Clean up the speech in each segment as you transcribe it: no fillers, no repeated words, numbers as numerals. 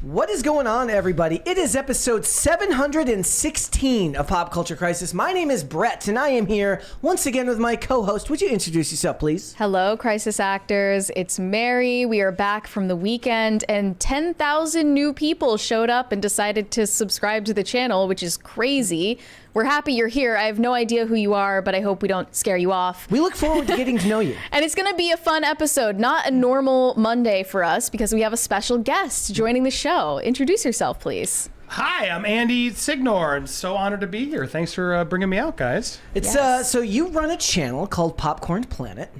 What is going on, everybody? It is episode 716 of Pop Culture Crisis. My name is Brett, and I am here once again with my co-host. Would you introduce yourself, please? Hello, Crisis Actors. It's Mary. We are back from the weekend, and 10,000 new people showed up and decided to subscribe to the channel, which is crazy. We're happy you're here. I have no idea who you are, but I hope we don't scare you off. We look forward to getting to know you. And it's going to be a fun episode, not a normal Monday for us, because we have a special guest joining the show. Introduce yourself, please. Hi, I'm Andy Signore. I'm so honored to be here. Thanks for bringing me out, guys. It's Yes. So you run a channel called Popcorn Planet,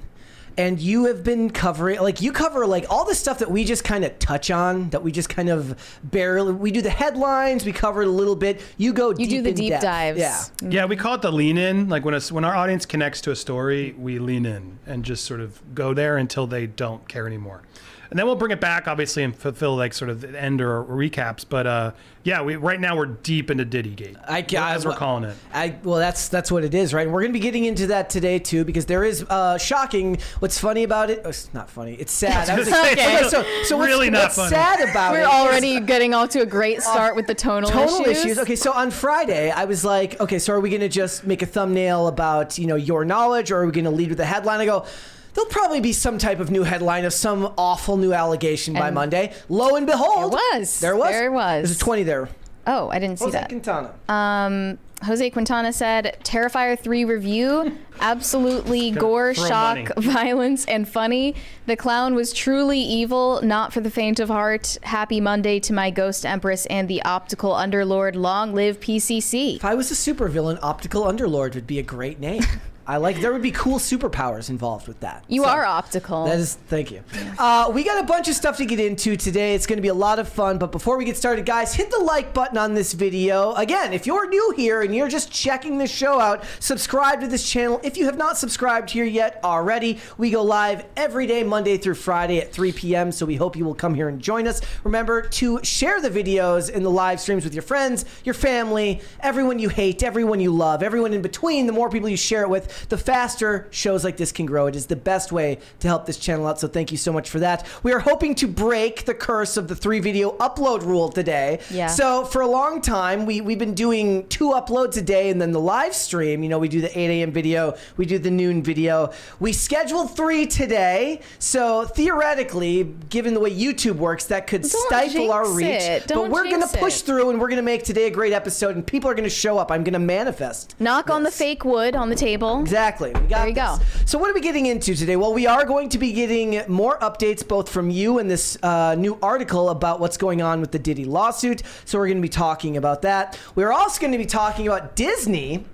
and you have been covering, you cover all the stuff that we just kind of touch on, that we just kind of barely, we do the headlines, we cover it a little bit. You go deep in You do the deep depth. dives. Yeah. Yeah, we call it the lean in. Like when our audience connects to a story, we lean in and just sort of go there until they don't care anymore. And then we'll bring it back, obviously, and fulfill sort of the end or recaps. But yeah, right now we're deep into Diddy Gate, as we're calling it. Well, that's what it is, right? And we're going to be getting into that today too, because there is shocking. What's funny about it? Oh, it's not funny. It's sad. Okay. So really what's not funny. sad about it? We're already getting off to a great start with the tonal issues. Okay, so on Friday, I was like, okay, so are we going to just make a thumbnail about your knowledge, or are we going to lead with the headline? I go, there'll probably be some type of new headline of some awful new allegation by Monday. Lo and behold, there was. There's a 20 there. Oh, I didn't see that. Quintana. Jose Quintana said, Terrifier 3 review, absolutely gore, shock, money. violence, and funny. The clown was truly evil, not for the faint of heart. Happy Monday to my Ghost Empress and the Optical Underlord. Long live PCC. If I was a supervillain, Optical Underlord would be a great name. There would be cool superpowers involved with that. You are optical. Thank you. We got a bunch of stuff to get into today. It's going to be a lot of fun. But before we get started, guys, hit the like button on this video. Again, if you're new here and you're just checking this show out, subscribe to this channel. If you have not subscribed here yet already, we go live every day, Monday through Friday at 3 p.m. So we hope you will come here and join us. Remember to share the videos and the live streams with your friends, your family, everyone you hate, everyone you love, everyone in between. The more people you share it with, the faster shows like this can grow. It is the best way to help this channel out, so thank you so much for that. We are hoping to break the curse of the 3 video upload rule today. Yeah. So for a long time, we've been doing 2 uploads a day, and then the live stream, we do the 8 a.m. video, we do the noon video. We scheduled 3 today, so theoretically, given the way YouTube works, that could stifle our reach. But we're going to push through, and we're going to make today a great episode, and people are going to show up. I'm going to manifest. Knock on the fake wood on the table. Exactly. There you go. So what are we getting into today? Well, we are going to be getting more updates both from you and this new article about what's going on with the Diddy lawsuit. So we're going to be talking about that. We're also going to be talking about Disney.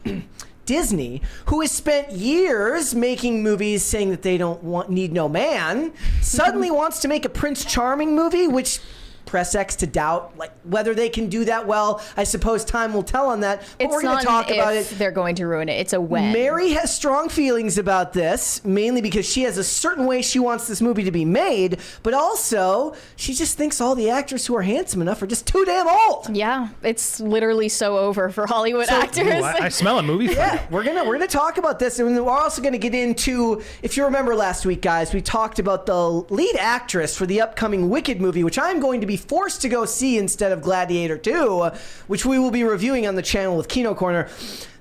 Disney, who has spent years making movies saying that they don't need no man, suddenly wants to make a Prince Charming movie, which press X to doubt whether they can do that well. I suppose time will tell on that. But we're going to talk about it. They're going to ruin it. It's a when. Mary has strong feelings about this, mainly because she has a certain way she wants this movie to be made, but also she just thinks all the actors who are handsome enough are just too damn old. Yeah, it's literally so over for Hollywood actors. Ooh, I smell a movie. Yeah, we're gonna talk about this, and we're also gonna get into. If you remember last week, guys, we talked about the lead actress for the upcoming Wicked movie, which I'm going to be forced to go see instead of Gladiator 2, which we will be reviewing on the channel with Kino Corner.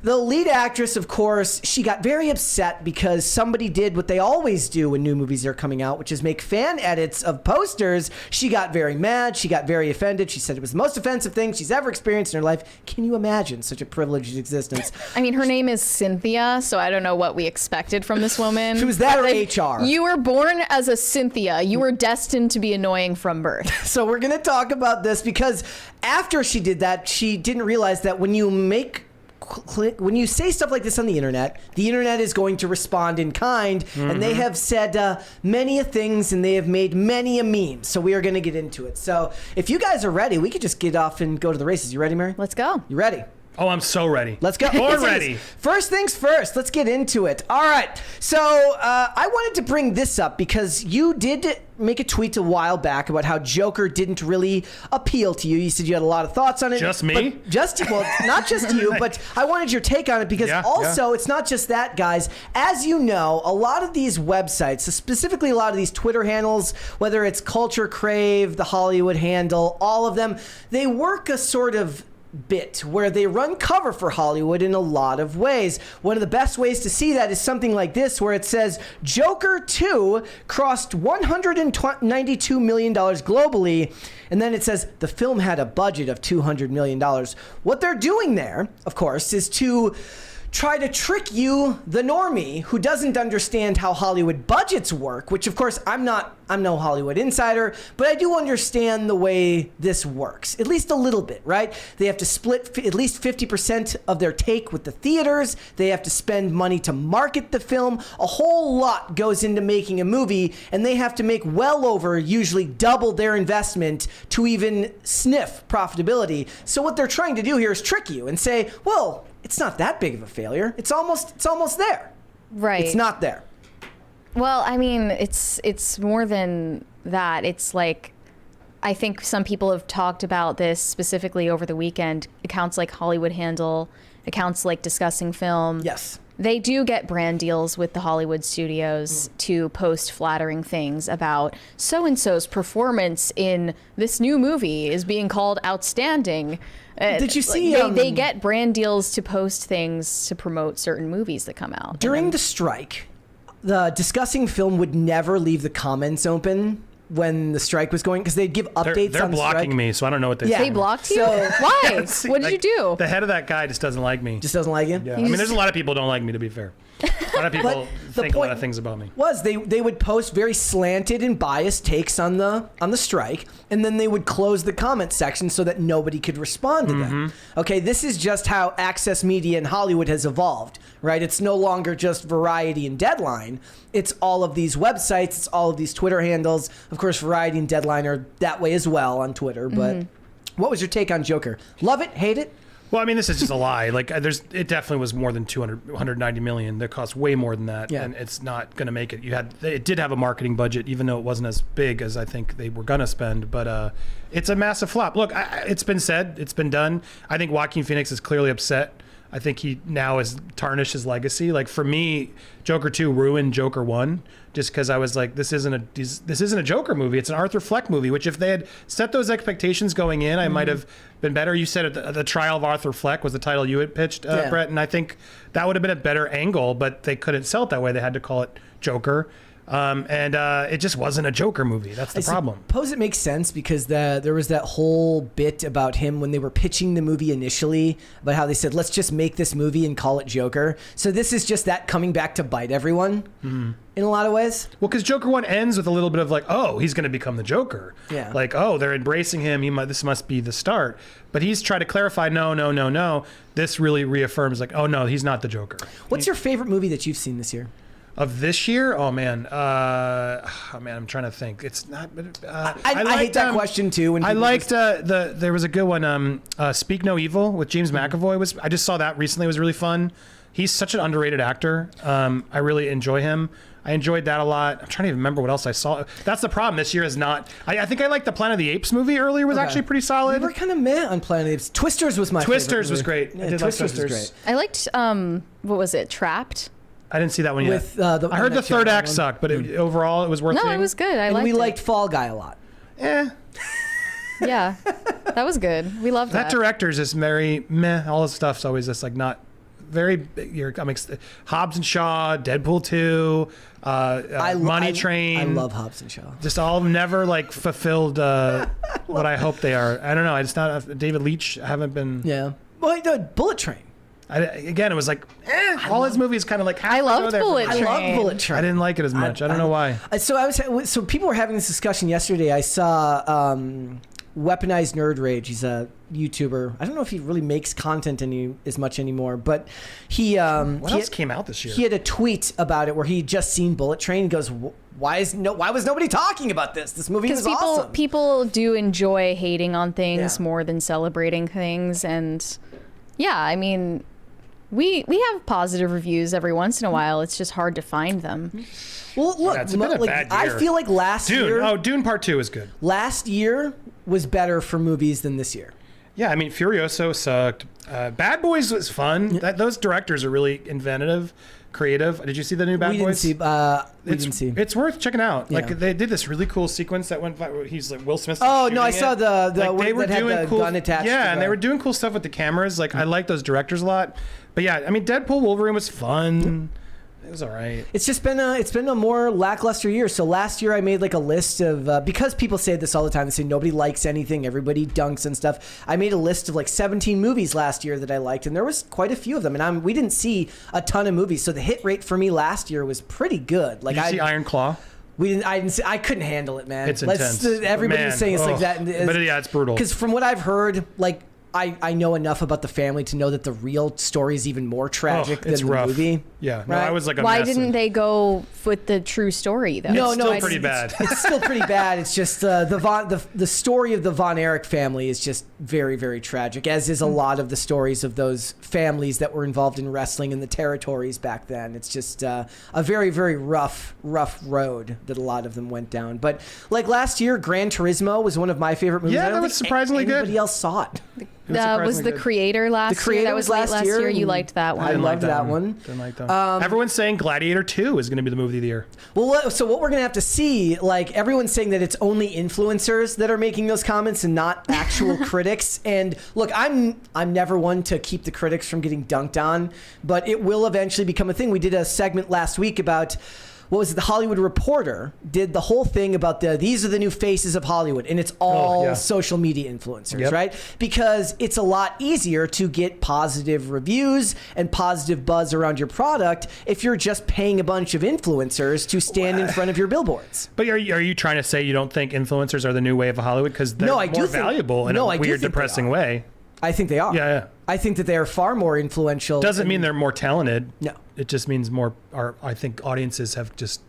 The lead actress, of course, she got very upset because somebody did what they always do when new movies are coming out, which is make fan edits of posters. She got very mad. She got very offended. She said it was the most offensive thing she's ever experienced in her life. Can you imagine such a privileged existence? I mean, her name is Cynthia, so I don't know what we expected from this woman. She was that or HR. You were born as a Cynthia. You were destined to be annoying from birth. So we're going to talk about this because after she did that, she didn't realize that when you say stuff like this on the internet is going to respond in kind, and they have said many a things, and they have made many a meme. So we are going to get into it. So if you guys are ready, we could just get off and go to the races. You ready, Mary? Let's go. You ready? Oh, I'm so ready. Let's go. Born ready. First things first. Let's get into it. All right. So I wanted to bring this up because you did make a tweet a while back about how Joker didn't really appeal to you. You said you had a lot of thoughts on it. Just me? Well, not just you, but I wanted your take on it because it's not just that, guys. As you know, a lot of these websites, specifically a lot of these Twitter handles, whether it's Culture Crave, the Hollywood Handle, all of them, they work a sort of bit where they run cover for Hollywood in a lot of ways. One of the best ways to see that is something like this, where it says Joker 2 crossed $192 million globally, and then it says the film had a budget of $200 million. What they're doing there, of course, is to try to trick you, the normie, who doesn't understand how Hollywood budgets work, which of course I'm no Hollywood insider, but I do understand the way this works, at least a little bit, right? They have to split at least 50% of their take with the theaters. They have to spend money to market the film. A whole lot goes into making a movie, and they have to make well over, usually double their investment to even sniff profitability. So what they're trying to do here is trick you and say, well, it's not that big of a failure. It's almost there. Right. It's not there. Well, I mean, it's more than that. It's like, I think some people have talked about this specifically over the weekend. Accounts like Hollywood Handle, accounts like Discussing Film. Yes. They do get brand deals with the Hollywood studios to post flattering things about so-and-so's performance in this new movie is being called outstanding. Did you see? They get brand deals to post things to promote certain movies that come out. During the strike, the Discussing Film would never leave the comments open when the strike was going, because they'd give updates. They're on the blocking strike. me, so I don't know what they Yeah. say. They blocked you? So- Why? What did you do? The head of that guy just doesn't like me. Just doesn't like you. Yeah. I mean, there's a lot of people who don't like me, to be fair. A lot of people the think a lot point of things about me. They would post very slanted and biased takes on the strike, and then they would close the comment section so that nobody could respond to them. Okay, this is just how access media in Hollywood has evolved, right? It's no longer just Variety and Deadline. It's all of these websites, it's all of these Twitter handles. Of course, Variety and Deadline are that way as well on Twitter, but what was your take on Joker? Love it? Hate it? Well, I mean, this is just a lie. Like, it definitely was more than 190 million. That cost way more than that, and it's not going to make it. It did have a marketing budget, even though it wasn't as big as I think they were going to spend. But it's a massive flop. Look, it's been said, it's been done. I think Joaquin Phoenix is clearly upset. I think he now has tarnished his legacy. Like, for me, Joker 2 ruined Joker 1 just because I was like, this isn't a Joker movie. It's an Arthur Fleck movie, which if they had set those expectations going in, I might have been better. You said the Trial of Arthur Fleck was the title you had pitched, Brett, and I think that would have been a better angle, but they couldn't sell it that way. They had to call it Joker. And it just wasn't a Joker movie. That's the problem. I suppose it makes sense because there was that whole bit about him when they were pitching the movie initially, about how they said, let's just make this movie and call it Joker. So this is just that coming back to bite everyone in a lot of ways. Well, because Joker 1 ends with a little bit of like, oh, he's going to become the Joker. Yeah. Like, oh, they're embracing him. This must be the start. But he's trying to clarify, no. This really reaffirms like, oh, no, he's not the Joker. What's your favorite movie that you've seen this year? Of this year? Oh man, I'm trying to think. It's not. I hate that question too. When I liked there was a good one. Speak No Evil with James McAvoy I just saw that recently. It was really fun. He's such an underrated actor. I really enjoy him. I enjoyed that a lot. I'm trying to even remember what else I saw. That's the problem. This year is not. I think I liked the Planet of the Apes movie earlier. Was actually pretty solid. We were kind of meh on Planet of the Apes. Twisters was my favorite. Twisters was great. Yeah, I did Twisters like was Twisters. great. I liked, what was it, Trapped? I didn't see that one yet. I heard the third act sucked, but overall it was worth No, seeing. it was good. And we liked Fall Guy a lot. Yeah. Yeah, that was good. We loved that. That director's just very meh. All his stuff's always just like not very. Hobbs and Shaw, Deadpool 2, Money Train. I love Hobbs and Shaw. Just all never like fulfilled what I hope they are. I don't know. I just not David Leitch. I haven't been. Yeah. Well, the Bullet Train. Again, it was like all his movies kind of like. I loved Bullet Train. I love Bullet Train. I didn't like it as much. I don't know why. So people were having this discussion yesterday. I saw Weaponized Nerd Rage. He's a YouTuber. I don't know if he really makes content as much anymore, but he. What else came out this year? He had a tweet about it where he just seen Bullet Train. He goes, why was nobody talking about this? This movie was awesome. People do enjoy hating on things more than celebrating things, and Yeah, I mean, we have positive reviews every once in a while. It's just hard to find them. Well, look, it's been a bad year. I feel like last year. Dune Part 2 is good. Last year was better for movies than this year. Yeah, I mean, Furioso sucked. Bad Boys was fun. Those directors are really inventive, creative. Did you see the new Bad Boys? We didn't see. It's worth checking out. Yeah. Like they did this really cool sequence that went. He's like Will Smith. Oh no, I saw the like, they were that doing had the cool, gun attached. Yeah, to and the, they were doing cool stuff with the cameras. Like I like those directors a lot. But yeah, I mean, Deadpool Wolverine was fun. It was all right. It's just been a more lackluster year. So last year I made like a list of because people say this all the time. They say nobody likes anything, everybody dunks and stuff. I made a list of like 17 movies last year that I liked, and there was quite a few of them. And we didn't see a ton of movies, so the hit rate for me last year was pretty good. Like Did you see Iron Claw? I couldn't handle it, man. It's intense. Everybody was saying it's like that. But yeah, it's brutal. Because from what I've heard, like. I know enough about the family to know that the real story is even more tragic than the movie. Yeah, no, right? I was like a Why mess. didn't they go with the true story though? No, It's no, still it's pretty bad. It's still pretty bad. It's just the story of the Von Erich family is just very, very tragic, as is a lot of the stories of those families that were involved in wrestling in the territories back then. It's just a very, very rough road that a lot of them went down. But like last year, Gran Turismo was one of my favorite movies. Yeah, I don't that was think surprisingly good. Anybody else saw it? Was the creator last The Creator year? That was was late last last year, year. You and liked that one. I loved that one. Didn't like that. Everyone's saying Gladiator 2 is going to be the movie of the year. Well, so what we're gonna have to see, like everyone's saying that it's only influencers that are making those comments and not actual critics. And look, I'm never one to keep the critics from getting dunked on, but it will eventually become a thing. We did a segment last week about. What was it? The Hollywood Reporter did the whole thing about these are the new faces of Hollywood, and it's all social media influencers, right? Because it's a lot easier to get positive reviews and positive buzz around your product if you're just paying a bunch of influencers to stand in front of your billboards. But are you trying to say you don't think influencers are the new wave of Hollywood? Because they're more valuable in a weird, depressing way. I think they are. Yeah. I think that they are far more influential. Doesn't mean they're more talented. No. It just means I think audiences have just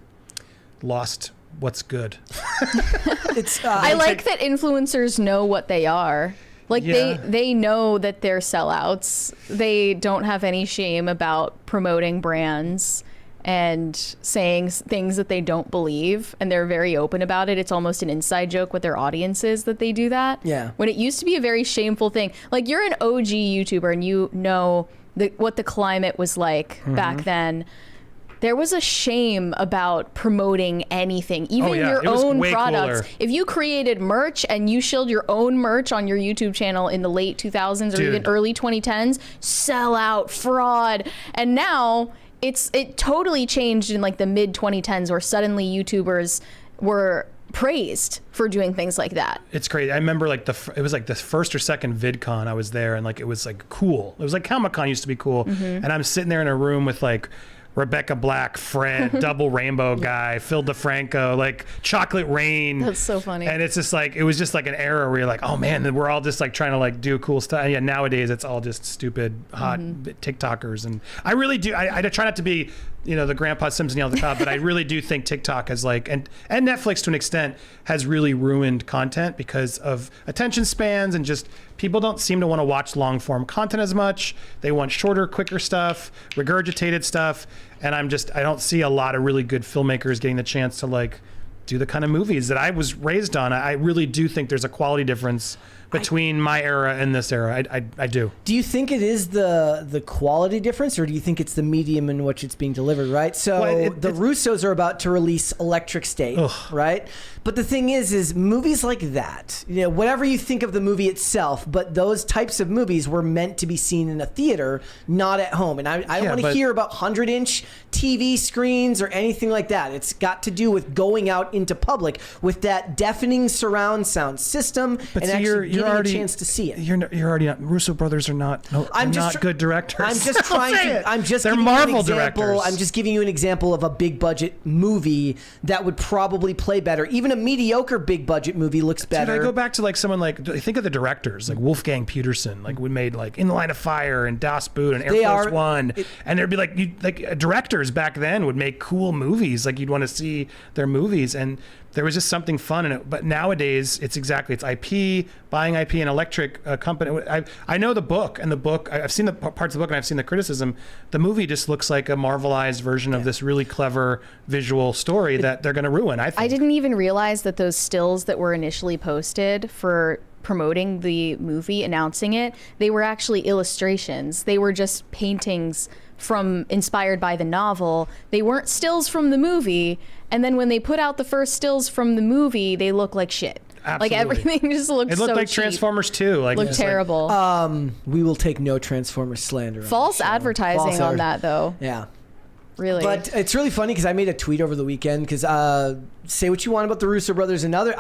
lost what's good. I like that influencers know what they are. Like they know that they're sellouts. They don't have any shame about promoting brands and saying things that they don't believe, and they're very open about it. It's almost an inside joke with their audiences that they do that. Yeah. When it used to be a very shameful thing. Like you're an OG YouTuber and you know what the climate was like back then. There was a shame about promoting anything, even your own products. Cooler. If you created merch and you shilled your own merch on your YouTube channel in the late 2000s or even early 2010s, sell out, fraud. And now it totally changed in like the mid 2010s where suddenly YouTubers were praised for doing things like that. It's crazy. I remember like it was like the first or second VidCon I was there, and like it was like cool. It was like Comic-Con used to be cool. And I'm sitting there in a room with like Rebecca Black, Fred, Double Rainbow Guy, Phil DeFranco, like Chocolate Rain. That's so funny. And it's just like, it was just like an era where you're like, oh man, we're all just like trying to like do cool stuff. And yeah, nowadays it's all just stupid, hot TikTokers. And I really do, I try not to be, the Grandpa Simpson all the time, but I really do think TikTok has like, and Netflix to an extent has really ruined content because of attention spans and just people don't seem to want to watch long form content as much. They want shorter, quicker stuff, regurgitated stuff. And I don't see a lot of really good filmmakers getting the chance to like do the kind of movies that I was raised on. I really do think there's a quality difference between my era and this era. I do. Do you think it is the quality difference, or do you think it's the medium in which it's being delivered, right? So the Russos are about to release Electric State, right? But the thing is movies like that, whatever you think of the movie itself, but those types of movies were meant to be seen in a theater, not at home. And I don't want to hear about 100-inch TV screens or anything like that. It's got to do with going out into public with that deafening surround sound system and actually getting a chance to see it. You're already not. Russo brothers are not. Not good directors. I'm just trying to. They're Marvel directors. I'm just giving you an example of a big budget movie that would probably play better. Even a mediocre big budget movie looks better. Dude, I go back to like someone like, think of the directors like Wolfgang Peterson, like we made like In the Line of Fire and Das Boot and Air Force One, and there'd be like directors back then would make cool movies. Like you'd want to see their movies, and there was just something fun in it. But nowadays, it's IP, buying IP, an electric company. I know the book, and I've seen the parts of the book, and I've seen the criticism. The movie just looks like a Marvelized version of this really clever visual story that they're going to ruin, I think. I didn't even realize that those stills that were initially posted for promoting the movie, announcing it, they were actually illustrations. They were just paintings inspired by the novel. They weren't stills from the movie. And then when they put out the first stills from the movie, they look like shit. Absolutely. Like everything just looked so It looked like cheap. Transformers 2. Looked terrible. We will take no Transformers slander. False advertising on that, though. Yeah. Really. But it's really funny because I made a tweet over the weekend because say what you want about the Russo brothers and other.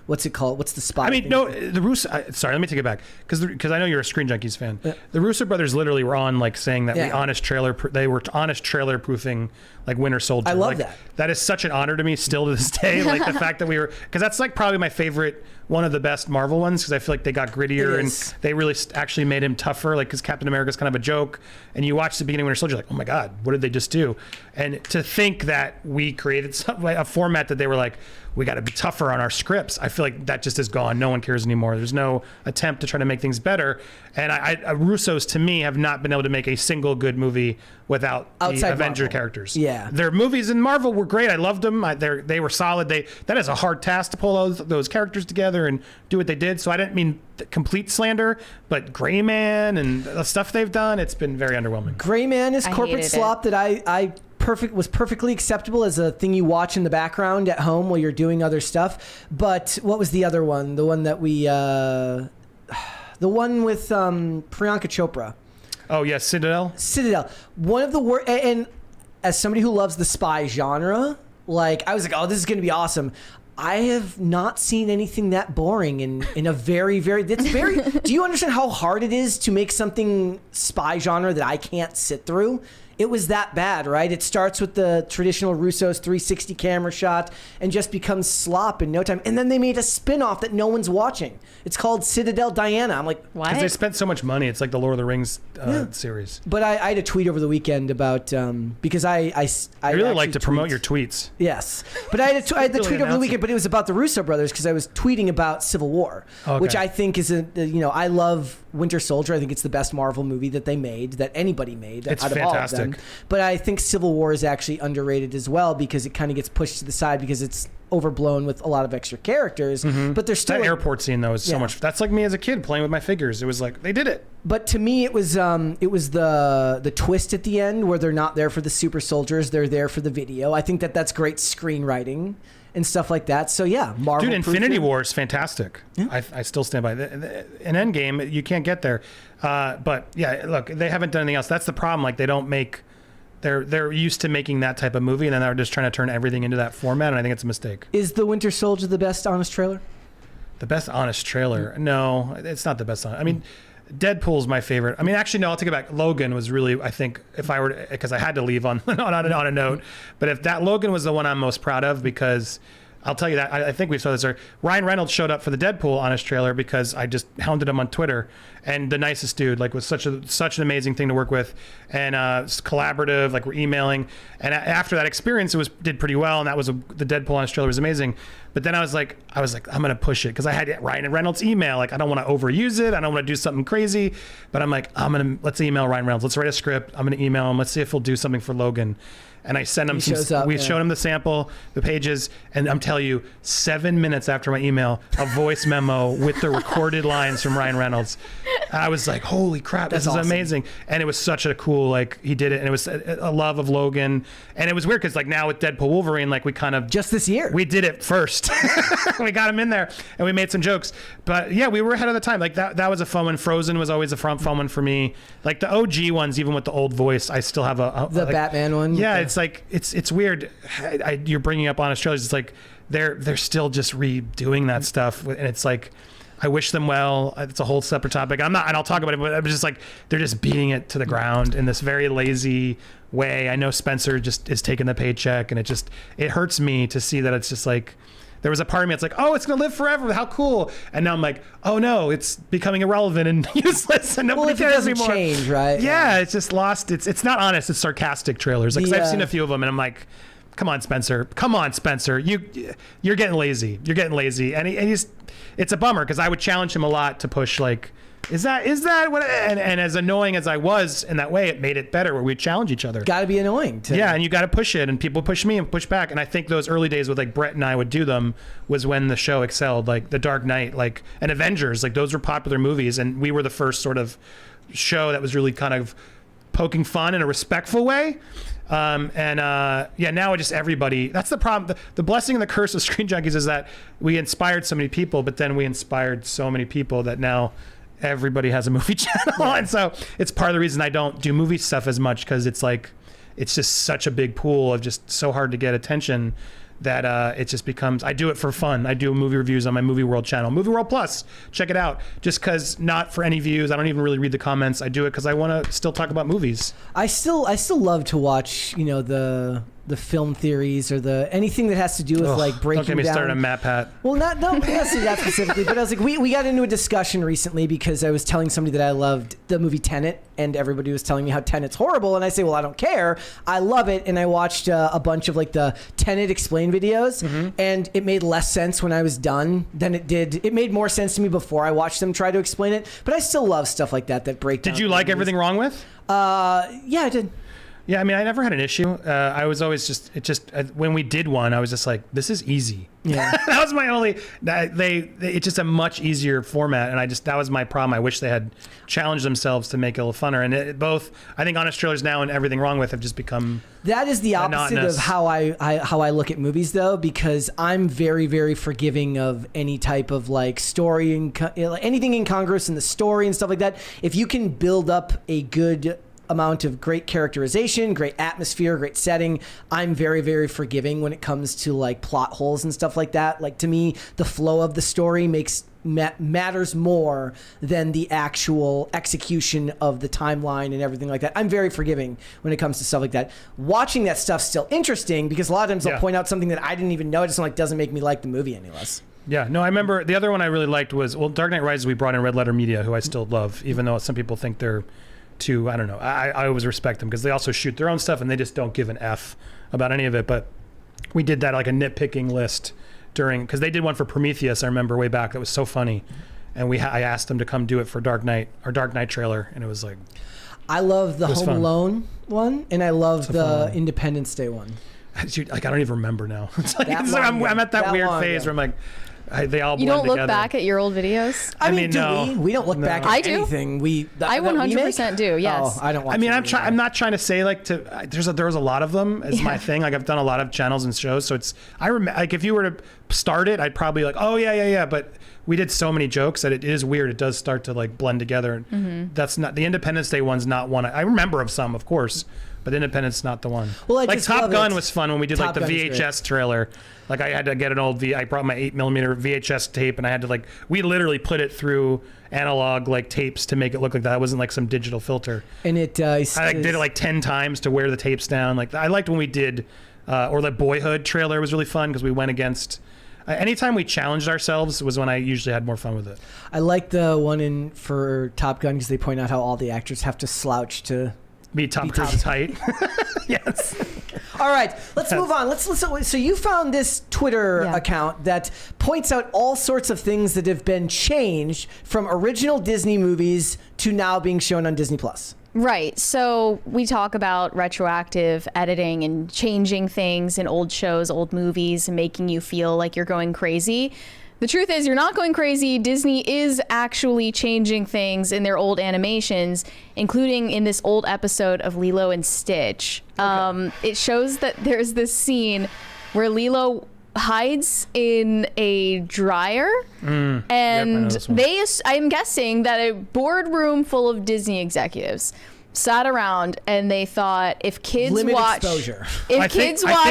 What's it called? What's the spy? I mean, no, the Russo. Sorry, let me take it back because I know you're a Screen Junkies fan. The Russo brothers literally were on like saying that they were honest trailer proofing like Winter Soldier. I love like, that. That is such an honor to me still to this day. Like the fact that we were, because that's like probably my favorite, one of the best Marvel ones, because I feel like they got grittier and they really actually made him tougher. Like because Captain America's kind of a joke, and you watch the beginning of Winter Soldier, like, oh my God, what did they just do? And to think that we created a format that they were like, we got to be tougher on our scripts. I feel like that just is gone. No one cares anymore. There's no attempt to try to make things better. And Russos, to me, have not been able to make a single good movie without outside the Avenger Marvel characters. Yeah, their movies in Marvel were great. I loved them. They were solid. That is a hard task to pull those characters together and do what they did. So I didn't mean complete slander, but Gray Man and the stuff they've done, it's been very underwhelming. Gray Man is corporate slop that I was perfectly acceptable as a thing you watch in the background at home while you're doing other stuff. But what was the other one? The one that we, the one with Priyanka Chopra. Oh yeah, Citadel. One of the worst. And as somebody who loves the spy genre, like I was like, oh, this is going to be awesome. I have not seen anything that boring in a very, very, do you understand how hard it is to make something spy genre that I can't sit through? It was that bad, right? It starts with the traditional Russo's 360 camera shot and just becomes slop in no time. And then they made a spin-off that no one's watching. It's called Citadel Diana. I'm like, what? Because they spent so much money. It's like the Lord of the Rings series. But I had a tweet over the weekend about, because I really like to promote your tweets. Yes. But I had the tweet over the weekend, but it was about the Russo brothers because I was tweeting about Civil War, which I think is I love Winter Soldier. I think it's the best Marvel movie that they made, that anybody made out of all of them. But I think Civil War is actually underrated as well because it kind of gets pushed to the side because it's overblown with a lot of extra characters. But there's still that airport scene though is so much. That's like me as a kid playing with my figures. It was like they did it. But to me, it was the twist at the end where they're not there for the super soldiers; they're there for the video. I think that's great screenwriting and stuff like that. So yeah, Marvel. Dude, Infinity War is fantastic. Yeah. I still stand by it. In Endgame, you can't get there. But yeah, look, they haven't done anything else. That's the problem. Like they don't make. They're used to making that type of movie, and then they're just trying to turn everything into that format, and I think it's a mistake. Is The Winter Soldier the best honest trailer? The best honest trailer? No, it's not the best. I mean, Deadpool's my favorite. I mean, actually, no, I'll take it back. Logan was really, I think, if I were, because I had to leave on a note, but if that Logan was the one I'm most proud of, because I'll tell you that, I think we saw this. Ryan Reynolds showed up for the Deadpool honest trailer because I just hounded him on Twitter, and the nicest dude, like was such an amazing thing to work with, and it's collaborative, like we're emailing, and after that experience, did pretty well, and that was the Deadpool honest trailer was amazing. But then I was like, I'm gonna push it because I had Ryan Reynolds' email. Like I don't want to overuse it. I don't want to do something crazy, but I'm like, let's email Ryan Reynolds. Let's write a script. I'm gonna email him. Let's see if he'll do something for Logan. And I sent him we showed him the sample, the pages, and I'm telling you, 7 minutes after my email, a voice memo with the recorded lines from Ryan Reynolds. I was like, holy crap, this is awesome. Amazing. And it was such a cool, like, he did it, and it was a love of Logan. And it was weird because, like, now with Deadpool Wolverine, like, we kind of... Just this year. We did it first. We got him in there, and we made some jokes. But, yeah, we were ahead of the time. Like, that was a fun one. Frozen was always a fun one for me. Like, the OG ones, even with the old voice, I still have the like, Batman one? Yeah, it's like, it's weird. You're bringing up honest trailers. It's like, they're still just redoing that stuff, and it's like... I wish them well. It's a whole separate topic. I'm not, and I'll talk about it, but I'm just like, they're just beating it to the ground in this very lazy way. I know Spencer just is taking the paycheck, and it hurts me to see that it's just like, there was a part of me that's like, oh, it's going to live forever. How cool. And now I'm like, oh no, it's becoming irrelevant and useless, and nobody cares anymore. Change, right? Yeah, it's just lost. It's not honest. It's sarcastic trailers. Like, 'cause I've seen a few of them, and I'm like, come on, Spencer. Come on, Spencer. You're getting lazy. You're getting lazy. And it's a bummer because I would challenge him a lot to push like, is that what? And as annoying as I was in that way, it made it better where we challenge each other. Got to be annoying. Yeah, and you got to push it, and people push me and push back. And I think those early days with like Brett and I would do them was when the show excelled, like The Dark Knight, like and Avengers, like those were popular movies, and we were the first sort of show that was really kind of poking fun in a respectful way. Now just everybody, that's the problem. The blessing and the curse of Screen Junkies is that we inspired so many people, but then we inspired so many people that now everybody has a movie channel. And so it's part of the reason I don't do movie stuff as much, because it's like, it's just such a big pool of just so hard to get attention that it just becomes, I do it for fun. I do movie reviews on my Movie World channel, Movie World Plus, check it out. Just because, not for any views, I don't even really read the comments. I do it because I want to still talk about movies. I still love to watch, the film theories or anything that has to do with like breaking down. Don't get me started on Matt Pat. Well, not necessarily that specifically, but I was like, we got into a discussion recently because I was telling somebody that I loved the movie Tenet, and everybody was telling me how Tenet's horrible, and I say, well, I don't care, I love it, and I watched a bunch of like the Tenet explain videos, and it made less sense when I was done than it did. It made more sense to me before I watched them try to explain it, but I still love stuff like that break down. Did you like movies. Everything Wrong With? Yeah, I did. Yeah, I mean, I never had an issue. I was always when we did one, I was just like, this is easy. Yeah, that was my only. It's just a much easier format, and that was my problem. I wish they had challenged themselves to make it a little funner. And both, I think, Honest Trailers now and Everything Wrong With have just become. That is the opposite of how I look at movies, though, because I'm very, very forgiving of any type of like story and anything incongruous in the story and stuff like that. If you can build up a good amount of great characterization, great atmosphere, great setting, I'm very, very forgiving when it comes to like plot holes and stuff like that. Like, to me, the flow of the story matters more than the actual execution of the timeline and everything like that. I'm very forgiving when it comes to stuff like that. Watching that stuff's still interesting because a lot of times they'll point out something that I didn't even notice, and like doesn't make me like the movie any less. Yeah, no, I remember the other one I really liked was, Dark Knight Rises. We brought in Red Letter Media, who I still love, even though some people think they're I don't know. I always respect them because they also shoot their own stuff and they just don't give an F about any of it. But we did that like a nitpicking list because they did one for Prometheus, I remember way back, that was so funny. And I asked them to come do it for Dark Knight, our Dark Knight trailer. And it was like, I love the Home Alone one, and I love the Independence Day one. Like, I don't even remember now. It's like, I'm at that weird phase where I'm like, they all blend together. You don't look back at your old videos? I mean, no. We don't look back at anything. I 100% do, yes. Oh, I don't watch I'm not trying to say like there's a lot of them as my thing. Like, I've done a lot of channels and shows, so like if you were to start it, I'd probably like, oh yeah, but we did so many jokes that it is weird. It does start to like blend together. That's not, the Independence Day one's not one. I remember of some, of course, but Independence not the one. Well, like Top Gun was fun when we did like the VHS trailer. Like, I had to get I brought my 8mm VHS tape, and I had to we literally put it through analog like tapes to make it look like that. It wasn't like some digital filter. And I did it like 10 times to wear the tapes down. Like, I liked when we did, or the Boyhood trailer was really fun because we went against. Anytime we challenged ourselves was when I usually had more fun with it. I like the one for Top Gun because they point out how all the actors have to slouch to be Tom Cruise's height. Yes. All right, let's move on. Let's listen. So you found this Twitter account that points out all sorts of things that have been changed from original Disney movies to now being shown on Disney Plus. Right. So we talk about retroactive editing and changing things in old shows, old movies, and making you feel like you're going crazy. The truth is, you're not going crazy. Disney is actually changing things in their old animations, including in this old episode of Lilo and Stitch. Okay. It shows that there's this scene where Lilo hides in a dryer, and I'm guessing that a boardroom full of Disney executives sat around and they thought, if kids watch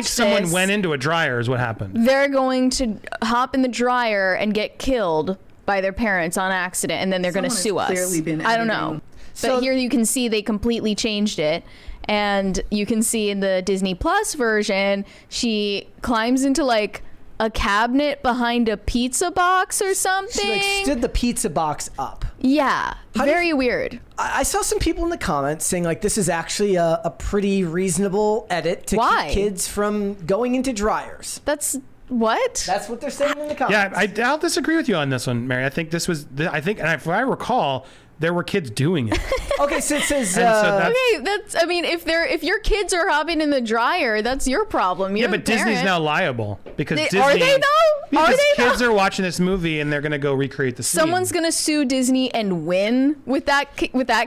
someone went into a dryer is what happened. They're going to hop in the dryer and get killed by their parents on accident, and then they're going to sue us. I don't know. But here you can see they completely changed it. And you can see in the Disney Plus version, she climbs into like a cabinet behind a pizza box or something. She stood the pizza box up. Yeah, very weird. I saw some people in the comments saying like this is actually a pretty reasonable edit to keep kids from going into dryers. That's what? That's what they're saying in the comments. Yeah, I'll disagree with you on this one, Mary. I think this was, and if I recall, there were kids doing it. Okay, so it says. I mean, if your kids are hopping in the dryer, that's your problem. You're but Disney's now liable because Disney. Are they though? Because kids are watching this movie and they're gonna go recreate the scene. Someone's gonna sue Disney and win with that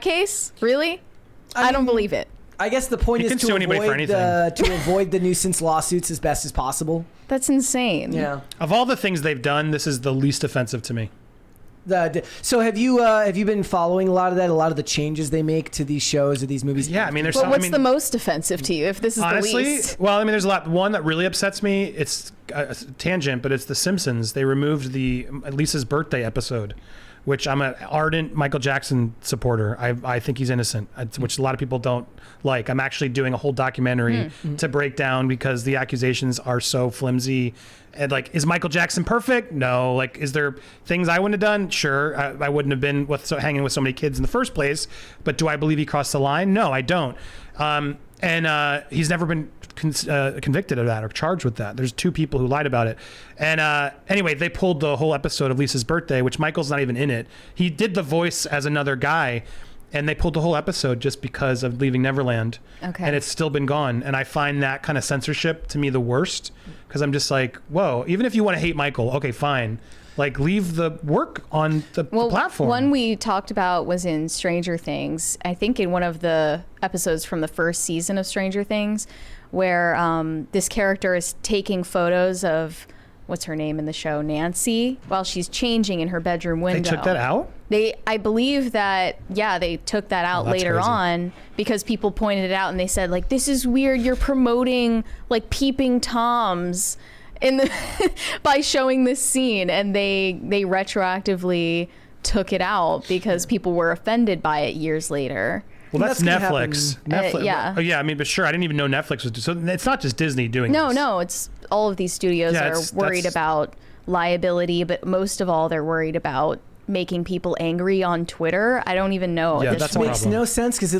case? Really? I don't believe it. I guess the point is to avoid the nuisance lawsuits as best as possible. That's insane. Yeah. Of all the things they've done, this is the least offensive to me. So have you been following a lot of that? A lot of the changes they make to these shows or these movies? Yeah, I mean, there's. What's the most offensive to you? If this is honestly, the least. Well, I mean, there's a lot. One that really upsets me. It's a tangent, but it's The Simpsons. They removed the Lisa's birthday episode, which I'm an ardent Michael Jackson supporter. I think he's innocent, which a lot of people don't like. I'm actually doing a whole documentary to break down because the accusations are so flimsy. And like, is Michael Jackson perfect? No. Like, is there things I wouldn't have done? Sure. I wouldn't have been hanging with so many kids in the first place. But do I believe he crossed the line? No, I don't. And he's never been convicted of that or charged with that. There's 2 people who lied about it. And anyway, they pulled the whole episode of Lisa's birthday, which Michael's not even in it. He did the voice as another guy. And they pulled the whole episode just because of Leaving Neverland. Okay. And it's still been gone. And I find that kind of censorship to me the worst. Because I'm just like, whoa, even if you want to hate Michael, okay, fine. Like, leave the work on the platform. One we talked about was in Stranger Things. I think in one of the episodes from the first season of Stranger Things, where this character is taking photos of, what's her name in the show, Nancy, while she's changing in her bedroom window. They took that out? I believe that, yeah, they took that out later on because people pointed it out and they said, like, this is weird. You're promoting, like, peeping Toms by showing this scene. And they retroactively took it out because people were offended by it years later. Well, that's Netflix. Netflix. Yeah. Oh, yeah. I mean, but sure. I didn't even know Netflix was. So it's not just Disney doing this. No. It's all of these studios are worried about liability, but most of all, they're worried about making people angry on Twitter. I don't even know. Yeah, that makes no sense because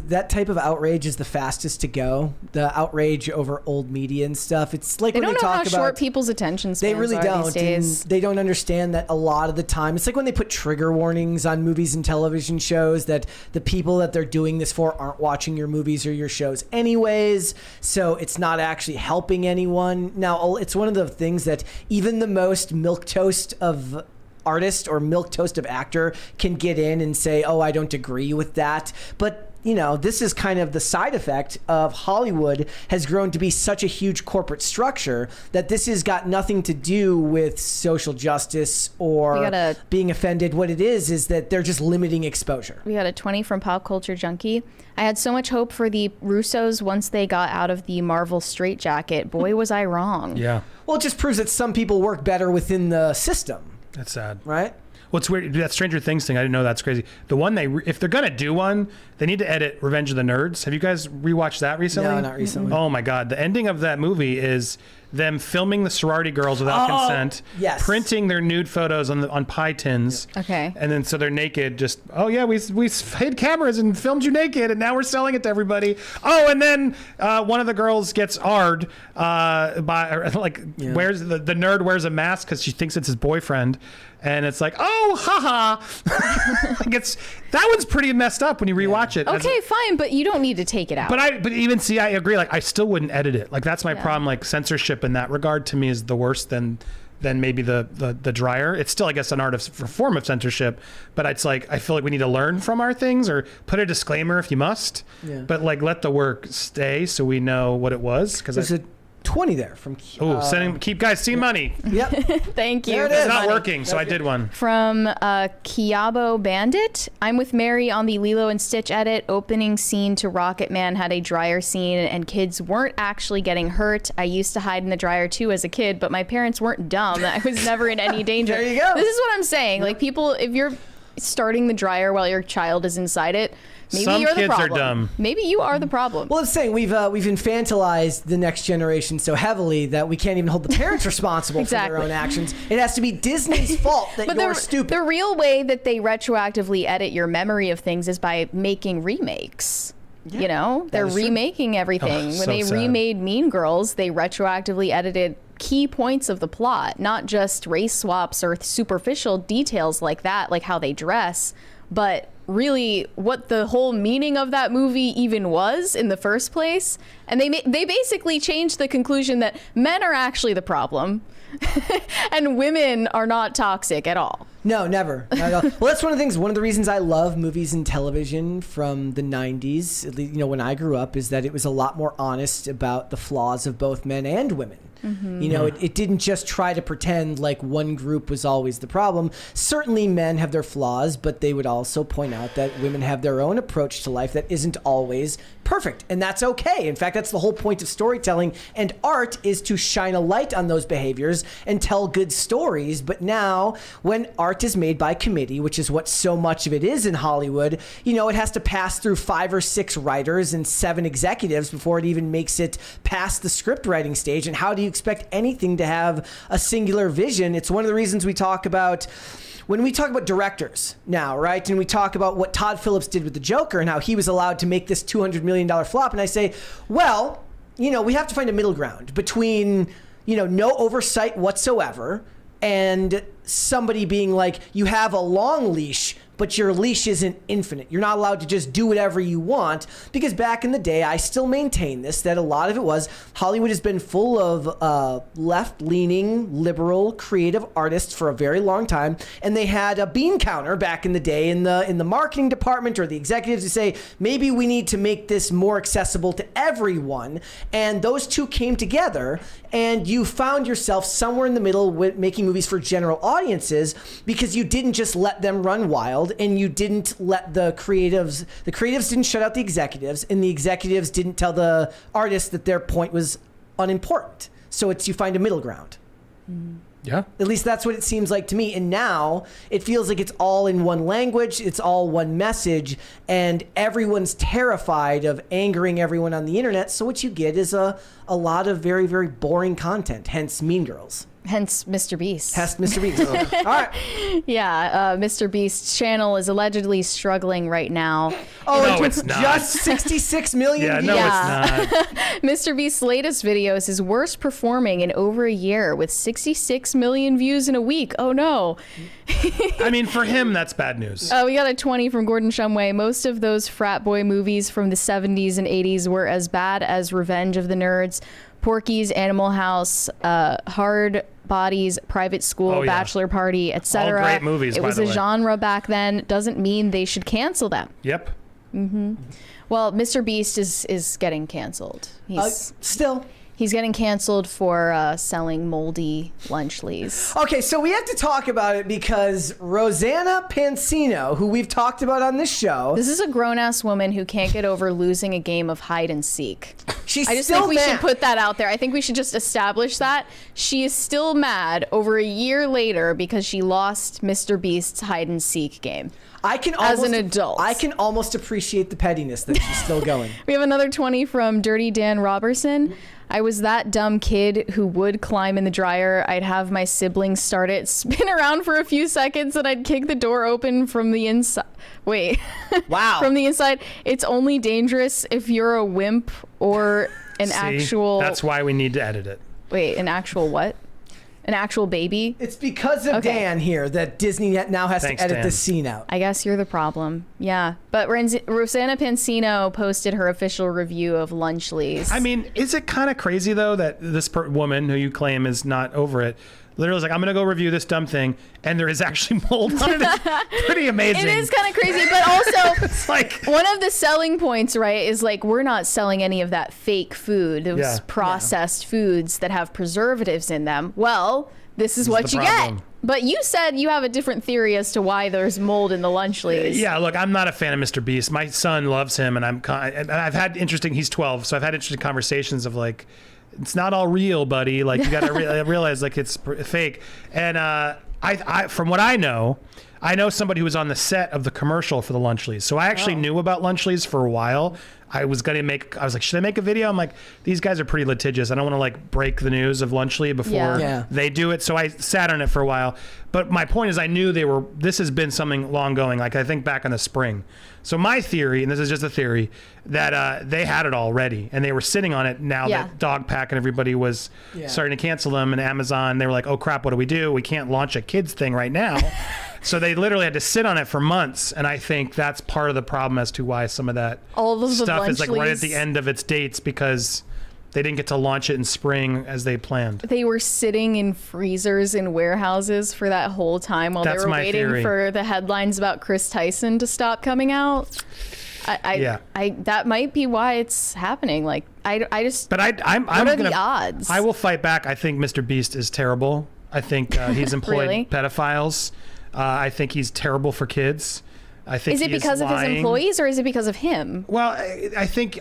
that type of outrage is the fastest to go. The outrage over old media and stuff. It's like they when don't they know talk how about, short people's attention spans they really are don't. these days. And they don't understand that a lot of the time. It's like when they put trigger warnings on movies and television shows that the people that they're doing this for aren't watching your movies or your shows anyways. So it's not actually helping anyone. Now, it's one of the things that even the most milquetoast of artist or milquetoast of actor can get in and say, oh, I don't agree with that. But this is kind of the side effect of Hollywood has grown to be such a huge corporate structure that this has got nothing to do with social justice or being offended. What it is that they're just limiting exposure. We got a 20 from Pop Culture Junkie. I had so much hope for the Russos once they got out of the Marvel straitjacket. Boy, was I wrong. Yeah. Well, it just proves that some people work better within the system. That's sad. Right? What's weird, that Stranger Things thing, I didn't know that's crazy. The one if they're going to do one, they need to edit Revenge of the Nerds. Have you guys rewatched that recently? No, not recently. Oh my God. The ending of that movie is them filming the sorority girls without consent, printing their nude photos on pie tins. Okay. And then so they're naked, just, oh yeah, we hid cameras and filmed you naked and now we're selling it to everybody. Oh, and then one of the girls gets R'd wears the nerd wears a mask because she thinks it's his boyfriend. And it's like, oh, haha. That one's pretty messed up when you rewatch it. Okay, fine, but you don't need to take it out. But I agree. Like, I still wouldn't edit it. Like, that's my problem. Like, censorship in that regard to me is the worst than maybe the dryer. It's still, I guess, a form of censorship. But it's like, I feel like we need to learn from our things or put a disclaimer if you must. Yeah. But like, let the work stay so we know what it was. Because there's a 20 there from keep guys see money. Yep. Thank you. It's not working, so I did one. From Kiabo Bandit. I'm with Mary on the Lilo and Stitch edit. Opening scene to Rocket Man had a dryer scene and kids weren't actually getting hurt. I used to hide in the dryer too as a kid, but my parents weren't dumb. I was never in any danger. There you go. This is what I'm saying. Like, people, if you're starting the dryer while your child is inside it, maybe Some you're the kids are problem. dumb. Maybe you are the problem. Well, it's saying we've infantilized the next generation so heavily that we can't even hold the parents responsible for their own actions. It has to be Disney's fault that you're stupid. The real way that they retroactively edit your memory of things is by making remakes. Yeah, you know, they're remaking everything. When they remade Mean Girls, they retroactively edited key points of the plot, not just race swaps or superficial details like that, like how they dress, but really what the whole meaning of that movie even was in the first place. And they basically changed the conclusion that men are actually the problem and women are not toxic at all. No, never. Not at all. Well, that's one of the reasons I love movies and television from the 90s, at least, you know, when I grew up, is that it was a lot more honest about the flaws of both men and women. You know, it didn't just try to pretend like one group was always the problem. Certainly men have their flaws, but they would also point out that women have their own approach to life that isn't always perfect. And that's okay. In fact, that's the whole point of storytelling and art, is to shine a light on those behaviors and tell good stories. But now when art is made by committee, which is what so much of it is in Hollywood, you know, it has to pass through 5 or 6 writers and 7 executives before it even makes it past the script writing stage. And how do you expect anything to have a singular vision? It's one of the reasons we talk about when we talk about directors now, right? And we talk about what Todd Phillips did with the Joker and how he was allowed to make this $200 million flop. And I say, well, you know, we have to find a middle ground between, you know, no oversight whatsoever and somebody being like, you have a long leash, but your leash isn't infinite. You're not allowed to just do whatever you want, because back in the day, I still maintain this, that a lot of it was Hollywood has been full of left-leaning, liberal, creative artists for a very long time, and they had a bean counter back in the day in the marketing department or the executives who say, maybe we need to make this more accessible to everyone, and those two came together, and you found yourself somewhere in the middle with making movies for general audiences, because you didn't just let them run wild, and you didn't let the creatives didn't shut out the executives, and the executives didn't tell the artists that their point was unimportant. So you find a middle ground. Yeah. At least that's what it seems like to me. And now it feels like it's all in one language, it's all one message, and everyone's terrified of angering everyone on the internet. So what you get is a lot of very, very boring content, hence Mean Girls. Hence MrBeast. Hence MrBeast. All right. Yeah, MrBeast's channel is allegedly struggling right now. Oh, no, it's not. Just 66 million Yeah, views. no, it's not. MrBeast's latest video is his worst performing in over a year, with 66 million views in a week. Oh no. I mean, for him, that's bad news. We got a 20 from Gordon Shumway. Most of those frat boy movies from the 70s and 80s were as bad as Revenge of the Nerds, Porky's, Animal House, Hard Bodies, Private School, Bachelor Party, etc. All great movies, It by was the a way. genre back then. Doesn't mean they should cancel them. Yep. Well, MrBeast is getting canceled. He's getting canceled for selling moldy lunchleys. Okay, so we have to talk about it because Rosanna Pansino, who we've talked about on this show, This is a grown-ass woman who can't get over losing a game of hide and seek. she's I just still think we mad. should put that out there. I think we should just establish that. She is still mad over a year later because she lost MrBeast's hide and seek game. I can as almost, an adult. I can almost appreciate the pettiness that she's still going. We have another 20 from Dirty Dan Robertson. I was that dumb kid who would climb in the dryer. I'd have my siblings start it, spin around for a few seconds, and I'd kick the door open from the inside. Wait. Wow. From the inside. It's only dangerous if you're a wimp or an actual... That's why we need to edit it. Wait, an actual what? An actual baby? It's because of Dan here that Disney now has Thanks, to edit Dan. this scene out. I guess you're the problem. Yeah. But Rosanna Pansino posted her official review of Lunchleys. I mean, is it kind of crazy, though, that this woman who you claim is not over it literally was like, I'm going to go review this dumb thing, and there is actually mold on it? It's pretty amazing. It is kind of crazy, but also It's like... one of the selling points, right, is like we're not selling any of that fake food, those processed foods that have preservatives in them. Well, this is what the you problem. get. But you said you have a different theory as to why there's mold in the Lunchleys. Yeah, look, I'm not a fan of MrBeast. My son loves him, and I've had he's 12, so I've had interesting conversations of like, it's not all real, buddy. Like, you got to realize like it's fake. And I from what I know somebody who was on the set of the commercial for the Lunchleys. So I actually knew about Lunchleys for a while. I was like, should I make a video? I'm like, these guys are pretty litigious. I don't want to like break the news of Lunchly before they do it. So I sat on it for a while. But my point is I knew this has been something long going. Like I think back in the spring. So my theory, and this is just a theory, that they had it already and they were sitting on it now that Dogpack and everybody was starting to cancel them, and Amazon, they were like, oh crap, what do? We can't launch a kids thing right now. So they literally had to sit on it for months, and I think that's part of the problem as to why some of that stuff is like right at the end of its dates, because they didn't get to launch it in spring as they planned. They were sitting in freezers in warehouses for that whole time while they were waiting for the headlines about Chris Tyson to stop coming out. That might be why it's happening. Like I'm what are the odds? I will fight back. I think MrBeast is terrible. I think he's employed pedophiles. I think he's terrible for kids. I think is it because of his employees or is it because of him? Well, I think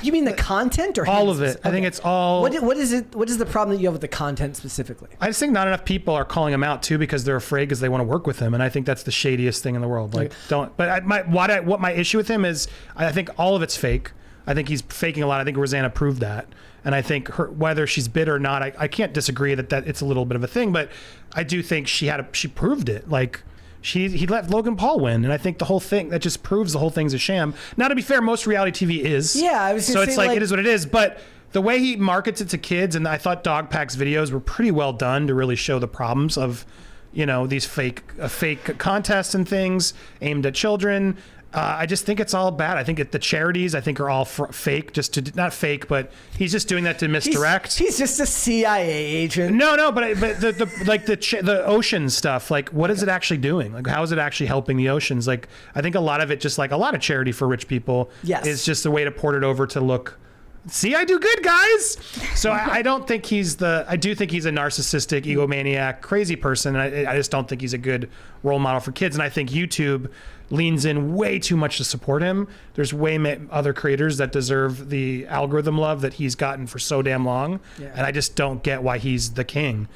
You mean the content or all of it? Okay. I think it's all. What is it? What is the problem that you have with the content specifically? I just think not enough people are calling him out too because they're afraid because they want to work with him, and I think that's the shadiest thing in the world. Like, don't. But what my issue with him is, I think all of it's fake. I think he's faking a lot. I think Rosanna proved that. And I think whether she's bitter or not, I can't disagree that it's a little bit of a thing, but I do think she proved it. Like he let Logan Paul win, and I think the whole thing that just proves the whole thing's a sham. Now, to be fair, most reality TV is. Yeah, I was gonna so say, it's like it is what it is. But the way he markets it to kids, and I thought Dogpack's videos were pretty well done to really show the problems of, these fake contests and things aimed at children. I just think it's all bad. I think the charities, are all fake, not fake, but he's just doing that to misdirect. He's just a CIA agent. No, but the ocean stuff, like what is it actually doing? Like how is it actually helping the oceans? Like I think a lot of it, just like a lot of charity for rich people, is just a way to port it over to look. See, I do good, guys. So I don't think I do think he's a narcissistic, egomaniac, crazy person. And I just don't think he's a good role model for kids. And I think YouTube leans in way too much to support him. There's other creators that deserve the algorithm love that he's gotten for so damn long. Yeah. And I just don't get why he's the king.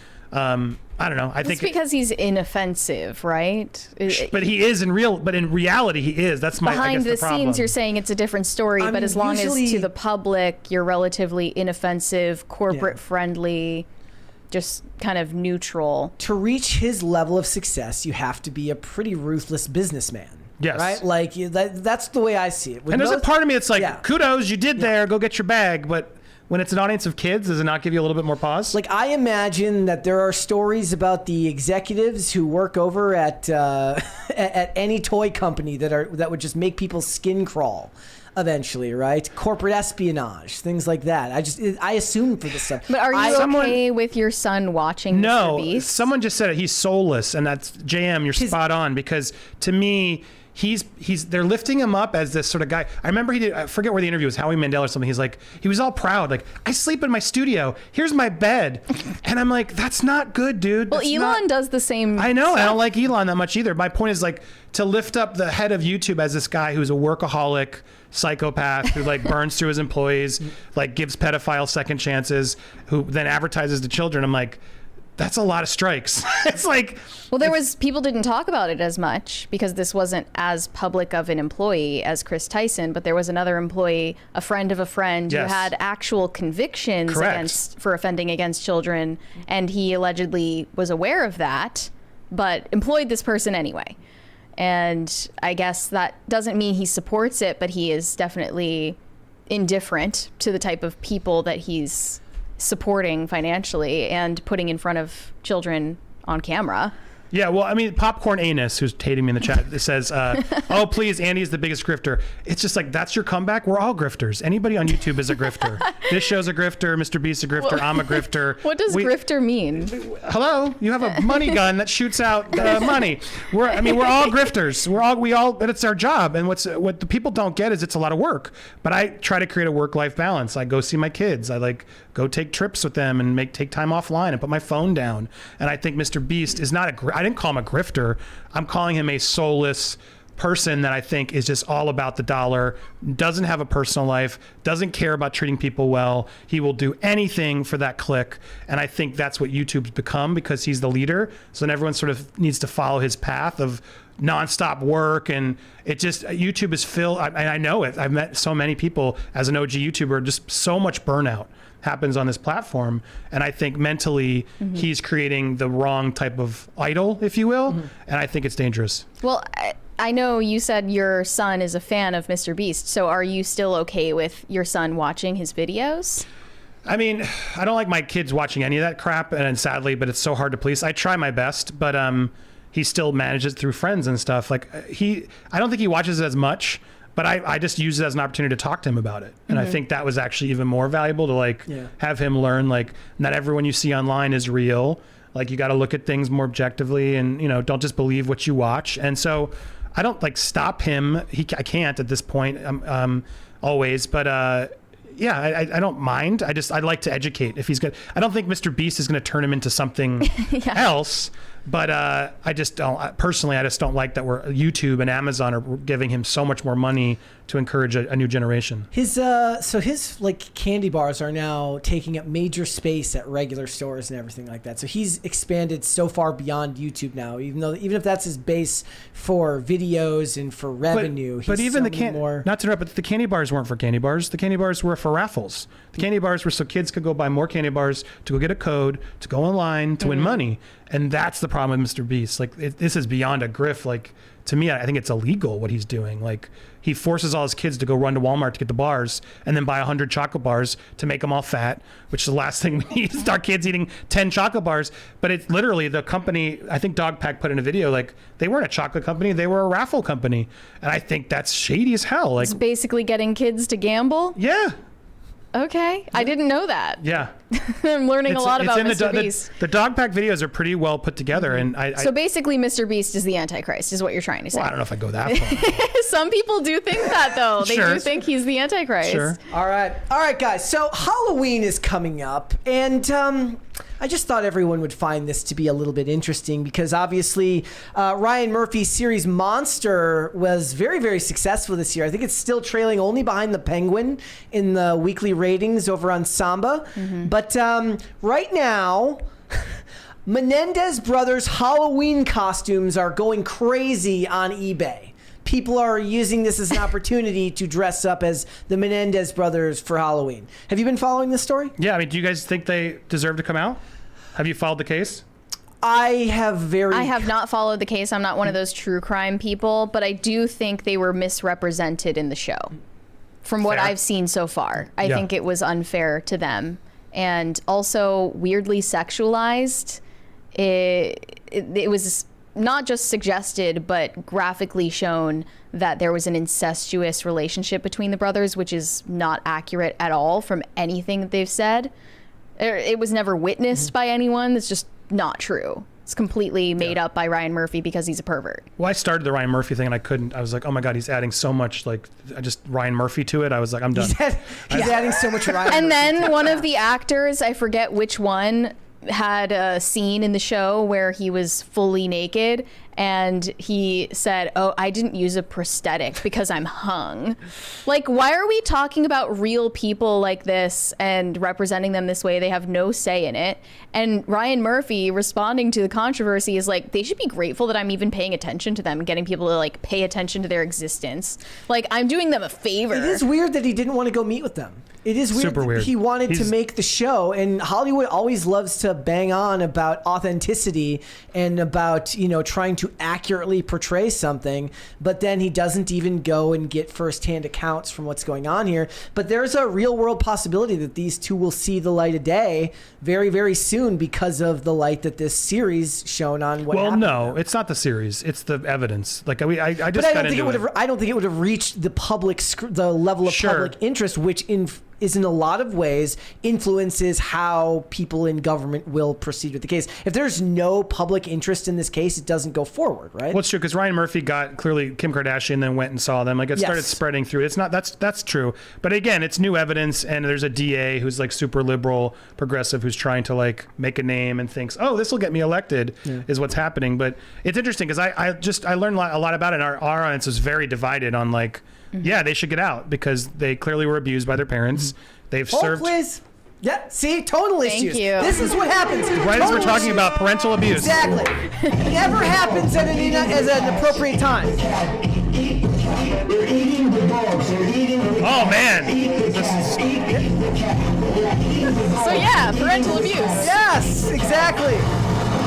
I don't know. I think it's because he's inoffensive, right? But he is in reality, he is. That's my behind the scenes. You're saying it's a different story, but as long as to the public, you're relatively inoffensive, corporate friendly, just kind of neutral. To reach his level of success, you have to be a pretty ruthless businessman. Yes. Right? Like that's the way I see it. And there's a part of me that's like, kudos, you did there. Go get your bag, but. When it's an audience of kids, does it not give you a little bit more pause? Like, I imagine that there are stories about the executives who work over at any toy company that would just make people's skin crawl eventually, right? Corporate espionage, things like that. I assume for this stuff. But are you okay with your son watching MrBeast? Someone just said it. He's soulless, and that's JM. You're spot on, because to me, they're lifting him up as this sort of guy. I remember I forget where the interview was, Howie Mandel or something. He's like, he was all proud. Like, I sleep in my studio. Here's my bed. And I'm like, that's not good, dude. Well, Elon does the same I know. stuff. I don't like Elon that much either. My point is like to lift up the head of YouTube as this guy who's a workaholic psychopath who like burns through his employees, like gives pedophiles second chances, who then advertises to children. I'm like, that's a lot of strikes. It's like, well, people didn't talk about it as much because this wasn't as public of an employee as Chris Tyson, but there was another employee, a friend of a friend, who had actual convictions for offending against children, and he allegedly was aware of that, but employed this person anyway. And I guess that doesn't mean he supports it, but he is definitely indifferent to the type of people that he's supporting financially and putting in front of children on camera. Yeah, well, I mean, Popcorn Anus, who's hating me in the chat, says, oh, please, Andy's the biggest grifter. It's just like, that's your comeback? We're all grifters. Anybody on YouTube is a grifter. This show's a grifter, MrBeast's a grifter, I'm a grifter. What does grifter mean? Hello? You have a money gun that shoots out money. We're all grifters. But it's our job. And what the people don't get is it's a lot of work. But I try to create a work-life balance. I go see my kids. I go take trips with them and take time offline and put my phone down. And I think MrBeast is not I didn't call him a grifter. I'm calling him a soulless, person that I think is just all about the dollar, doesn't have a personal life, doesn't care about treating people well. He will do anything for that click. And I think that's what YouTube's become because he's the leader. So then everyone sort of needs to follow his path of nonstop work. And it just, YouTube is filled, I know it. I've met so many people as an OG YouTuber, just so much burnout happens on this platform. And I think mentally he's creating the wrong type of idol, if you will. And I think it's dangerous. Well, I know you said your son is a fan of MrBeast, so are you still okay with your son watching his videos? I mean, I don't like my kids watching any of that crap, and sadly, but it's so hard to police. I try my best, but he still manages through friends and stuff. Like I don't think he watches it as much, but I just use it as an opportunity to talk to him about it. And I think that was actually even more valuable to have him learn, like, not everyone you see online is real. Like, you got to look at things more objectively and, don't just believe what you watch. And so I don't like stop him. I can't at this point, always, but yeah, I don't mind. I'd like to educate if he's good. I don't think MrBeast is going to turn him into something else. But I just don't, personally, I just don't like that YouTube and Amazon are giving him so much more money to encourage a new generation. His like candy bars are now taking up major space at regular stores and everything like that. So he's expanded so far beyond YouTube now, even if that's his base for videos and for revenue. But even more. Not to interrupt, but the candy bars weren't for candy bars. The candy bars were for raffles. The candy bars were so kids could go buy more candy bars to go get a code to go online to win money. And that's the problem with MrBeast. Like, this is beyond a grift. Like, to me, I think it's illegal what he's doing. Like, he forces all his kids to go run to Walmart to get the bars and then buy 100 chocolate bars to make them all fat, which is the last thing we need, is our kids eating 10 chocolate bars. But it's literally the company, I think Dogpack put in a video, like, they weren't a chocolate company, they were a raffle company. And I think that's shady as hell. Like, it's basically getting kids to gamble? Yeah. Okay, I didn't know that. Yeah. I'm learning a lot about MrBeast. The Dogpack videos are pretty well put together. And so basically MrBeast is the Antichrist, is what you're trying to say. Well, I don't know if I go that far. Some people do think that, though. They Sure. do think he's the Antichrist. Sure. All right, guys. So Halloween is coming up, and I just thought everyone would find this to be a little bit interesting because obviously Ryan Murphy's series Monster was very, very successful this year. I think it's still trailing only behind The Penguin in the weekly ratings over on Samba. But right now, Menendez brothers Halloween costumes are going crazy on eBay. People are using this as an opportunity to dress up as the Menendez brothers for Halloween. Have you been following this story? Yeah, I mean, do you guys think they deserve to come out? Have you followed the case? I have not followed the case. I'm not one of those true crime people, but I do think they were misrepresented in the show. From what I've seen so far, I think it was unfair to them. And also weirdly sexualized. It was not just suggested, but graphically shown that there was an incestuous relationship between the brothers, which is not accurate at all from anything that they've said. It was never witnessed by anyone. That's just not true. It's completely made up by Ryan Murphy because he's a pervert. Well, I started the Ryan Murphy thing and I was like, oh my God, he's adding so much, like, just Ryan Murphy to it. I was like, I'm done. He's adding so much Ryan And Murphy then one of the actors, I forget which one, had a scene in the show where he was fully naked and he said, oh, I didn't use a prosthetic because I'm hung. Like, why are we talking about real people like this and representing them this way? They have no say in it. And Ryan Murphy responding to the controversy is like, they should be grateful that I'm even paying attention to them and getting people to like pay attention to their existence. Like, I'm doing them a favor. It is weird that he didn't want to go meet with them. It is weird. Super weird. He wanted to make the show, and Hollywood always loves to bang on about authenticity and about, trying to accurately portray something, but then he doesn't even go and get firsthand accounts from what's going on here. But there's a real world possibility that these two will see the light of day very, very soon because of the light that this series shone on. Well, no, it's not the series. It's the evidence. Like I just. But I don't think it would have reached the public, the level of public interest, which is in a lot of ways influences how people in government will proceed with the case. If there's no public interest in this case, it doesn't go forward, right? Well, it's true, because Ryan Murphy got clearly Kim Kardashian, then went and saw them. Like, it started spreading through. It's not, that's true. But again, it's new evidence, and there's a DA who's like super liberal, progressive, who's trying to like make a name and thinks, oh, this will get me elected, is what's happening. But it's interesting because I learned a lot about it. And our audience was very divided on like, yeah, they should get out because they clearly were abused by their parents. They've served. Please. Yeah, see, tonal issues. you. This is what happens. Right as we're talking about parental abuse. Exactly. It never happens at an appropriate time. Oh man. So yeah, parental abuse. Yes, exactly.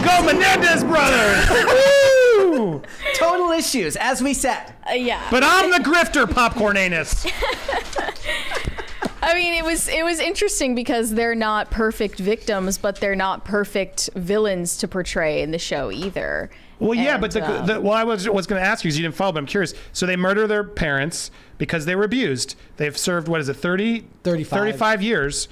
Go Menendez brothers! Woo! Tonal issues, as we said. Yeah. But I'm the grifter, popcorn anus. I mean, it was interesting because they're not perfect victims, but they're not perfect villains to portray in the show either. Well, yeah, but I was going to ask you because you didn't follow, but I'm curious. So they murder their parents because they were abused. They've served, what is it, 35 years.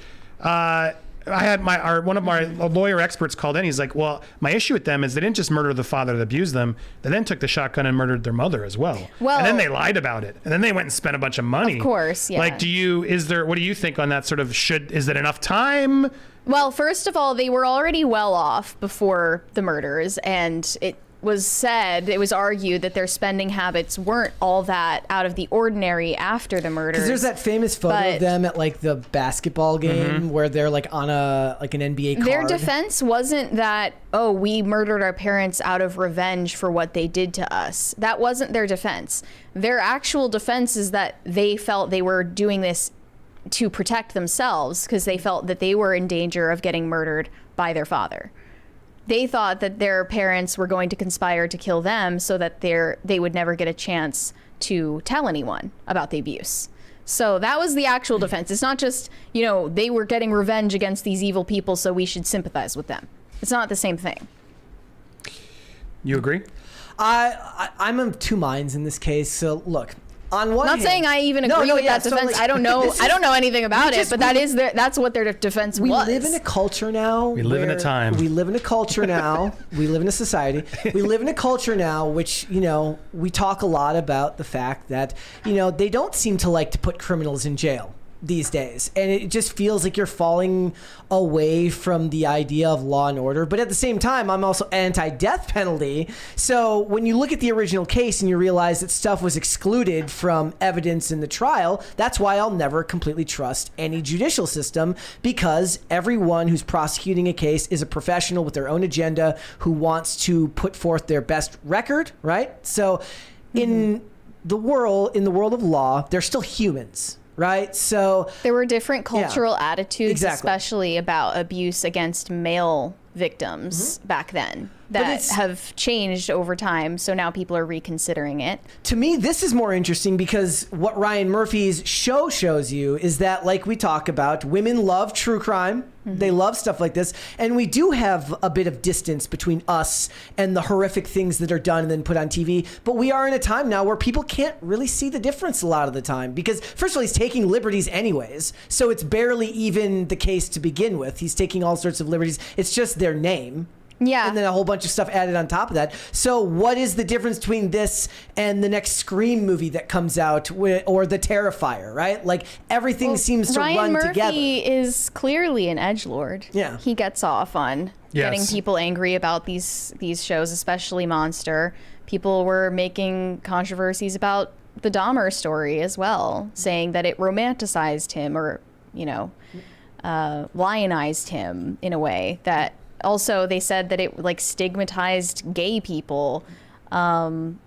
I had one of my lawyer experts called in. He's like, well, my issue with them is they didn't just murder the father that abused them. They then took the shotgun and murdered their mother as well. And then they lied about it. And then they went and spent a bunch of money. Of course, yeah. Like, what do you think on that sort of, is it enough time? Well, first of all, they were already well off before the murders, and it was argued that their spending habits weren't all that out of the ordinary after the murders. Because there's that famous photo of them at like the basketball game where they're like on an NBA card. Their defense wasn't that, oh, we murdered our parents out of revenge for what they did to us. That wasn't their defense. Their actual defense is that they felt they were doing this to protect themselves because they felt that they were in danger of getting murdered by their father. They thought that their parents were going to conspire to kill them so that they would never get a chance to tell anyone about the abuse. So that was the actual defense. It's not just, they were getting revenge against these evil people, so we should sympathize with them. It's not the same thing. You agree? I'm of two minds in this case. So look, on one I'm not saying I even agree with that defense. Totally. I don't know anything about it, but that's what their defense was. We live in a culture now. We live in a time. We live in a culture now. We live in a society. We live in a culture now, which, we talk a lot about the fact that, they don't seem to like to put criminals in jail these days, and it just feels like you're falling away from the idea of law and order. But at the same time, I'm also anti-death penalty. So when you look at the original case and you realize that stuff was excluded from evidence in the trial, that's why I'll never completely trust any judicial system, because everyone who's prosecuting a case is a professional with their own agenda who wants to put forth their best record, right? So in the world of law, they're still humans. Right. So there were different cultural attitudes, especially about abuse against male victims back then that have changed over time. So now people are reconsidering it. To me, this is more interesting because what Ryan Murphy's show shows you is that, like we talk about, women love true crime. They love stuff like this. And we do have a bit of distance between us and the horrific things that are done and then put on TV. But we are in a time now where people can't really see the difference a lot of the time because, first of all, he's taking liberties anyways. So it's barely even the case to begin with. He's taking all sorts of liberties. It's just their name. Yeah. And then a whole bunch of stuff added on top of that. So what is the difference between this and the next Scream movie that comes out, or The Terrifier, right? Like, everything seems to run together. Ryan Murphy is clearly an edgelord. Yeah. He gets off on getting people angry about these shows, especially Monster. People were making controversies about the Dahmer story as well, saying that it romanticized him or, lionized him in a way that... Also, they said that it stigmatized gay people. And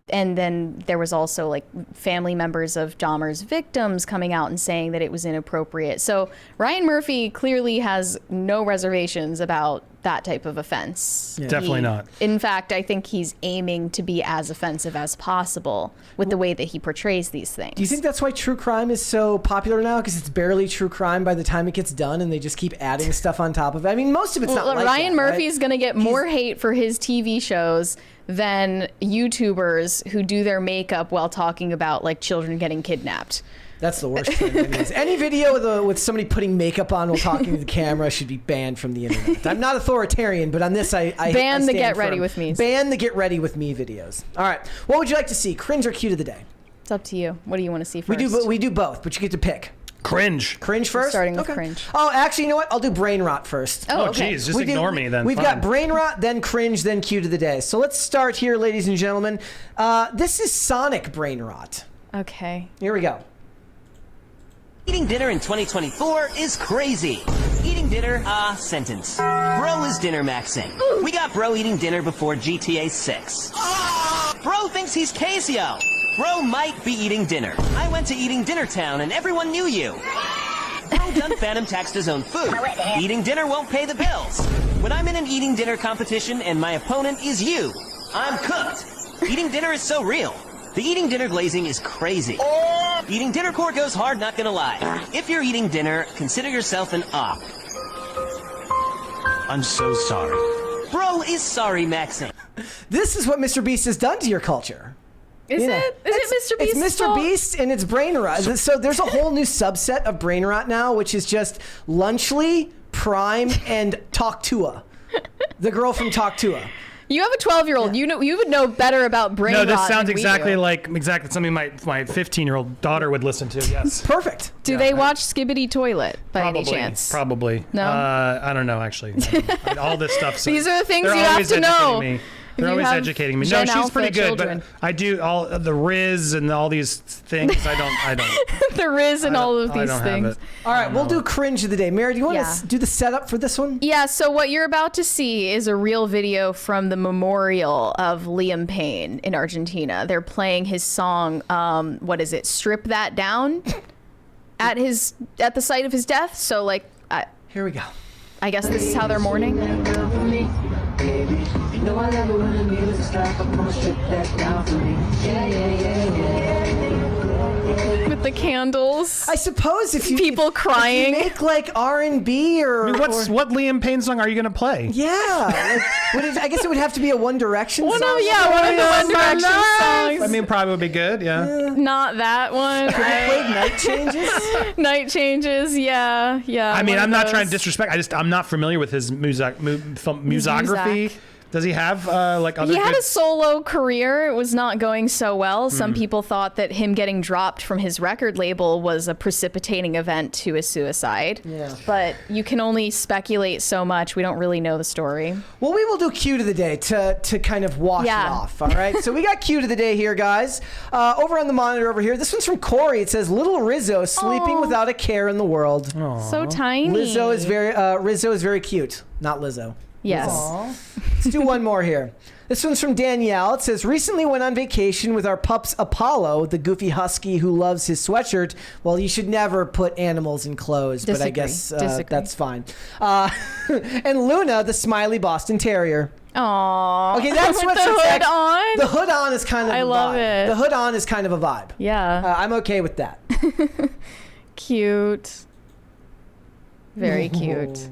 then there was also family members of Dahmer's victims coming out and saying that it was inappropriate. So Ryan Murphy clearly has no reservations about that type of offense. Yeah. Definitely not. In fact, I think he's aiming to be as offensive as possible with the way that he portrays these things. Do you think that's why true crime is so popular now? Because it's barely true crime by the time it gets done, and they just keep adding stuff on top of it. I mean, most of it's not like Ryan that, Murphy right? is going to get more hate for his TV shows than YouTubers who do their makeup while talking about children getting kidnapped. That's the worst trend. Anyways. Any video with somebody putting makeup on while talking to the camera should be banned from the internet. I'm not authoritarian, but on this, I ban the stand get firm. ready with me. Ban the get ready with me videos. All right. What would you like to see? Cringe or cute of the day? It's up to you. What do you want to see first? We do both, but you get to pick. Cringe. Cringe first? Starting with cringe. Oh, actually, you know what? I'll do Brainrot first. Oh, Oh, okay. geez, just ignore me then. We've Fine. got Brainrot, then Cringe, then Cute of the Day. So let's start here, ladies and gentlemen. This is Sonic Brainrot. Okay. Here we go. Eating dinner in 2024 is crazy. Eating dinner, sentence. Bro is dinner maxing. We got bro eating dinner before GTA 6. Bro thinks he's Casio. Bro might be eating dinner. I went to Eating Dinner Town and everyone knew you. Bro done phantom taxed his own food. Eating dinner won't pay the bills. When I'm in an eating dinner competition and my opponent is you, I'm cooked. Eating dinner is so real. The eating dinner glazing is crazy. Eating dinner core goes hard, not gonna lie. If you're eating dinner, consider yourself an op. I'm so sorry. Bro is sorry, Maxine. This is what MrBeast has done to your culture. Is it Mr. Beast? It's Mr. Beast and it's Brainrot. So there's a whole new subset of Brainrot now, which is just Lunchly, Prime, and Talktua. The girl from Talktua. You have a 12-year-old. Yeah. You would know better about Brainrot. No, this sounds than we exactly do. like something my 15-year-old daughter would listen to. Yes. Perfect. Do they watch Skibbity Toilet by any chance? Probably. No? I don't know, actually. I don't- all this stuff. These are the things they're you have always to know. educating me. If They're you always have educating me. Gen No, she's pretty Alpha good, children. but I do all the Riz and all these things. I don't. The Riz and all of I these don't things. have it. All right, we'll do Cringe of the Day. Mary, do you want Yeah. to do the setup for this one? Yeah, so what you're about to see is a real video from the memorial of Liam Payne in Argentina. They're playing his song, what is it, Strip That Down, at the site of his death. So, like, Here we go. I guess this is how they're mourning. With the candles. I suppose if you People crying. if you make like R&B or, I mean, what Liam Payne song are you going to play? yeah, I guess it would have to be a One Direction song. One of the One Direction songs. I mean, probably would be good. Yeah. Not that one. Played Night Changes. Night Changes, yeah. I mean, one I'm of not those. trying to disrespect. I'm not familiar with his musography. Muzak. Does he have like other? He had good- a solo career. It was not going so well. Some people thought that him getting dropped from his record label was a precipitating event to his suicide. Yeah. But you can only speculate so much. We don't really know the story. Well, we will do Cute of the Day to kind of wash Yeah. it off. All right. So we got Cute of the Day here, guys. Over on the monitor over here. This one's from Corey. It says, "Little Rizzo sleeping Aw. without a care in the world." So tiny. Rizzo is very cute. Not Lizzo. Yes. Let's do one more here. This one's from Danielle. It says, "Recently went on vacation with our pups Apollo, the goofy husky who loves his sweatshirt." Well, you should never put animals in clothes, but I Disagree. guess Disagree. that's fine. And Luna, the smiley Boston Terrier. Aww. Okay, that's With what's the hood on. The hood on is kind of I a love vibe. it. The hood on is kind of a vibe. Yeah. I'm okay with that. Cute. Very cute.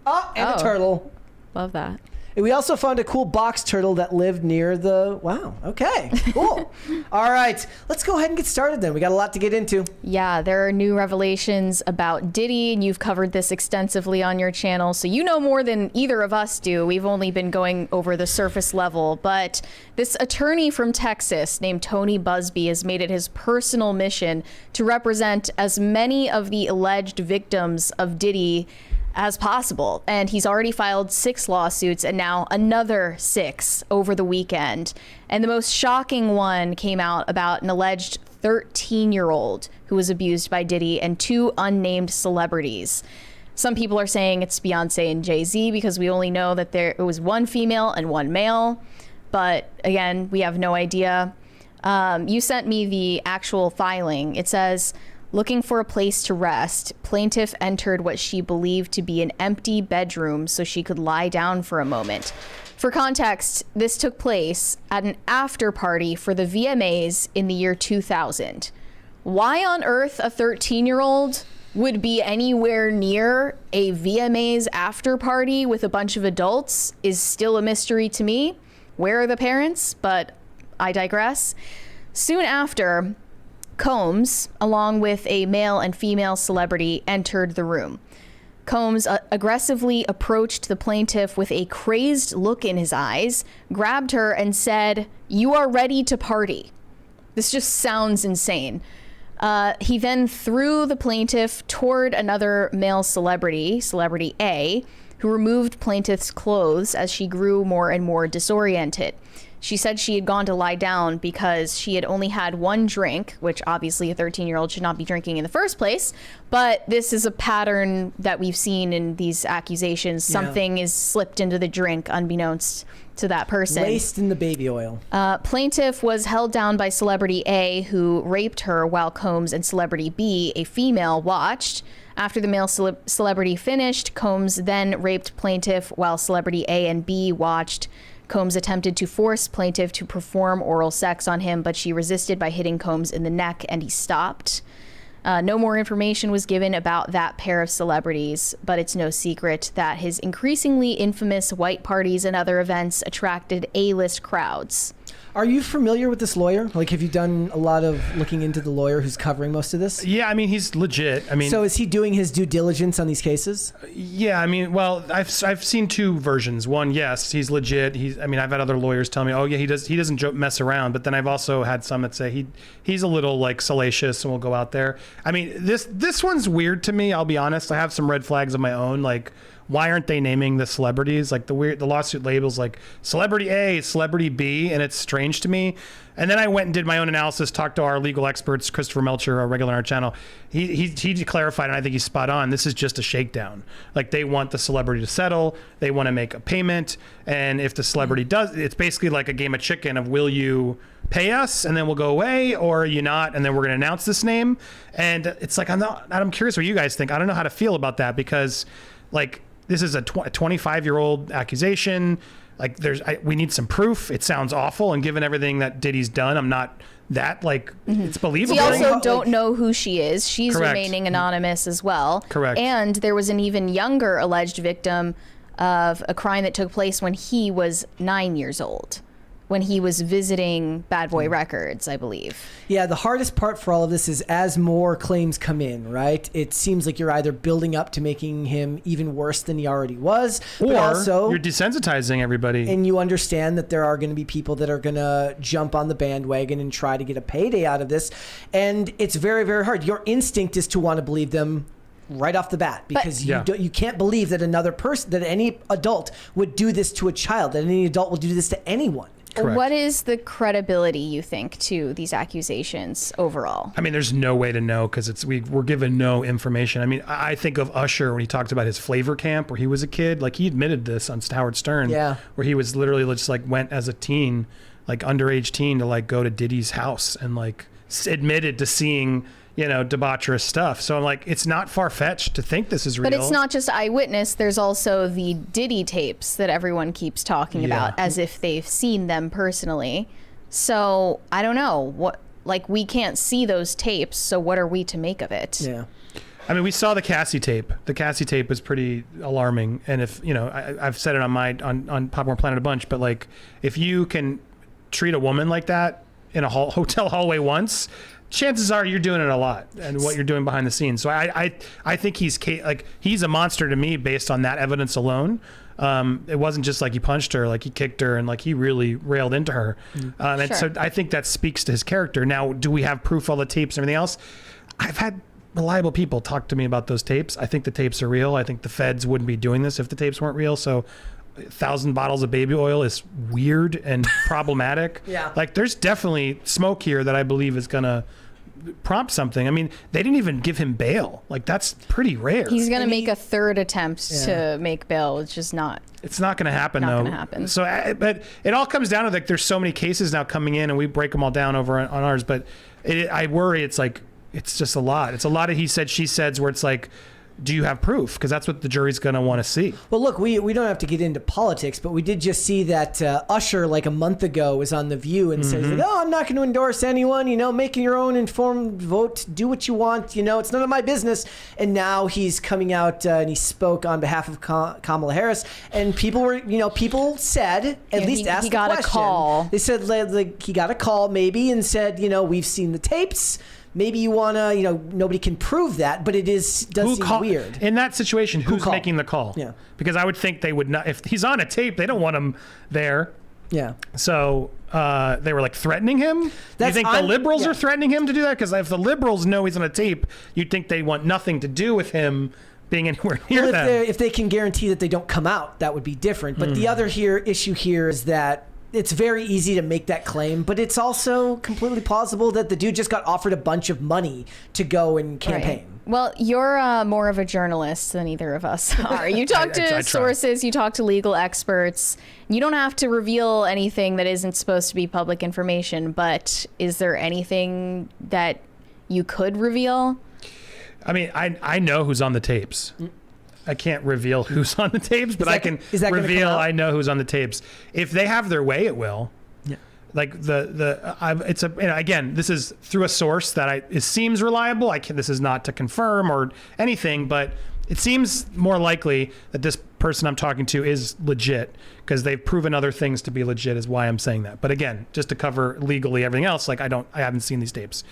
Oh, and a Oh. turtle. Love that. And we also found a cool box turtle that lived near the... Wow. Okay. Cool. All right. Let's go ahead and get started then. We got a lot to get into. Yeah, there are new revelations about Diddy, and you've covered this extensively on your channel, so you know more than either of us do. We've only been going over the surface level, but this attorney from Texas named Tony Busby has made it his personal mission to represent as many of the alleged victims of Diddy as possible. And he's already filed 6 lawsuits and now another 6 over the weekend. And the most shocking one came out about an alleged 13-year-old who was abused by Diddy and 2 unnamed celebrities. Some people are saying it's Beyonce and Jay-Z because we only know that it was 1 female and 1 male. But again, we have no idea. You sent me the actual filing. It says, "Looking for a place to rest, plaintiff entered what she believed to be an empty bedroom so she could lie down for a moment." For context, this took place at an after party for the VMAs in the year 2000. Why on earth a 13-year-old would be anywhere near a VMAs after party with a bunch of adults is still a mystery to me. Where are the parents? But I digress. Soon after, Combs, along with a male and female celebrity, entered the room. Combs aggressively approached the plaintiff with a crazed look in his eyes, grabbed her, and said, "You are ready to party." This just sounds insane. He then threw the plaintiff toward another male celebrity, Celebrity A, who removed plaintiff's clothes as she grew more and more disoriented. She said she had gone to lie down because she had only had one drink, which obviously a 13-year-old should not be drinking in the first place. But this is a pattern that we've seen in these accusations. Something is slipped into the drink unbeknownst to that person. Laced in the baby oil. Plaintiff was held down by Celebrity A, who raped her while Combs and Celebrity B, a female, watched. After the male celebrity finished, Combs then raped plaintiff while Celebrity A and B watched. Combs attempted to force plaintiff to perform oral sex on him, but she resisted by hitting Combs in the neck, and he stopped. No more information was given about that pair of celebrities, but it's no secret that his increasingly infamous white parties and other events attracted A-list crowds. Are you familiar with this lawyer? Like, have you done a lot of looking into the lawyer who's covering most of this? Yeah, I mean, he's legit. I mean, so is he doing his due diligence on these cases? Yeah, I mean, well, I've seen two versions. One, yes, he's legit. I've had other lawyers tell me, oh yeah, he doesn't mess around. But then I've also had some that say he's a little like salacious and will go out there. I mean, this one's weird to me. I'll be honest. I have some red flags of my own. Like, why aren't they naming the celebrities? Like the lawsuit labels like Celebrity A, Celebrity B, and it's strange to me. And then I went and did my own analysis, talked to our legal experts, Christopher Melcher, a regular on our channel. He clarified, and I think he's spot on. This is just a shakedown. Like, they want the celebrity to settle. They want to make a payment. And if the celebrity does, it's basically like a game of chicken of, will you pay us and then we'll go away, or are you not? And then we're going to announce this name. And it's like, I'm curious what you guys think. I don't know how to feel about that, because like, this is a 25-year-old accusation. Like, we need some proof. It sounds awful, and given everything that Diddy's done, I'm not that like it's believable. We also don't know who she is. She's Correct. remaining anonymous as well. Correct. And there was an even younger alleged victim of a crime that took place when he was 9 years old, when he was visiting Bad Boy Records, I believe. Yeah, the hardest part for all of this is as more claims come in, right? It seems like you're either building up to making him even worse than he already was, or but also you're desensitizing everybody. And you understand that there are going to be people that are going to jump on the bandwagon and try to get a payday out of this. And it's very, very hard. Your instinct is to want to believe them right off the bat, because you can't believe that another person, that any adult would do this to a child, that any adult would do this to anyone. Correct. What is the credibility, you think, to these accusations overall? I mean, there's no way to know, because we're given no information. I mean, I think of Usher when he talked about his flavor camp where he was a kid. Like, he admitted this on Howard Stern, where he was literally just like went as a teen, like underage teen, to like go to Diddy's house and like admitted to seeing, debaucherous stuff. So I'm like, it's not far-fetched to think this is real. But it's not just eyewitness. There's also the Diddy tapes that everyone keeps talking about as if they've seen them personally. So I don't know. We can't see those tapes, so what are we to make of it? Yeah. I mean, we saw the Cassie tape. The Cassie tape was pretty alarming. And if, I've said it on Popcorn Planet a bunch, but like, if you can treat a woman like that in a hotel hallway once, chances are you're doing it a lot, and what you're doing behind the scenes. So I think he's a monster to me based on that evidence alone. It wasn't just like he punched her, like he kicked her, and like he really railed into her. And so I think that speaks to his character. Now, do we have proof, all the tapes and everything else? I've had reliable people talk to me about those tapes. I think the tapes are real. I think the feds wouldn't be doing this if the tapes weren't real. So 1,000 bottles of baby oil is weird and problematic. Like, there's definitely smoke here that I believe is gonna prompt something. I mean, they didn't even give him bail. Like, that's pretty rare. He's gonna make a third attempt to make bail. It's just not. It's not gonna happen, though. Not gonna happen. So, but it all comes down to, like, there's so many cases now coming in, and we break them all down over on ours. But I worry it's like, it's just a lot. It's a lot of he said, she said, where it's like, do you have proof? Because that's what the jury's going to want to see. Well, look, we don't have to get into politics, but we did just see that Usher, like a month ago, was on The View and says, like, oh, I'm not going to endorse anyone, making your own informed vote, do what you want, it's none of my business. And now he's coming out and he spoke on behalf of Kamala Harris, and people said, at least asked he the got question. a call. They said, like, he got a call maybe and said, we've seen the tapes. maybe you want to, nobody can prove that, but does seem weird. In that situation, who's making the call? Yeah. Because I would think they would not, if he's on a tape, they don't want him there. Yeah. So they were like threatening him? Do you think the liberals are threatening him to do that? Because if the liberals know he's on a tape, you'd think they want nothing to do with him being anywhere near them. If they can guarantee that they don't come out, that would be different. But the other issue here is that it's very easy to make that claim, but it's also completely plausible that the dude just got offered a bunch of money to go and campaign. Right. Well, you're more of a journalist than either of us are. You talk to sources, you talk to legal experts. You don't have to reveal anything that isn't supposed to be public information, but is there anything that you could reveal? I mean, I know who's on the tapes. I can't reveal who's on the tapes, but I can reveal I know who's on the tapes. If they have their way, it will. Yeah. Like again, this is through a source that it seems reliable. This is not to confirm or anything, but it seems more likely that this person I'm talking to is legit because they've proven other things to be legit is why I'm saying that. But again, just to cover legally everything else, like I haven't seen these tapes.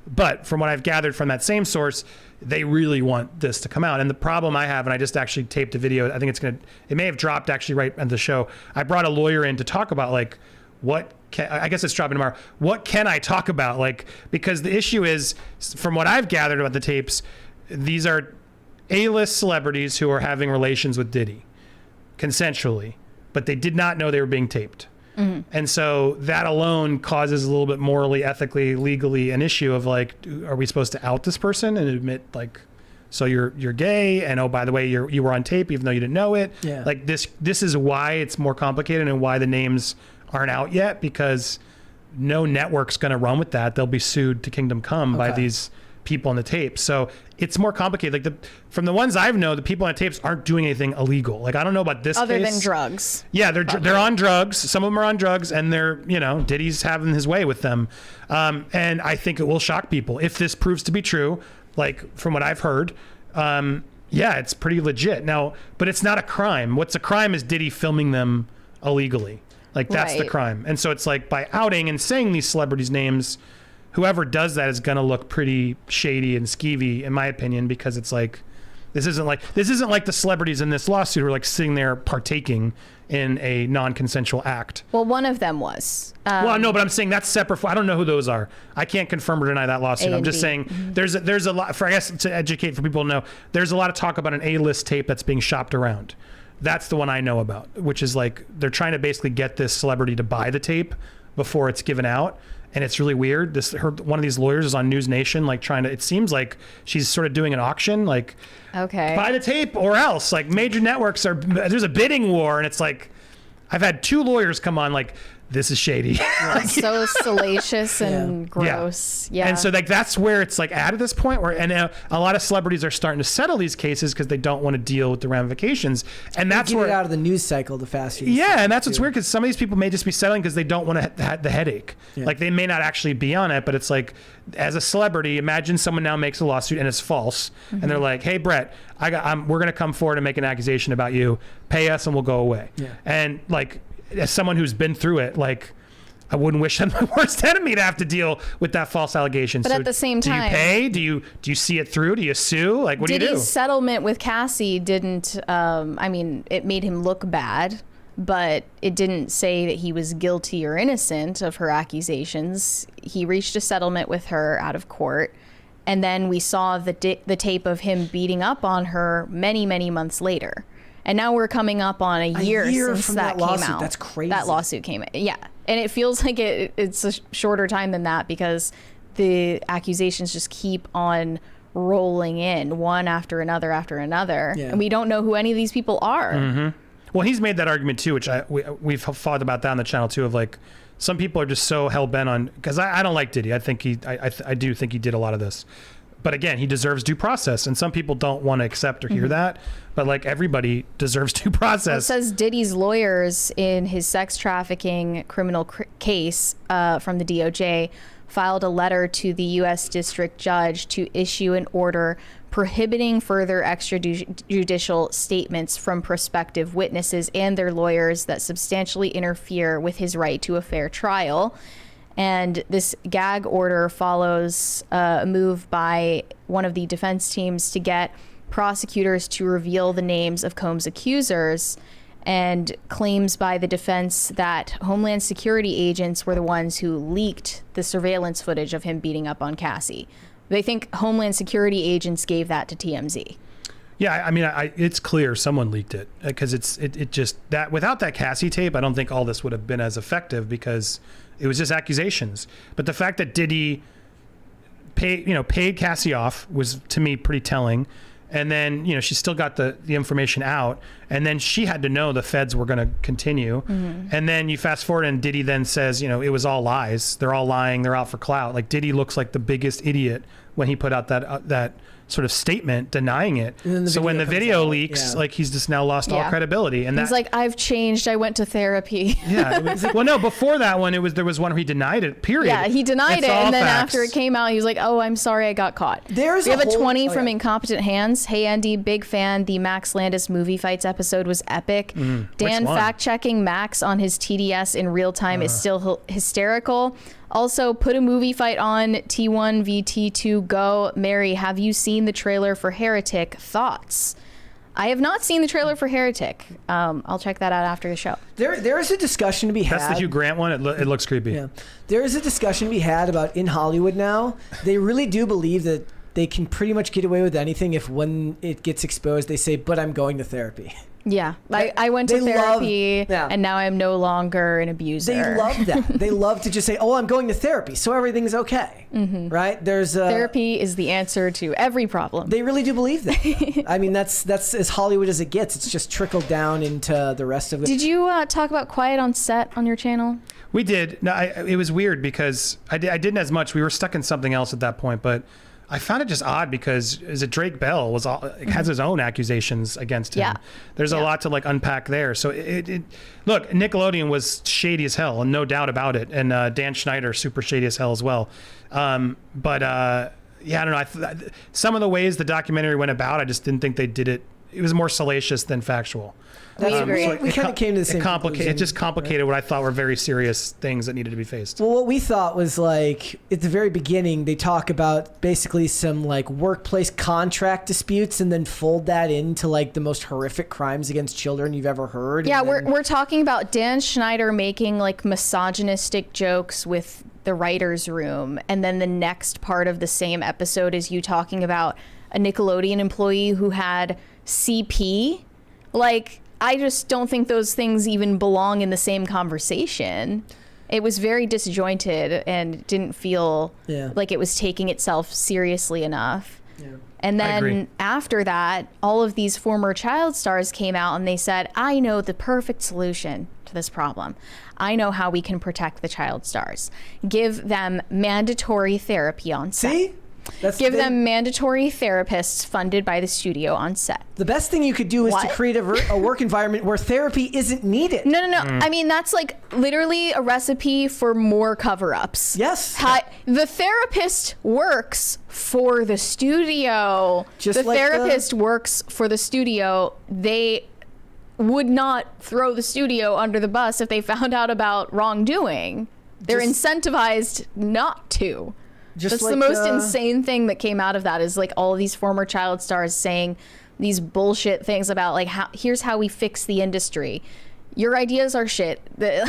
But from what I've gathered from that same source, they really want this to come out. And the problem I have, and I just actually taped a video, I think it may have dropped actually right at the show. I brought a lawyer in to talk about like, I guess it's dropping tomorrow. What can I talk about? Like, because the issue is, from what I've gathered about the tapes, these are A-list celebrities who are having relations with Diddy consensually, but they did not know they were being taped. Mm-hmm. And so that alone causes a little bit morally, ethically, legally an issue of like, are we supposed to out this person and admit like, so you're gay and oh, by the way, you were on tape even though you didn't know it. Yeah. Like this is why it's more complicated and why the names aren't out yet, because no network's going to run with that. They'll be sued to Kingdom Come by these people on the tape. So it's more complicated. Like from the ones I've known, the people on the tapes aren't doing anything illegal. Like I don't know about this other case. Than drugs. Yeah, they're on drugs. Some of them are on drugs, and they're Diddy's having his way with them. And I think it will shock people if this proves to be true. Like from what I've heard, yeah, it's pretty legit now. But it's not a crime. What's a crime is Diddy filming them illegally. Like that's the crime. And so it's like by outing and saying these celebrities' names, whoever does that is going to look pretty shady and skeevy, in my opinion, because it's like, this isn't like the celebrities in this lawsuit who are like sitting there partaking in a non-consensual act. Well, one of them was. Well, no, but I'm saying that's separate. I don't know who those are. I can't confirm or deny that lawsuit. I'm just saying there's a lot, I guess to educate for people to know, there's a lot of talk about an A-list tape that's being shopped around. That's the one I know about, which is like they're trying to basically get this celebrity to buy the tape before it's given out. And it's really weird. One of these lawyers is on News Nation, like it seems like she's sort of doing an auction, like, buy the tape or else. Like major networks there's a bidding war. And it's like, I've had 2 lawyers come on like, this is shady. Yeah, so salacious and gross. Yeah. And so like that's where it's like at this point where a lot of celebrities are starting to settle these cases because they don't want to deal with the ramifications. And that's get where it out of the news cycle the faster. And that's what's weird because some of these people may just be settling because they don't want to have the headache. Yeah. Like they may not actually be on it, but it's like as a celebrity, imagine someone now makes a lawsuit and it's false, and they're like, "Hey Brett, we're going to come forward and make an accusation about you. Pay us and we'll go away." Yeah. And like, as someone who's been through it, like I wouldn't wish on my worst enemy to have to deal with that false allegation. But so at the same time, do you pay? Do you see it through? Do you sue? Like what do you do? Diddy's settlement with Cassie didn't. I mean, it made him look bad, but it didn't say that he was guilty or innocent of her accusations. He reached a settlement with her out of court, and then we saw the tape of him beating up on her many months later. And now we're coming up on a year since that came out. That's crazy. That lawsuit came out. Yeah. And it feels like it's a shorter time than that because the accusations just keep on rolling in one after another after another. Yeah. And we don't know who any of these people are. Mm-hmm. Well, he's made that argument too, which we've thought about that on the channel too, of like some people are just so hell-bent on, because I don't like Diddy. I think I do think he did a lot of this. But again, he deserves due process, and some people don't want to accept or hear that. But like everybody deserves due process. Well, it says Diddy's lawyers in his sex trafficking criminal case from the DOJ filed a letter to the U.S. District Judge to issue an order prohibiting further extrajudicial statements from prospective witnesses and their lawyers that substantially interfere with his right to a fair trial. And this gag order follows a move by one of the defense teams to get prosecutors to reveal the names of Combs' accusers, and claims by the defense that Homeland Security agents were the ones who leaked the surveillance footage of him beating up on Cassie. They think Homeland Security agents gave that to TMZ. Yeah, I mean, it's clear someone leaked it, because it just that without that Cassie tape, I don't think all this would have been as effective, because it was just accusations. But the fact that Diddy paid Cassie off was, to me, pretty telling. And then, she still got the information out, and then she had to know the feds were going to continue. Mm-hmm. And then you fast forward, and Diddy then says, it was all lies. They're all lying. They're out for clout. Like, Diddy looks like the biggest idiot when he put out that sort of statement denying it. So when the video leaks, like, he's just now lost all credibility. And he's like, I've changed. I went to therapy. Yeah. It was like, well, no, before that one, there was one where he denied it, period. Yeah, he denied it. And then facts. after it came out, he was like, oh, I'm sorry, I got caught. We have a 20 from Incompetent Hands. Hey, Andy, big fan. The Max Landis movie fights episode was epic. Dan fact-checking Max on his TDS in real time is still hysterical. Also, put a movie fight on. T1 v T2 go. Mary, have you seen the trailer for Heretic? Thoughts? I have not seen the trailer for Heretic. I'll check that out after the show. There is a discussion to be had. That's the Hugh Grant one. It looks creepy. Yeah. There is a discussion to be had about in Hollywood now. They really do believe that they can pretty much get away with anything if when it gets exposed, they say, but I'm going to therapy. Yeah, I went to therapy, and now I'm no longer an abuser. They love that. They love to just say, "Oh, I'm going to therapy, so everything's okay." Mm-hmm. Right? Therapy is the answer to every problem. They really do believe that. I mean, that's as Hollywood as it gets. It's just trickled down into the rest of it. Did you talk about Quiet on Set on your channel? We did. No, it was weird because I didn't as much. We were stuck in something else at that point, but I found it just odd because Drake Bell has his own accusations against him. Yeah. There's a lot to unpack there. So look, Nickelodeon was shady as hell, and no doubt about it. And Dan Schneider, super shady as hell as well. But I don't know. Some of the ways the documentary went about, I just didn't think they did it. It was more salacious than factual. We agree. So we kind of came to the same conclusion. It just complicated what I thought were very serious things that needed to be faced. Well, what we thought was at the very beginning, they talk about basically some workplace contract disputes and then fold that into the most horrific crimes against children you've ever heard. Yeah, we're talking about Dan Schneider making misogynistic jokes with the writer's room. And then the next part of the same episode is you talking about a Nickelodeon employee who had CP. I just don't think those things even belong in the same conversation. It was very disjointed and didn't feel like it was taking itself seriously enough. Yeah. And then after that, all of these former child stars came out and they said, I know the perfect solution to this problem. I know how we can protect the child stars. Give them mandatory therapy on set. See? Give them mandatory therapists funded by the studio on set. The best thing you could do is to create a work environment where therapy isn't needed. No. I mean, that's literally a recipe for more cover-ups. Yes. The therapist works for the studio. The therapist works for the studio. They would not throw the studio under the bus if they found out about wrongdoing. They're incentivized not to. That's the most insane thing that came out of that is all of these former child stars saying these bullshit things about here's how we fix the industry. Your ideas are shit. The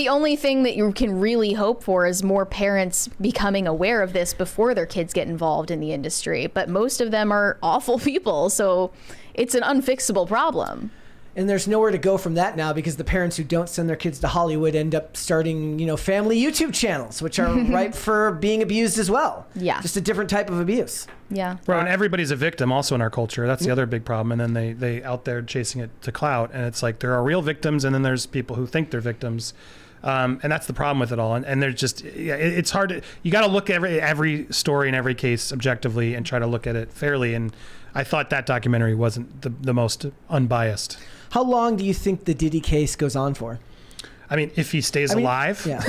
only thing that you can really hope for is more parents becoming aware of this before their kids get involved in the industry. But most of them are awful people, so it's an unfixable problem. And there's nowhere to go from that now because the parents who don't send their kids to Hollywood end up starting, family YouTube channels, which are ripe for being abused as well. Yeah. Just a different type of abuse. Yeah. Well, and everybody's a victim also in our culture. That's the other big problem. And then they out there chasing it to clout. And it's there are real victims and then there's people who think they're victims. And that's the problem with it all. And there's just, it's hard you got to look at every story and every case objectively and try to look at it fairly. And I thought that documentary wasn't the most unbiased. How long do you think the Diddy case goes on for? I mean, if he stays alive, yeah.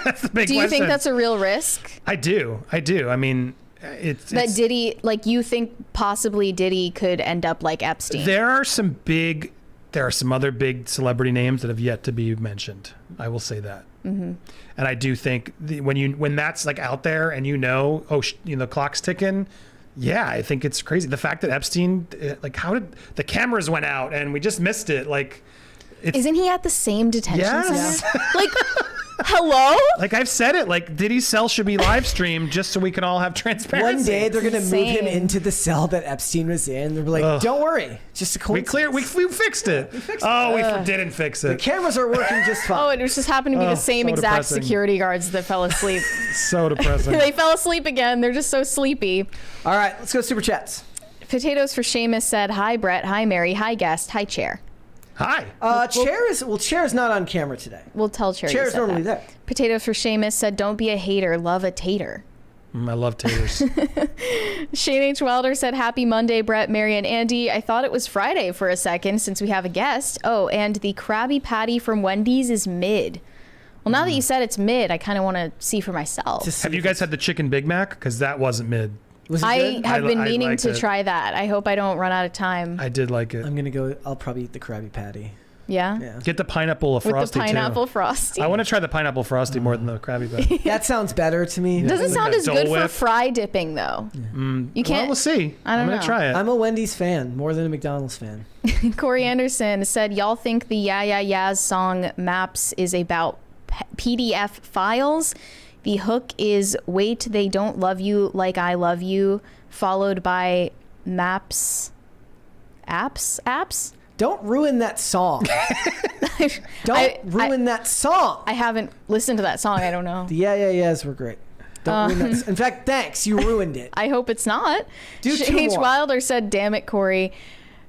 That's the big Do you question. think that's a real risk? I do. I mean, it's Diddy, you think possibly Diddy could end up like Epstein? There are some big there are some other big celebrity names that have yet to be mentioned. I will say that. And I do think when that's like out there and the clock's ticking. Yeah, I think it's crazy. The fact that Epstein, like, how did the cameras went out and we just missed it? Like, isn't he at the same detention Yes. center? Like, hello? like I've said it, like Diddy's cell should be live streamed just so we can all have transparency. One day they're going to move him Insane. into the cell that Epstein was in. They're like, don't worry, just a We coincidence. we fixed it. We didn't fix The it. cameras are working just fine. Oh, it just happened to be the same so exact depressing. security guards that fell asleep. So depressing. They fell asleep again. They're just so sleepy. All right, let's go super chats. Potatoes for Seamus said, hi, Brett. Hi, Mary. Hi, guest. Hi, Chair. Hi. Chair is not on camera today. We'll tell Chair. Chair you is said normally that. there. Potatoes for Seamus said, don't be a hater. Love a tater. I love taters. Shane H. Wilder said, happy Monday, Brett, Mary, and Andy. I thought it was Friday for a second since we have a guest. Oh, and the Krabby Patty from Wendy's is mid. Well, now that you said it's mid, I kind of want to see for myself. Have you guys had the chicken Big Mac? Because that wasn't mid. Was it I good? have been I meaning liked to it. try that. I hope I don't run out of time. I did like it. I'm gonna go. I'll probably eat the Krabby Patty. Yeah? Yeah. Get the pineapple With frosty the pineapple too. frosty. I want to try the pineapple frosty more than the Krabby Patty. That sounds better to me. Doesn't Like sound a as Dole good for Whip. fry dipping, though. You Well, can't. we'll see. I don't I'm gonna know. try it. I'm a Wendy's fan more than a McDonald's fan. Corey Anderson said, y'all think the Yeah Yeah Yeahs song Maps is about PDF files? The hook is wait, they don't love you like I love you, followed by maps. Apps? Don't ruin that song. Don't ruin that song. I haven't listened to that song. I don't know. The yeahs were great. Don't ruin that. In fact, thanks. You ruined it. I hope it's not. Do two H. more. Wilder said, damn it, Corey.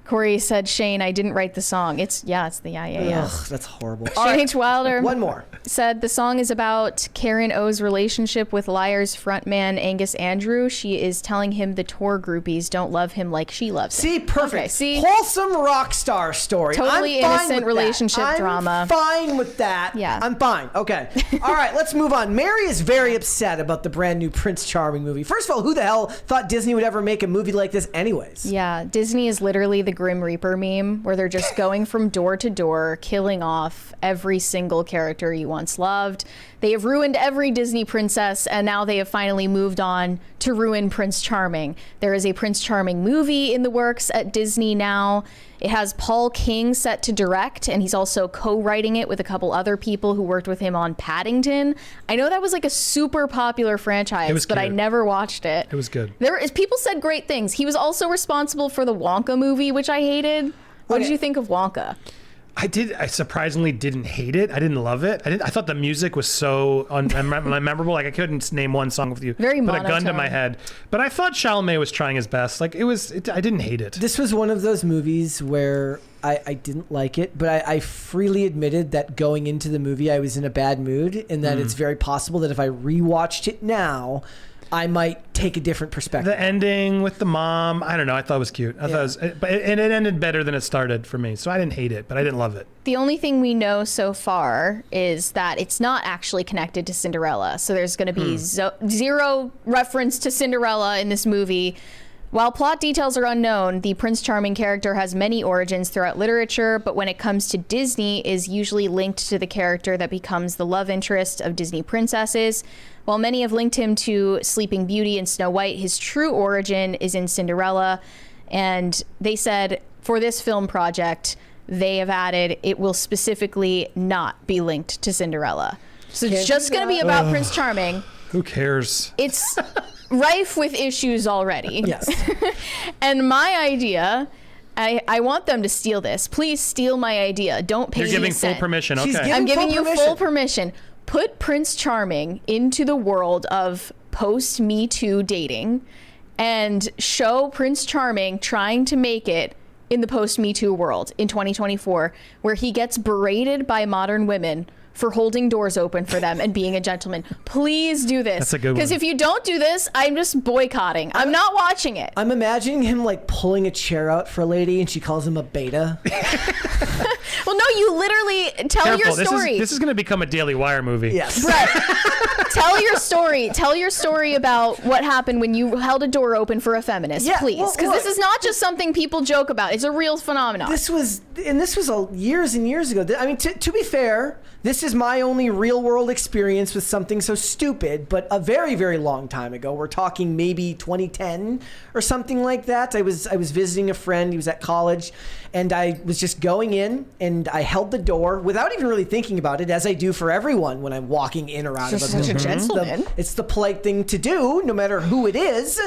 Corey said, Shane, I didn't write the song. It's the Yeah Yeah Yeahs. Ugh, that's horrible. Shane H. Wilder One more. said the song is about Karen O's relationship with Liar's frontman Angus Andrew. She is telling him the tour groupies don't love him like she loves him. See, perfect. Okay, see? Wholesome rock star story. Totally I'm fine innocent with relationship that. drama. I'm fine with that. Yeah. I'm fine. Okay. All right, let's move on. Mary is very upset about the brand new Prince Charming movie. First of all, who the hell thought Disney would ever make a movie like this anyways? Yeah, Disney is literally the Grim Reaper meme where they're just going from door to door, killing off every single character you once loved. They have ruined every Disney princess, and now they have finally moved on to ruin Prince Charming. There is a Prince Charming movie in the works at Disney now. It has Paul King set to direct, and he's also co-writing it with a couple other people who worked with him on Paddington. I know that was like a super popular franchise, but I cute. never watched it. It was good. People said great things. He was also responsible for the Wonka movie, which I hated. What did Okay. you think of Wonka? I surprisingly didn't hate it. I didn't love it. I thought the music was so unmemorable. Like I couldn't name one song with you. Very put a gun to monotone. my head. But I thought Chalamet was trying his best. Like I didn't hate it. This was one of those movies where I didn't like it, but I freely admitted that going into the movie I was in a bad mood, and that it's very possible that if I rewatched it now, I might take a different perspective. The ending with the mom, I don't know. I thought it was cute. I thought it ended better than it started for me. So I didn't hate it, but I didn't love it. The only thing we know so far is that it's not actually connected to Cinderella. So there's going to be zero reference to Cinderella in this movie. While plot details are unknown, the Prince Charming character has many origins throughout literature, but when it comes to Disney, is usually linked to the character that becomes the love interest of Disney princesses. While many have linked him to Sleeping Beauty and Snow White, his true origin is in Cinderella. And they said for this film project, they have added it will specifically not be linked to Cinderella. So it's just going to be about Prince Charming. Who cares? It's rife with issues already. Yes. And my idea, I want them to steal this. Please steal my idea. Don't pay You're me giving a full cent. permission. She's Okay. giving I'm giving full you permission. full permission. Put Prince Charming into the world of post-Me Too dating and show Prince Charming trying to make it in the post-Me Too world in 2024, where he gets berated by modern women for holding doors open for them and being a gentleman. Please do this. That's a good one. Because if you don't do this, I'm just boycotting. I'm not watching it. I'm imagining him like pulling a chair out for a lady and she calls him a beta. Well, no, you literally tell your story. This is going to become a Daily Wire movie. Yes. Brett, tell your story. Tell your story about what happened when you held a door open for a feminist, Yeah, please. well, Because look. this is not just something people joke about. It's a real phenomenon. This was years and years ago. I mean, to be fair, this is my only real world experience with something so stupid, but a very, very long time ago. We're talking maybe 2010 or something like that. I was visiting a friend. He was at college, and I was just going in, and I held the door without even really thinking about it, as I do for everyone when I'm walking in or out of a You're such a building. gentleman. It's the polite thing to do, no matter who it is.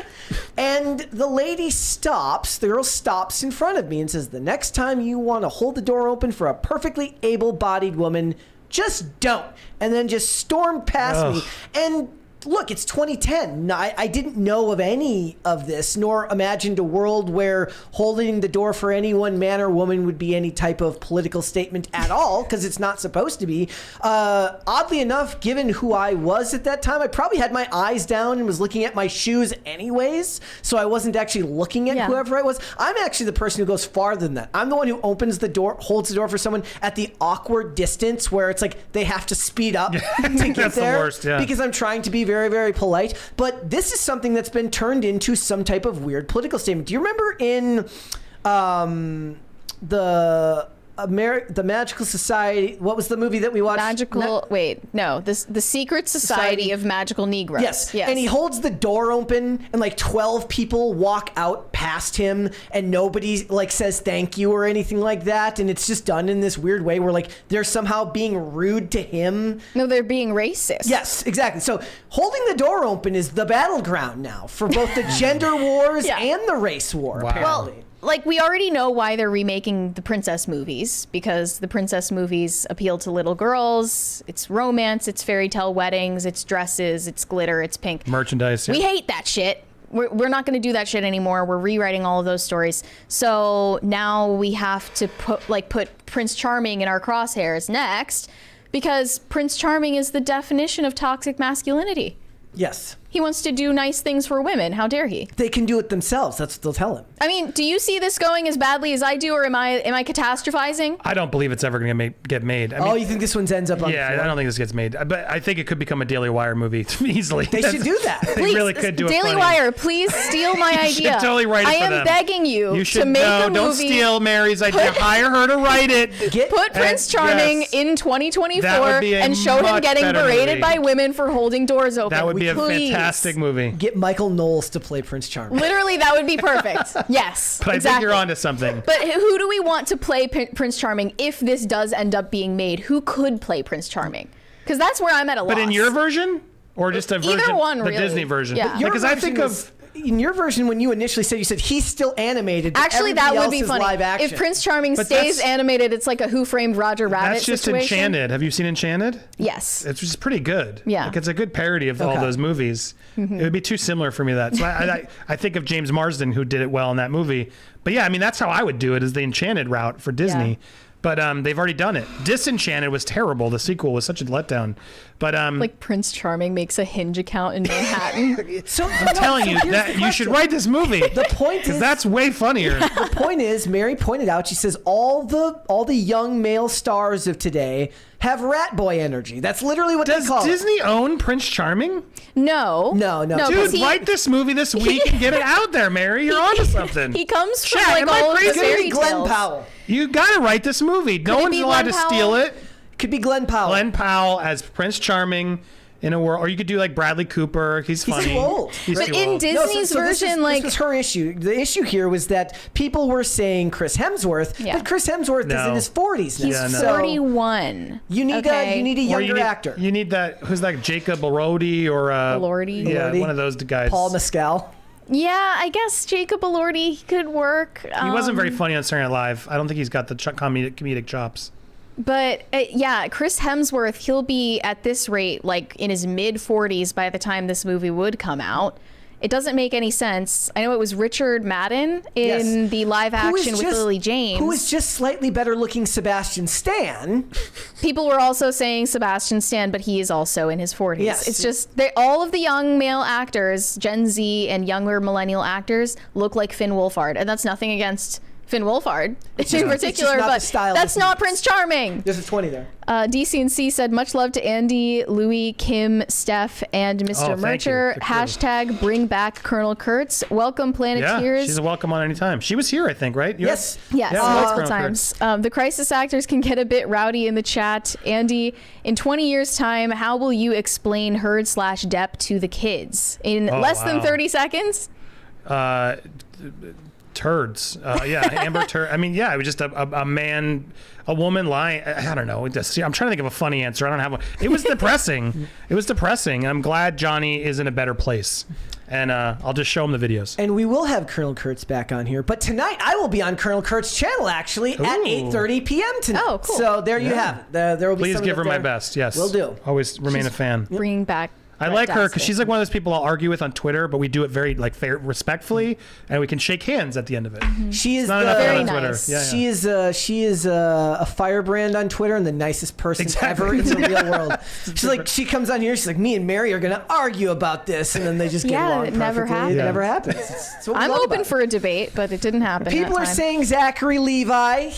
And the lady stops, the girl stops in front of me and says, the next time you want to hold the door open for a perfectly able-bodied woman, just don't. And then just stormed past me. And look, it's 2010. I didn't know of any of this, nor imagined a world where holding the door for anyone, man or woman, would be any type of political statement at all, because it's not supposed to be. Oddly enough, given who I was at that time, I probably had my eyes down and was looking at my shoes anyways, so I wasn't actually looking at whoever I was. I'm actually the person who goes farther than that. I'm the one who opens the door, holds the door for someone at the awkward distance where it's like they have to speed up to get That's there. the worst, yeah. Because I'm trying to be very, very polite. But this is something that's been turned into some type of weird political statement. Do you remember in the Magical Society? What was the movie that we watched? The Secret Society of Magical Negroes. Yes. And he holds the door open and like 12 people walk out past him and nobody like says thank you or anything like that. And it's just done in this weird way where like they're somehow being rude to him. No, they're being racist. Yes, exactly. So holding the door open is the battleground now for both the gender wars and the race war. Wow. Apparently. Well, like, we already know why they're remaking the princess movies, because the princess movies appeal to little girls. It's romance, it's fairy tale weddings, it's dresses, it's glitter, it's pink. Merchandise. We hate that shit. We're not going to do that shit anymore. We're rewriting all of those stories. So now we have to put Prince Charming in our crosshairs next, because Prince Charming is the definition of toxic masculinity. Yes. He wants to do nice things for women. How dare he? They can do it themselves. That's what they'll tell him. I mean, do you see this going as badly as I do, or am I catastrophizing? I don't believe it's ever going to get made. I mean, You think this one ends up on the yeah, floor? I don't think this gets made. But I think it could become a Daily Wire movie easily. They should do that. They really could do it. Daily Wire, please steal my idea. should totally write it I for am them. begging you should to make a movie. Don't steal Mary's idea. Hire her to write it. Put Prince Charming yes. in 2024 That would be a and show him much getting better berated movie. by women for holding doors open. That would be a Please. fantastic movie. Get Michael Knowles to play Prince Charming. Literally, that would be perfect. Yes, But I exactly. think you're onto something. But who do we want to play Prince Charming if this does end up being made? Who could play Prince Charming? Because that's where I'm at a loss. But in your version, or just a version, Either one, the really. Disney version. Yeah. Your Because I version think was- in your version, when you initially said, you said he's still animated. But Actually, that everybody would be else is funny. Live action. If Prince Charming But stays that's- animated, it's like a Who Framed Roger Rabbit that's just situation. Enchanted. Have you seen Enchanted? Yes. It's just pretty good. Yeah. Like, it's a good parody of all Okay. those movies. It would be too similar for me that. So I think of James Marsden, who did it well in that movie. But yeah, I mean, that's how I would do it, is the Enchanted route for Disney. Yeah. But they've already done it. Disenchanted was terrible. The sequel was such a letdown. But Like Prince Charming makes a Hinge account in Manhattan. So, I'm telling you that you should write this movie. The point Because is, that's way funnier. the point is, Mary pointed out. She says all the young male stars of today have rat boy energy. That's literally what Does they call it. Disney own Prince Charming? No. No. Because Dude, write this movie this week and get it out there, Mary. You're onto something. He comes from Chat, like am I all of the crazy? It's gonna fairy be Glenn tales. Powell. You got to write this movie. No it one's be allowed Glenn to steal Powell? it. Could be Glenn Powell. Glenn Powell as Prince Charming in a world, or you could do like Bradley Cooper. He's He's funny. too old. He's But too in old. Disney's version, this was her issue. The issue here was that people were saying Chris Hemsworth, Yeah. but Chris Hemsworth is No. in his 40s now. He's Yeah, no. So 41. you need okay? a Or younger actor. You need that. Who's that? Jacob Elordi or Elordi? Yeah, Elordi. one of those guys. Paul Mescal. Yeah, I guess Jacob Elordi could work. He wasn't very funny on Saturday Night Live. I don't think he's got the comedic chops. But yeah, Chris Hemsworth, he'll be at this rate like in his mid 40s by the time this movie would come out. It doesn't make any sense. I know it was Richard Madden in the live action with Lily James. Who is just slightly better looking Sebastian Stan. People were also saying Sebastian Stan, but he is also in his 40s. Yes. It's just all of the young male actors, Gen Z and younger millennial actors, look like Finn Wolfhard. And that's nothing against Finn Wolfhard in particular, but that's not Prince Charming. There's a 20 there. DCNC said, much love to Andy, Louis, Kim, Steph, and Mr. Mercher. Hashtag bring back Colonel Kurtz. Welcome, Planeteers. Yeah, she's a welcome on anytime. She was here, I think, right? Yes. Yes, Yeah, multiple times. The crisis actors can get a bit rowdy in the chat. Andy, in 20 years' time, how will you explain Herd/Depp to the kids? In less than 30 seconds? Turds. Amber Turd. I mean, yeah, it was just a man, a woman lying. I don't know. I'm trying to think of a funny answer. I don't have one. It was depressing. It was depressing. I'm glad Johnny is in a better place. And I'll just show him the videos. And we will have Colonel Kurtz back on here. But tonight, I will be on Colonel Kurtz's channel, actually, at 8:30 p.m. tonight. Oh, cool. So there you have it. There will be Please some give her my there. best. Yes. Will do. Always remain a fan. Bring back. I like her because she's like one of those people I'll argue with on Twitter, but we do it very fair, respectfully, and we can shake hands at the end of it. She is Not enough Very on Twitter. nice. Yeah. She is a firebrand on Twitter and the nicest person ever in the real world. She's like, she comes on here, she's like, me and Mary are gonna argue about this, and then they just get along it never perfectly. happens. It never happens. It's what we I'm love open about for a debate, but it didn't happen. People that are time. saying Zachary Levi.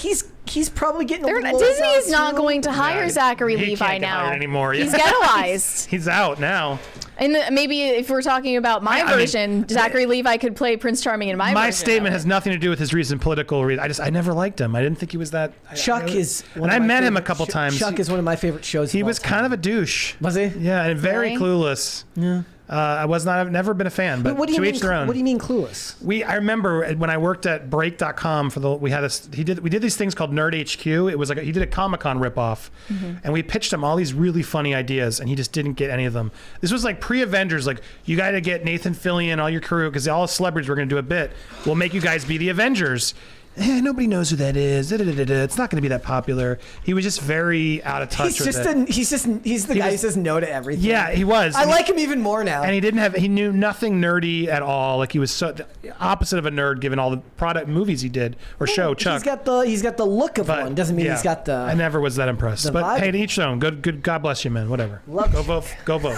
He's probably getting a little Disney old is not too. going to hire Zachary He Levi can't get now. hired anymore. He's Yeah. ghettoized. He's out now. And maybe if we're talking about my I mean, version, Zachary Levi could play Prince Charming in my version. My statement has nothing to do with his recent political reason. I never liked him. I didn't think he was that. Chuck is. And I met him a couple times. Chuck is one of my favorite shows. He of all was time. kind of a douche. Was he? Yeah, and very Really? clueless. Yeah. I've never been a fan, but What do you to mean? each their own. What do you mean clueless? I remember when I worked at break.com we did these things called Nerd HQ. It was like he did a Comic-Con ripoff, and we pitched him all these really funny ideas, and he just didn't get any of them. This was like pre-Avengers, like you got to get Nathan Fillion, all your crew, because all the celebrities were going to do a bit. We'll make you guys be the Avengers. Nobody knows who that is. It's not going to be that popular. He was just very out of touch with it. He's the guy who says no to everything. Yeah, he was. I like him even more now. And he knew nothing nerdy at all. Like he was so the opposite of a nerd, given all the product movies he did or show. Chuck. He's got the look of one. Doesn't mean he's got the. I never was that impressed. But vibe. hey, to each their own. Good. God bless you, man. Whatever. Go vote. Go vote.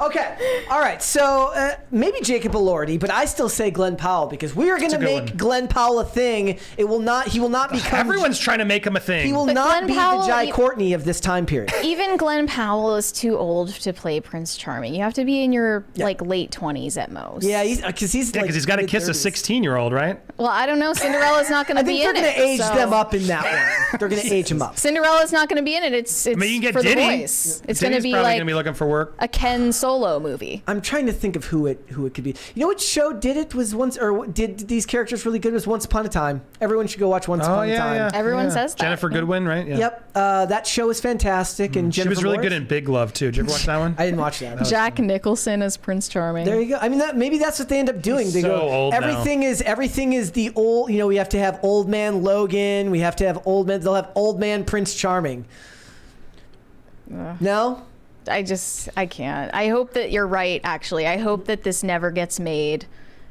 Okay. All right. So maybe Jacob Elordi, but I still say Glenn Powell because we are going to make one. Glenn Powell a thing. He will not become. Everyone's trying to make him a thing. He will But not Glenn be Powell, the Jai Courtney of this time period. Even Glenn Powell is too old to play Prince Charming. You have to be in your late 20s at most. Yeah, because he's got to kiss a 16-year-old, right? Well, I don't know. Cinderella's not going I to think be they're in going it. to age so- them up in that one. They're going to age them up. Cinderella's not going to be in it. It's I mean, you can for get the Diddy. voice. It's going to Diddy's be probably like going to be looking for work. a Ken Solo movie. I'm trying to think of who it could be. You know what show did it? Was once or did these characters really good? It was Once Upon a Time. Everyone should go watch Once Upon a Time. Everyone says that. Jennifer Goodwin, right? Yeah. Yep, that show is fantastic. And She Jennifer was really Lawrence. good in Big Love too. Did you ever watch that one? I didn't watch that. Jack Nicholson as Prince Charming. There you go. I mean, maybe that's what they end up doing. He's They so go. old everything is the old. You know, we have to have old man Logan. We have to have old man. They'll have old man Prince Charming. No. I can't. I hope that you're right, actually. I hope that this never gets made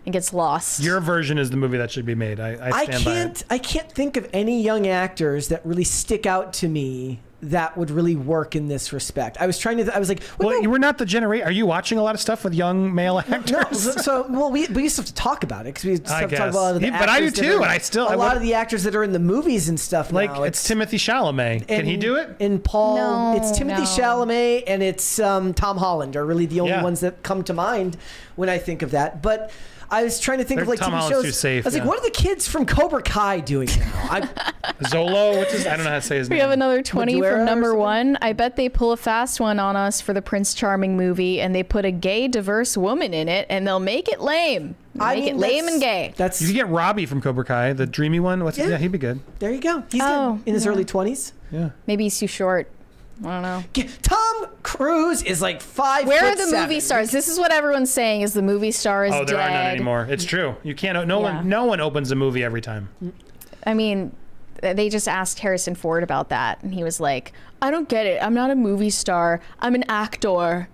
and gets lost. Your version is the movie that should be made. I stand by it. I can't think of any young actors that really stick out to me that would really work in this respect. I was like, Well, you were not the generation. Are you watching a lot of stuff with young male actors? No, we used to have to talk about it because we used to have to talk about a lot of the Yeah, but I do actors that too, are- and I still- a I lot would- of the actors that are in the movies and stuff. Like now, it's Timothy Chalamet. Can he do it? And Paul, No, it's Timothy no. Chalamet and it's Tom Holland are really the only Yeah. ones that come to mind when I think of that. But I was trying to think of like Tom TV Holland's shows. too safe, I was like, yeah. what are the kids from Cobra Kai doing now? Zolo? I don't know how to say his name. We have another 20 Madureira from or number something? one. I bet they pull a fast one on us for the Prince Charming movie and they put a gay, diverse woman in it and they'll make it lame. Make it lame and gay. That's You could get Robbie from Cobra Kai, the dreamy one. Yeah, he'd be good. there. You go. He's Oh, good. In his early 20s. Yeah. Maybe he's too short. I don't know. Tom Cruise is like 5'7". Where are the movie stars? This is what everyone's saying is the movie star is Oh, there are none dead. anymore. It's true. You can't. No Yeah. one opens a movie every time. I mean, they just asked Harrison Ford about that, and he was like, I don't get it. I'm not a movie star. I'm an actor.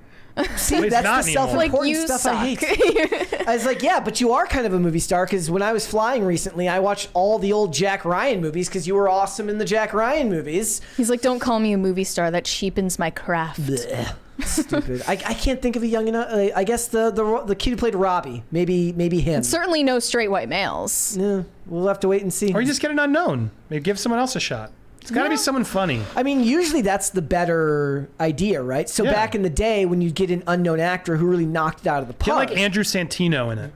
See, Well, that's not the anymore. self-important Like, you stuff suck. I hate. I was like, yeah, but you are kind of a movie star because when I was flying recently, I watched all the old Jack Ryan movies because you were awesome in the Jack Ryan movies. He's like, don't call me a movie star. That cheapens my craft. Blech. Stupid. I can't think of a young enough. I guess the kid who played Robbie. Maybe him. Certainly no straight white males. Yeah, we'll have to wait and see. Or you just get an unknown. Maybe give someone else a shot. It's got to be someone funny. I mean, usually that's the better idea, right? So Yeah. back in the day when you get an unknown actor who really knocked it out of the Get park. like Andrew Santino in it.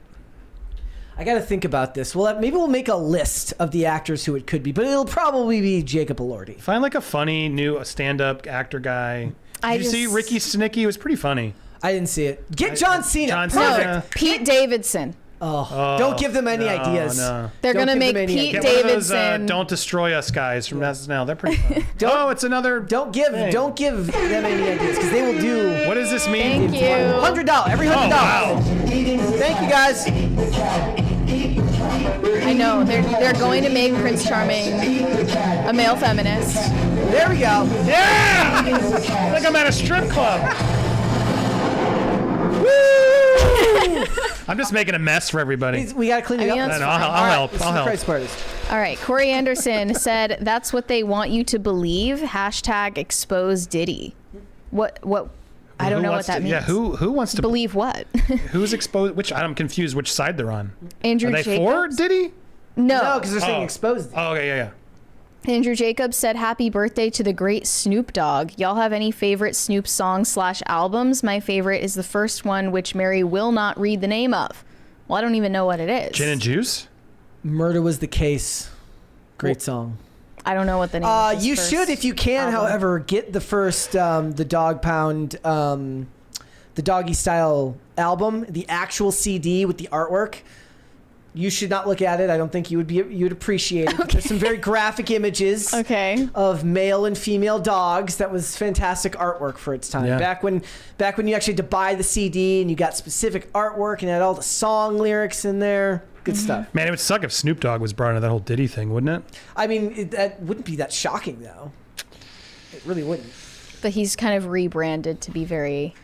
I got to think about this. Well, maybe we'll make a list of the actors who it could be, but it'll probably be Jacob Elordi. Find like a funny new stand-up actor guy. Did you see Ricky Stenicki? It was pretty funny. I didn't see it. Get John Cena. John Perfect. Cena. Pete Davidson. Oh, don't give them any ideas. No. They're Don't gonna give make them any Pete ideas. Get one of those Davidson. Don't Destroy Us guys from SNL. They're pretty funny. It's another... Don't give them any ideas because they will do What does this mean? Thank you. $100. Every $100. Oh, wow. Thank you guys. I know they're going to make Prince Charming a male feminist. There we go. Yeah! Like I'm at a strip club. I'm just making a mess for everybody. We gotta clean it I mean, up. that's I'll All right, help. this is I'll the help. Christ Parties. All right, Corey Anderson said that's what they want you to believe. # expose Diddy. What? I don't Who know what wants that to- means. Yeah, who wants to Believe what? Who's exposed? Which I'm confused. Which side they're on? Andrew Are they Jacobs? for Diddy? No, because they're saying Oh. exposed. Oh, okay, yeah. Andrew Jacobs said, happy birthday to the great Snoop Dogg. Y'all have any favorite Snoop songs / albums? My favorite is the first one, which Mary will not read the name of. Well, I don't even know what it is. Gin and Juice. Murder Was the Case. Great song. I don't know what the name of his You first should, if you can, album. however, get the first the Dog Pound, the Doggy Style album, the actual CD with the artwork. You should not look at it. I don't think you'd appreciate it. There's some very graphic images Okay. of male and female dogs. That was fantastic artwork for its time. Yeah. Back when you actually had to buy the CD and you got specific artwork and it had all the song lyrics in there. Good stuff. Man, it would suck if Snoop Dogg was brought into that whole Diddy thing, wouldn't it? I mean, that wouldn't be that shocking though. It really wouldn't. But he's kind of rebranded to be very...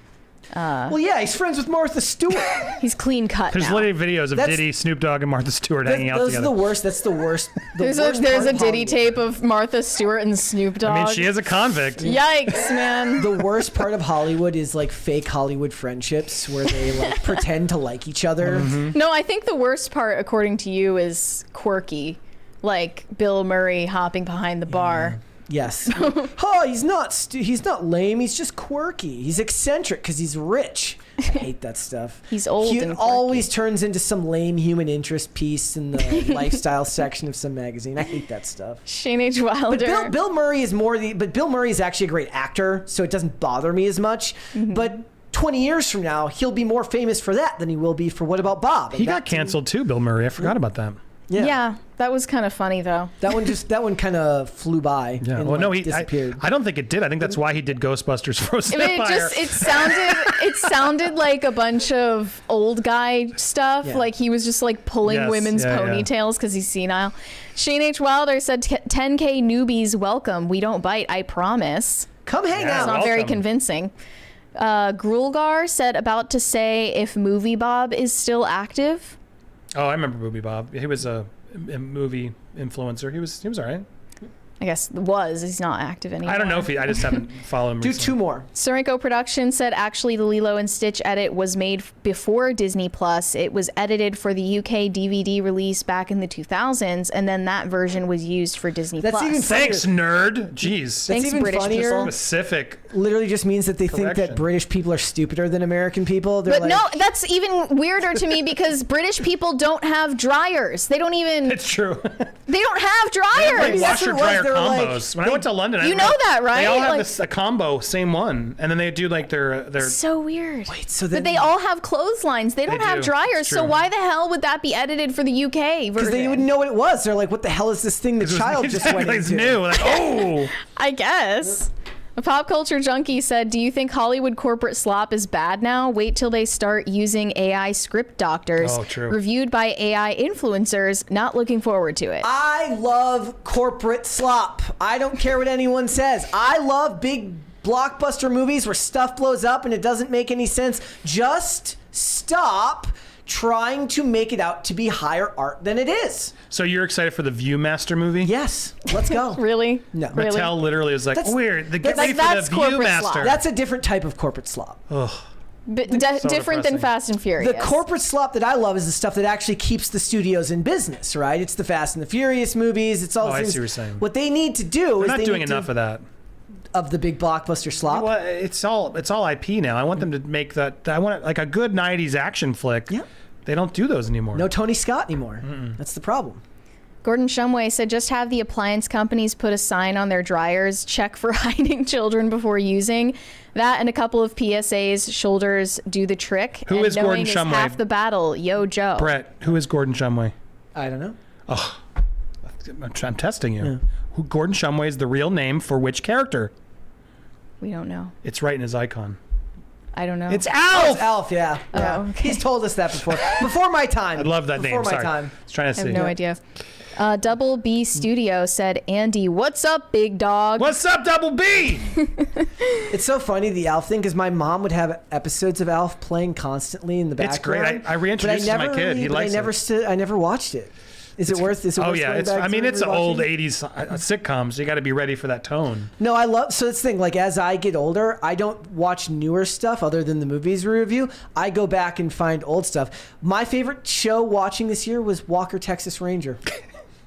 Well, yeah, he's friends with Martha Stewart. He's clean cut There's now. literally videos of That's- Diddy, Snoop Dogg, and Martha Stewart hanging out Those together. are the worst. That's the worst. There's a Diddy tape of Martha Stewart and Snoop Dogg. I mean, she is a convict. Yikes, man. The worst part of Hollywood is like fake Hollywood friendships where they like pretend to like each other. No, I think the worst part, according to you, is quirky. Like Bill Murray hopping behind the bar. Yes. Oh, he's not lame. He's just quirky. He's eccentric because he's rich. I hate that stuff. He's old He and quirky. always turns into some lame human interest piece in the lifestyle section of some magazine. I hate that stuff. Shane H. Wilder. But Bill Murray is but Bill Murray is actually a great actor, so it doesn't bother me as much. But 20 years from now, he'll be more famous for that than he will be for What About Bob? He got canceled too, Bill Murray. I forgot about that. Yeah, that was kind of funny though. That one kind of flew by. Yeah. And, Well, no, like, he. disappeared. I don't think it did. I think that's why he did Ghostbusters Frozen It Empire. sounded like a bunch of old guy stuff. Yeah. Like he was just like pulling Yes, women's yeah, yeah. ponytails because he's senile. Shane H. Wilder said 10K newbies welcome. We don't bite, I promise. Come hang Yeah. It's out. not very Welcome. convincing. Grulgar said about to say if Movie Bob is still active. Oh, I remember Movie Bob. He was a movie influencer. He was all right. I guess he's not active anymore. I don't know if I just haven't followed him Do recently. two more. Sorenko Productions said actually the Lilo and Stitch edit was made before Disney Plus. It was edited for the UK DVD release back in the 2000s, and then that version was used for Disney That's Plus. even Thanks, nerd. Jeez. Thanks, even British funnier. people. Specific. Literally just means that they think Correction. that British people are stupider than American people. They're But like, no, that's even weirder to me because British people don't have dryers. They don't even. It's true. They don't have Like dryers. that's washer what it was. dryer They were like- combos. When I went to London, You know that, right? They all have Like- a combo, same one, and then they do like their. So weird. Wait, so then But they all have clotheslines. They don't They have do. dryers. It's So true. why the hell would that be edited for the UK version? because they wouldn't know what it was. They're like, what the hell is this thing the child just went It's into? new. Like, oh. I guess. A pop culture junkie said, do you think Hollywood corporate slop is bad now? Wait till they start using AI script doctors. Oh, true. Reviewed by AI influencers. Not looking forward to it. I love corporate slop. I don't care what anyone says. I love big blockbuster movies where stuff blows up and it doesn't make any sense. Just stop trying to make it out to be higher art than it is. So you're excited for the Viewmaster movie? Yes, let's go. Really? No. Really? Mattel literally was like, That's- weird. Get that's- ready for that's the corporate Viewmaster. slop. That's a different type of corporate slop. Ugh. But So different than depressing. Fast and Furious. The corporate slop that I love is the stuff that actually keeps the studios in business, right? It's the Fast and the Furious movies. It's all. Oh, I things. see what you're saying. What they need to do We're is not they doing need enough to, of that. of the big blockbuster slop. Well, it's all IP now. I want them to make that. I want like a good '90s action flick. Yeah. They don't do those anymore. No Tony Scott anymore. That's the problem. Gordon Shumway said, just have the appliance companies put a sign on their dryers, check for hiding children before using. That and a couple of PSAs, shoulders do the trick. Who and is Gordon knowing is Shumway? half the battle. Yo, Joe. Brett, who is Gordon Shumway? I don't know. I'm testing you. Who, Gordon Shumway is the real name for which character? We don't know. It's right in his icon. I don't know. It's Oh, Alf. it's Alf, yeah. Yeah. okay. He's told us that before. Before my time. I love that Before name. my Sorry. time. I was trying to I see. have no idea. Double B Studio said, Andy, what's up, big dog? What's up, Double B? It's so funny, the Alf thing, because my mom would have episodes of Alf playing constantly in the It's great. background. I reintroduced it to my kid. He likes it. I never watched it. Is it worth? Is it Oh worth yeah, going it's. back I mean, to it's an old rewatching? '80s sitcom, so you got to be ready for that tone. No, I love. So it's the thing. Like as I get older, I don't watch newer stuff other than the movies we review. I go back and find old stuff. My favorite show watching this year was Walker Texas Ranger,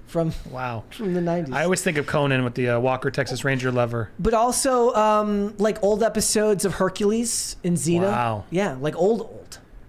from Wow. the 90s. I always think of Conan with the Walker Texas Ranger lever. But also like old episodes of Hercules and Xena. Wow. Yeah, like old.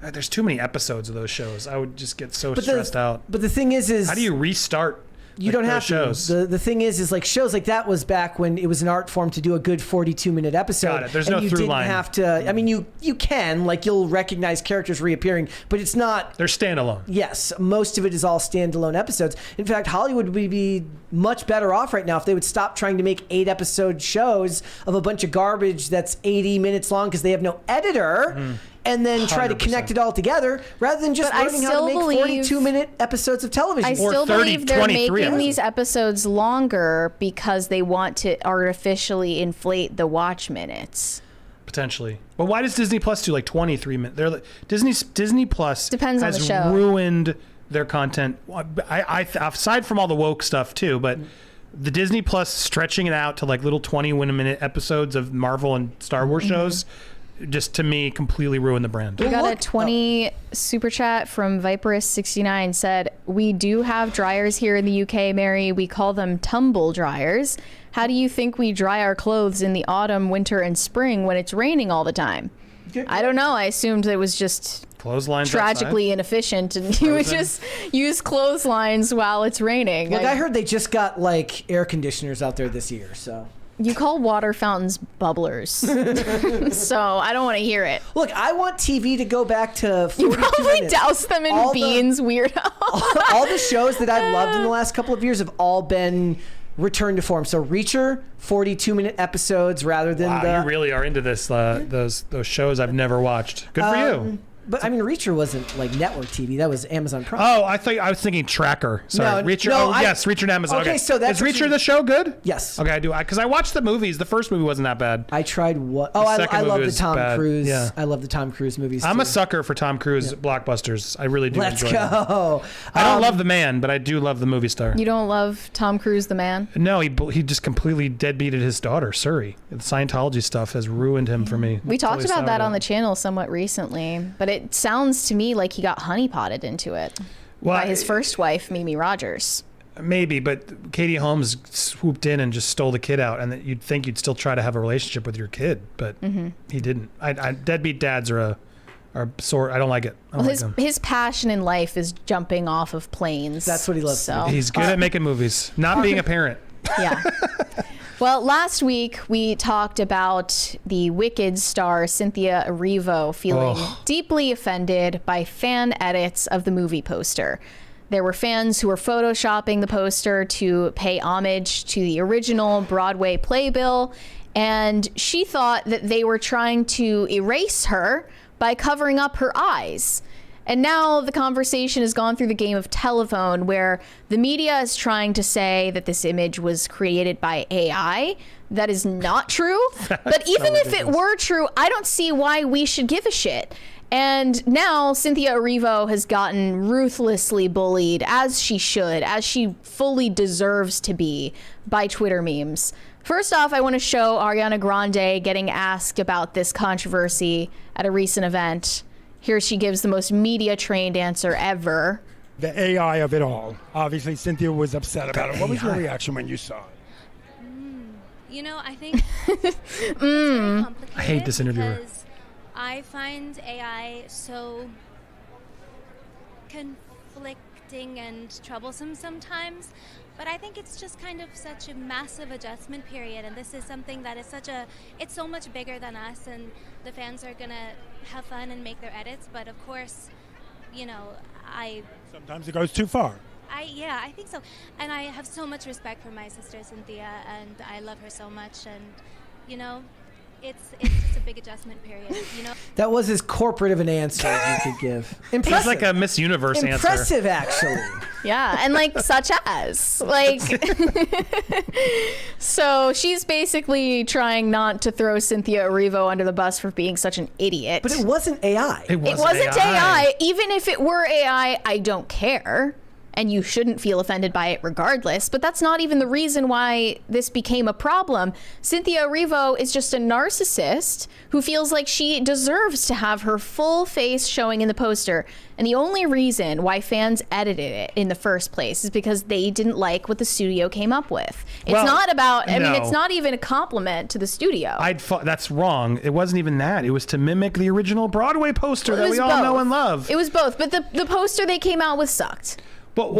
There's too many episodes of those shows. I would just get so But stressed out. But the thing is How do you restart? you don't have shows? to. The thing is like shows like that was back when it was an art form to do a good 42-minute episode. Got it. There's and no you through didn't line. have to. I mean, you can like you'll recognize characters reappearing, but it's not. They're standalone. Yes, most of it is all standalone episodes. In fact, Hollywood would be much better off right now if they would stop trying to make 8-episode shows of a bunch of garbage that's 80 minutes long because they have no editor. And then try to 100%. connect it all together rather than just But I learning how to still make believe- 42-minute episodes of television. I still 30, believe they're 23 making episodes. these episodes longer because they want to artificially inflate the watch minutes. Potentially. But why does Disney Plus do like 23 minutes? They're like, Disney Plus Depends on has the show. ruined their content. I aside from all the woke stuff too, but the Disney Plus stretching it out to like little 20-minute episodes of Marvel and Star Wars shows, just to me completely ruined the brand. We got look- a 20 super chat from Viperus69 said, we do have dryers here in the UK, Mary. We call them tumble dryers. How do you think we dry our clothes in the autumn, winter, and spring when it's raining all the time? I don't know. I assumed it was just Clotheslines tragically inefficient and you would just use clotheslines while it's raining. Look, I heard they just got like air conditioners out there this year, so. You call water fountains bubblers. So I don't want to hear it. Look, I want TV to go back to 42 You probably minutes. douse them in All the- beans, weirdo. all the shows that I've loved in the last couple of years have all been returned to form. So Reacher, 42-minute episodes rather than Wow, the. you really are into this. Those shows I've never watched. Good for you. But I mean, Reacher wasn't like network TV. That was Amazon Prime. Oh, I was thinking Tracker. Sorry, No, Reacher. no, Yes, Reacher and Amazon. Okay, so that's is what Reacher you- the show good? Yes. Okay, I do. Because I watched the movies. The first movie wasn't that bad. I tried what? Oh, second I movie love the was Tom bad. Cruise. Yeah. I love the Tom Cruise movies. I'm too. a sucker for Tom Cruise blockbusters. I really do Let's enjoy them. go. I don't love the man, but I do love the movie star. You don't love Tom Cruise, the man? No, he just completely deadbeated his daughter, Suri. The Scientology stuff has ruined him for me. We talked Totally about that soured on it. the channel somewhat recently, but it sounds to me like he got honeypotted into it Well, by his first wife, Mimi Rogers. Maybe, but Katie Holmes swooped in and just stole the kid out, and that you'd think you'd still try to have a relationship with your kid, but he didn't. Deadbeat dads are sort. I don't like it. I don't Well, like them. his passion in life is jumping off of planes. That's what he loves to So, do. He's good at making movies, not being a parent. yeah. Well, last week we talked about the Wicked star Cynthia Erivo feeling deeply offended by fan edits of the movie poster. There were fans who were photoshopping the poster to pay homage to the original Broadway playbill, and she thought that they were trying to erase her by covering up her eyes. And now the conversation has gone through the game of telephone, where the media is trying to say that this image was created by AI. That is not true. But even if it were true, I don't see why we should give a shit. And now Cynthia Erivo has gotten ruthlessly bullied, as she should, as she fully deserves to be, by Twitter memes. First off, I want to show Ariana Grande getting asked about this controversy at a recent event. Here she gives the most media-trained answer ever. The AI of it all. Obviously, Cynthia was upset about it. What was your reaction when you saw it? You know, I think it's very complicated. I hate this interviewer. Because I find AI so conflicting and troublesome sometimes. But I think it's just kind of such a massive adjustment period, and this is something that is it's so much bigger than us, and the fans are gonna have fun and make their edits, but of course, you know, Sometimes it goes too far. I think so. And I have so much respect for my sister Cynthia, and I love her so much, and, you know, it's just a big adjustment period, you know? That was as corporate of an answer as you could give. Impressive. It's like a Miss Universe answer. Impressive, actually. Yeah, and like such as like so she's basically trying not to throw Cynthia Erivo under the bus for being such an idiot. But it wasn't AI. It wasn't AI. Even if it were AI, I don't care. And you shouldn't feel offended by it regardless, but that's not even the reason why this became a problem. Cynthia Erivo is just a narcissist who feels like she deserves to have her full face showing in the poster. And the only reason why fans edited it in the first place is because they didn't like what the studio came up with. It's not about, I mean, it's not even a compliment to the studio. That's wrong. It wasn't even that. It was to mimic the original Broadway poster that we all know and love. It was both, but the poster they came out with sucked. But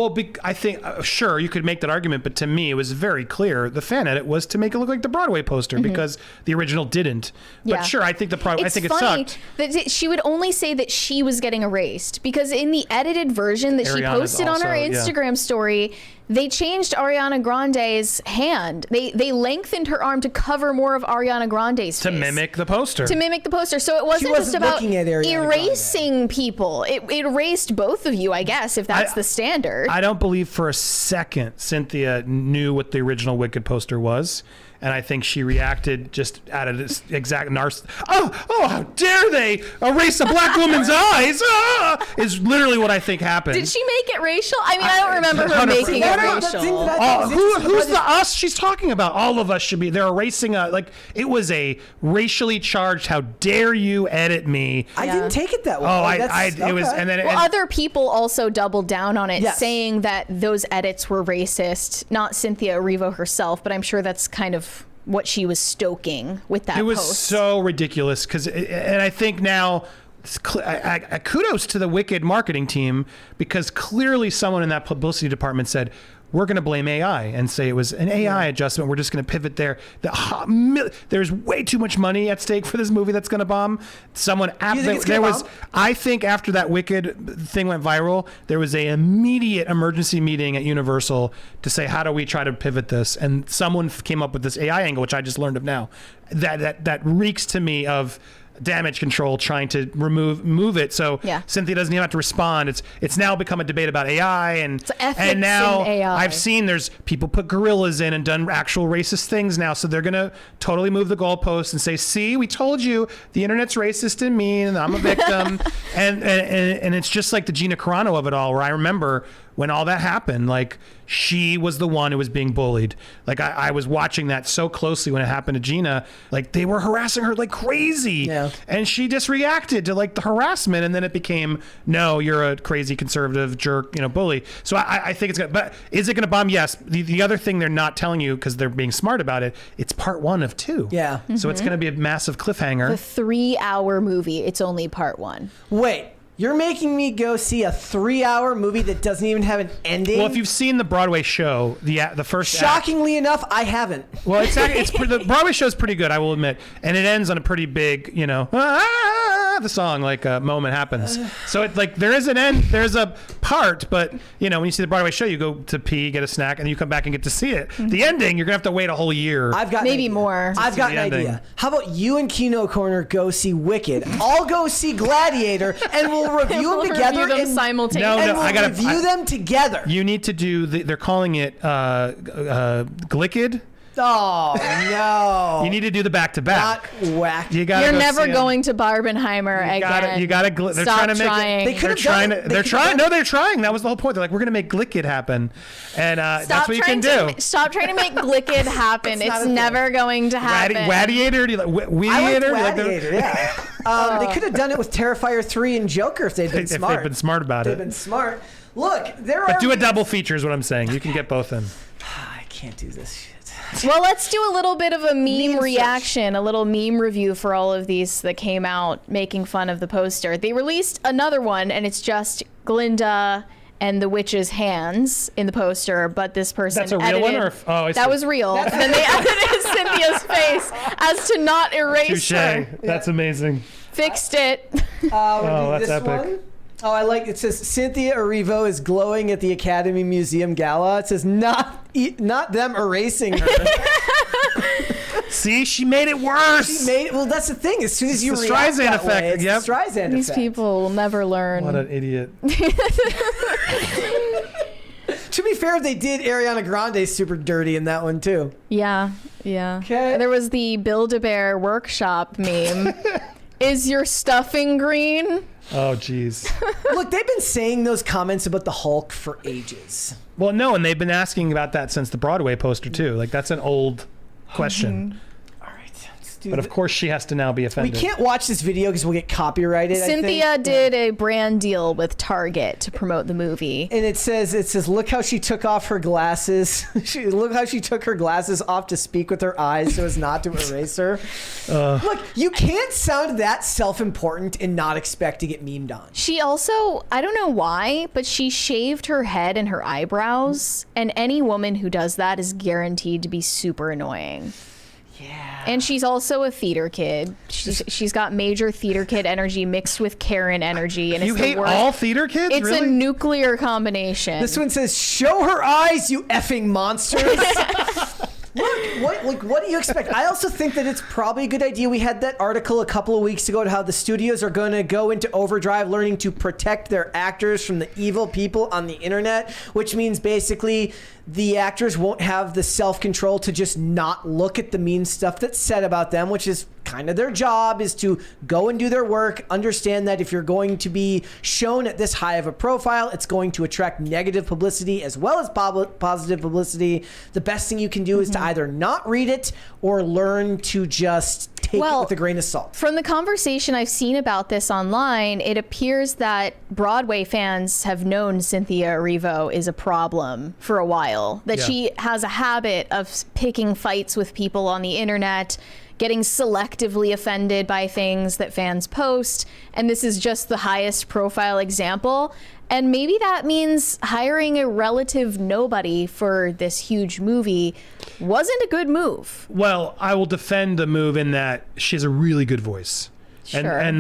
I think sure you could make that argument, but to me it was very clear the fan edit was to make it look like the Broadway poster because the original didn't. But sure, I think I think it sucked. That she would only say that she was getting erased because in the edited version that she posted on her Instagram story, they changed Ariana Grande's hand. They lengthened her arm to cover more of Ariana Grande's face. To mimic the poster. So it wasn't just about erasing Grande. people. It erased both of you, I guess, if that's the standard. I don't believe for a second Cynthia knew what the original Wicked poster was. And I think she reacted just out of this exact Oh, how dare they erase a black woman's eyes? Is literally what I think happened. Did she make it racial? I mean, I don't remember her making it racial. Who's the us she's talking about? All of us should be. They're erasing it was a racially charged, how dare you edit me. I didn't take it that way. It was, and then other people also doubled down on it, saying that those edits were racist. Not Cynthia Erivo herself, but I'm sure that's kind of what she was stoking with that post. It was so ridiculous and I think now kudos to the Wicked marketing team because clearly someone in that publicity department said, we're going to blame AI and say it was an AI adjustment. We're just going to pivot there. There's way too much money at stake for this movie that's going to bomb. I think after that Wicked thing went viral, there was an immediate emergency meeting at Universal to say, how do we try to pivot this? And someone came up with this AI angle, which I just learned of now. That reeks to me of damage control trying to move it so Cynthia doesn't even have to respond. It's now become a debate about AI and now AI. I've seen there's people put gorillas in and done actual racist things now, so they're gonna totally move the goalposts and say, see, we told you the internet's racist and mean and I'm a victim. and it's just like the Gina Carano of it all, where I remember when all that happened, like she was the one who was being bullied. Like I was watching that so closely when it happened to Gina. Like they were harassing her like crazy, and she just reacted to like the harassment, and then it became, no, you're a crazy conservative jerk, bully. So I think it's gonna. But is it gonna bomb? Yes. The other thing they're not telling you because they're being smart about it. It's part 1 of 2. Yeah. So it's gonna be a massive cliffhanger. The 3-hour movie. It's only part 1. Wait. You're making me go see a 3-hour movie that doesn't even have an ending? Well, if you've seen the Broadway show, the first Shockingly enough, I haven't. Well, the Broadway show is pretty good, I will admit. And it ends on a pretty big, half the song, like a moment happens. So it's like there is an end, there's a part, but you know, when you see the Broadway show, you go to pee, get a snack, and you come back and get to see it. The ending, you're gonna have to wait a whole year. I've got maybe more. I've got an idea. How about you and Kino Corner go see Wicked? I'll go see Gladiator, and we'll review them together. Review them simultaneously. And we'll review them together. You need to do. They're calling it Glicked. Oh no! You need to do the back-to-back. Not whack. You're never going to Barbenheimer again. You gotta. They're Stop trying to make trying. it. They're trying. They're trying. No, they're trying. That was the whole point. They're like, we're gonna make Glicked happen, and that's what you can do. Stop trying to make Glicked happen. It's never going to happen. Gladiator? Do you like Weediator? Yeah. They could have done it with Terrifier 3 and Joker if they'd been smart. If they'd been smart about it. They've been smart. Look, But do a double feature is what I'm saying. You can get both in. I can't do this shit. Well, let's do a little bit of a meme reaction, a little meme review for all of these that came out making fun of the poster. They released another one, and it's just Glinda and the witch's hands in the poster, but this person That's a real one? That was real. And then they edited Cynthia's face as to not erase her. That's amazing. Fixed it. That's epic. One? Oh, I like it. Says Cynthia Erivo is glowing at the Academy Museum Gala. It says not them erasing her. See, she made it worse. She made it. Well, that's the thing. As soon as you react Streisand that effect. way, it's Yep. the Streisand These effect. people will never learn. What an idiot. To be fair, they did Ariana Grande super dirty in that one too. Yeah. Okay. There was the Build-A-Bear workshop meme. Is your stuffing green? Oh, jeez. Look, they've been saying those comments about the Hulk for ages. Well, no, and they've been asking about that since the Broadway poster, too. Like, that's an old question. All right. Let's do But of course, she has to now be we offended. can't watch this video because we'll get copyrighted. Cynthia did a brand deal with Target to promote the movie. And it says, look how she took off her glasses. Look how she took her glasses off to speak with her eyes so as not to erase her. Look, you can't sound that self-important and not expect to get memed on. She also, I don't know why, but she shaved her head and her eyebrows. And any woman who does that is guaranteed to be super annoying. Yeah. And she's also a theater kid. She's got major theater kid energy mixed with Karen energy. And You it's hate all theater kids? It's really? a nuclear combination. This one says, show her eyes, you effing monsters. Look, what do you expect? I also think that it's probably a good idea. We had that article a couple of weeks ago to how the studios are going to go into overdrive learning to protect their actors from the evil people on the internet, which means basically the actors won't have the self-control to just not look at the mean stuff that's said about them, which is kind of their job, is to go and do their work, understand that if you're going to be shown at this high of a profile, it's going to attract negative publicity as well as positive publicity. The best thing you can do is to either not read it or learn to just take it with a grain of salt. From the conversation I've seen about this online, it appears that Broadway fans have known Cynthia Erivo is a problem for a while. That she has a habit of picking fights with people on the internet, getting selectively offended by things that fans post, and this is just the highest profile example. And maybe that means hiring a relative nobody for this huge movie wasn't a good move. Well, I will defend the move in that she has a really good voice. Sure. And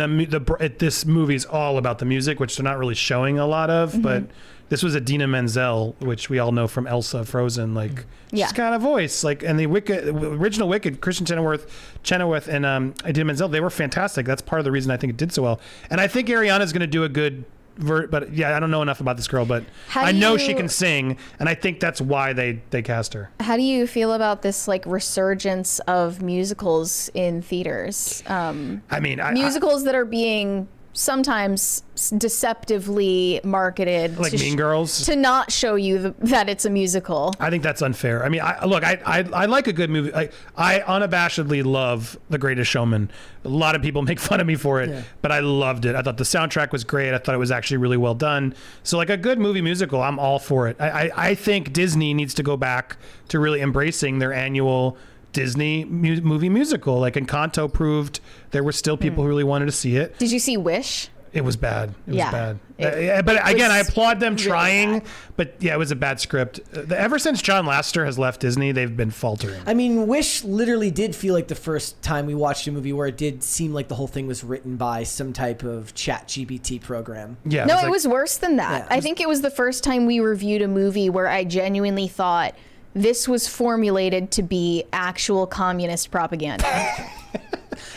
this movie is all about the music, which they're not really showing a lot of, but this was Idina Menzel, which we all know from Elsa Frozen. Like, she's got a voice. Like, and the original Wicked, Kristen Chenoweth and Idina Menzel, they were fantastic. That's part of the reason I think it did so well. And I think Ariana's going to do a good but yeah, I don't know enough about this girl, but I know she can sing, and I think that's why they cast her. How do you feel about this like resurgence of musicals in theaters? I mean, musicals that are being sometimes deceptively marketed, like Mean Girls, to not show you that it's a musical. I think that's unfair. I mean, I like a good movie. I unabashedly love The Greatest Showman. A lot of people make fun of me for it, but I loved it. I thought the soundtrack was great. I thought it was actually really well done. So like a good movie musical, I'm all for it. I think Disney needs to go back to really embracing their annual Disney movie musical. Like Encanto proved there were still people who really wanted to see it. Did you see Wish? It was bad. It Yeah. was bad. It But again, I was applaud them really trying. bad. But yeah, it was a bad script. Ever since John Lasseter has left Disney, they've been faltering. I mean, Wish literally did feel like the first time we watched a movie where it did seem like the whole thing was written by some type of chat GPT program. Yeah. No, like- it was worse than that. Yeah, I think it was the first time we reviewed a movie where I genuinely thought this was formulated to be actual communist propaganda.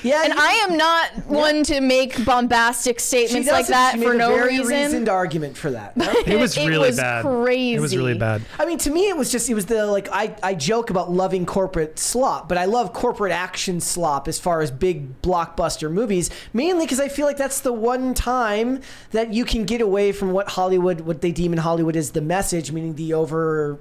Yeah, And I am not one to make bombastic statements like that for no very reason. reasoned argument for that. It was It really was bad. crazy. It was really bad. I mean, to me, it was the, like, I joke about loving corporate slop, but I love corporate action slop as far as big blockbuster movies, mainly because I feel like that's the one time that you can get away from what they deem in Hollywood is the message, meaning the overt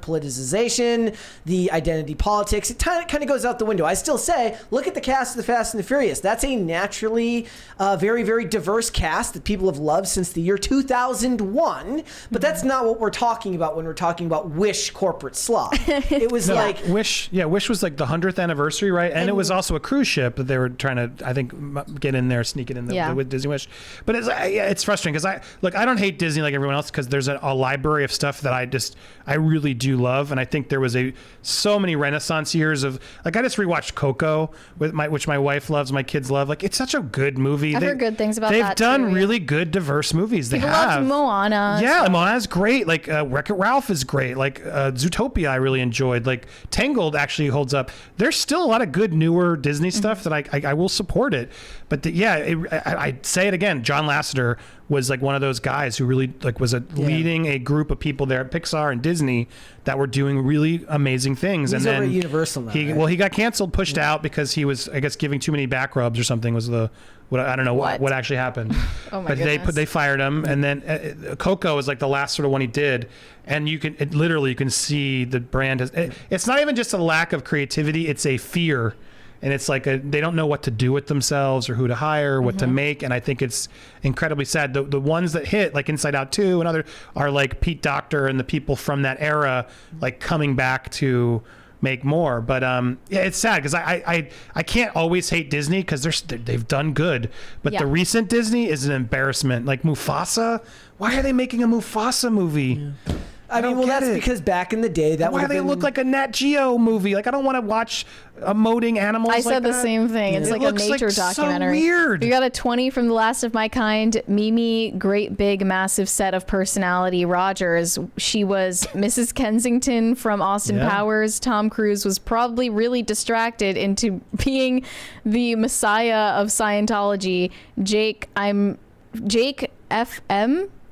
politicization, the identity politics. It kind of goes out the window. I still say, look at the cast of The Fast and the Furious. That's a naturally very, very diverse cast that people have loved since the year 2001. But that's not what we're talking about when we're talking about Wish corporate slop. It was like... Wish was like the 100th anniversary, right? And it was also a cruise ship that they were trying to, I think, get in there, sneak it in with Disney Wish. But it's frustrating because I don't hate Disney like everyone else because there's a library of stuff that I really do love, and I think there was so many Renaissance years of, like, I just rewatched Coco which my wife loves, my kids love. Like, it's such a good movie. I've heard good things about they've that, done too, yeah. really good diverse movies. They People have loved Moana. Yeah, Moana's great. Like Wreck-It Ralph is great. Like Zootopia I really enjoyed. Like Tangled actually holds up. There's still a lot of good newer Disney stuff that I will support it. But I say it again, John Lasseter was like one of those guys who really was leading a group of people there at Pixar and Disney that were doing really amazing things. He's and then over at Universal now, right? Well, he got canceled, pushed out because he was, I guess, giving too many back rubs or something was I don't know what actually happened. Oh my but goodness. they fired him, and then Coco was like the last sort of one he did, and you can see the brand has. It's not even just a lack of creativity; it's a fear. And it's like they don't know what to do with themselves or who to hire, what to make. And I think it's incredibly sad. The ones that hit, like Inside Out 2 and other, are like Pete Docter and the people from that era, like coming back to make more. But yeah, it's sad because I can't always hate Disney because they've done good. But the recent Disney is an embarrassment. Like Mufasa, why are they making a Mufasa movie? Yeah. I mean, well, that's because back in the day, that would have Why been... they look like a Nat Geo movie? Like, I don't want to watch emoting animals. I like said the that. same thing. It's like a nature documentary. So weird. You got a 20 from The Last of My Kind. Mimi, great big massive set of personality. Rogers, she was Mrs. Kensington from Austin Powers. Tom Cruise was probably really distracted into being the messiah of Scientology. Jake FM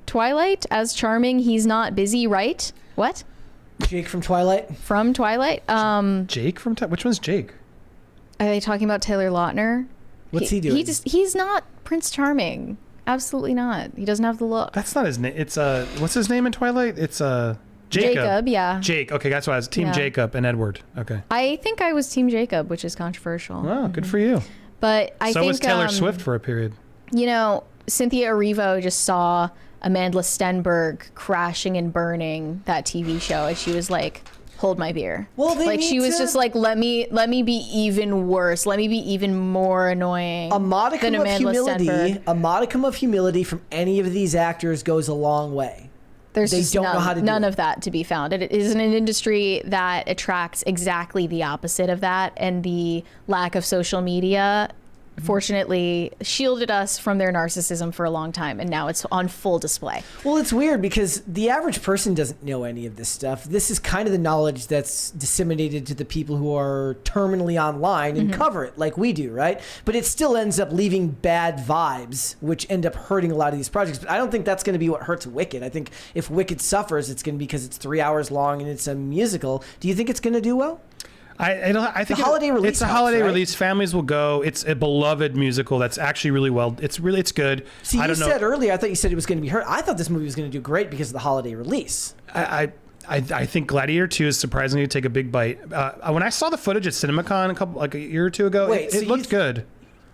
Twilight as Charming. He's not busy, right? What? Jake from Twilight? From Twilight? Jake from which one's Jake? Are they talking about Taylor Lautner? What's he doing? He's not Prince Charming. Absolutely not. He doesn't have the look. That's not his name. It's what's his name in Twilight? It's Jacob. Jacob, yeah. Jake. Okay, that's why I was Team Jacob and Edward. Okay. I think I was Team Jacob, which is controversial. Wow, good for you. But I think so was Taylor Swift for a period. You know, Cynthia Erivo just saw Amanda Stenberg crashing and burning that TV show, and she was like, hold my beer. Well, she was just like, let me be even worse. Let me be even more annoying. A modicum of humility from any of these actors goes a long way. There's they just don't know how to do none it. of that to be found. It is an industry that attracts exactly the opposite of that, and the lack of social media fortunately shielded us from their narcissism for a long time, and now it's on full display. Well, it's weird because the average person doesn't know any of this stuff. This is kind of the knowledge that's disseminated to the people who are terminally online and cover it like we do, right? But it still ends up leaving bad vibes, which end up hurting a lot of these projects. But I don't think that's going to be what hurts Wicked. I think if Wicked suffers, it's going to be because it's 3 hours long and it's a musical. Do you think it's going to do well? I think the holiday release. It's a holiday release. Families will go. It's a beloved musical that's actually really well. It's good. See, you said earlier, I thought you said it was going to be hurt. I thought this movie was going to do great because of the holiday release. I think Gladiator 2 is surprisingly to take a big bite. When I saw the footage at CinemaCon a year or two ago, it looked good.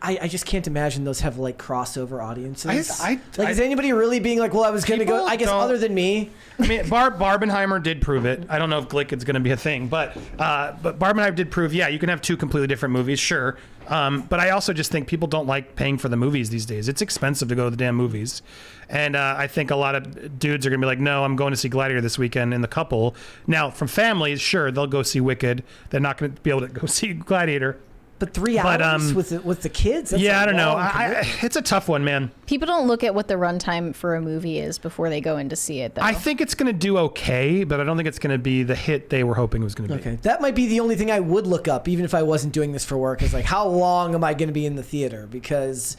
I just can't imagine those have like crossover audiences. Is I- anybody really being like, well, I was going to go? People I guess don't- other than me. I mean, Barbenheimer did prove it. I don't know if Glick is going to be a thing, but Barbenheimer did prove, yeah, you can have two completely different movies, sure. But I also just think people don't like paying for the movies these days. It's expensive to go to the damn movies. And I think a lot of dudes are going to be like, no, I'm going to see Gladiator this weekend in the couple. Now, from families, sure, they'll go see Wicked. They're not going to be able to go see Gladiator. But 3 hours with the kids? That's yeah, a I don't know. long commitment. It's a tough one, man. People don't look at what the runtime for a movie is before they go in to see it, though. I think it's going to do okay, but I don't think it's going to be the hit they were hoping it was going to be. Okay, that might be the only thing I would look up, even if I wasn't doing this for work, is like, how long am I going to be in the theater? Because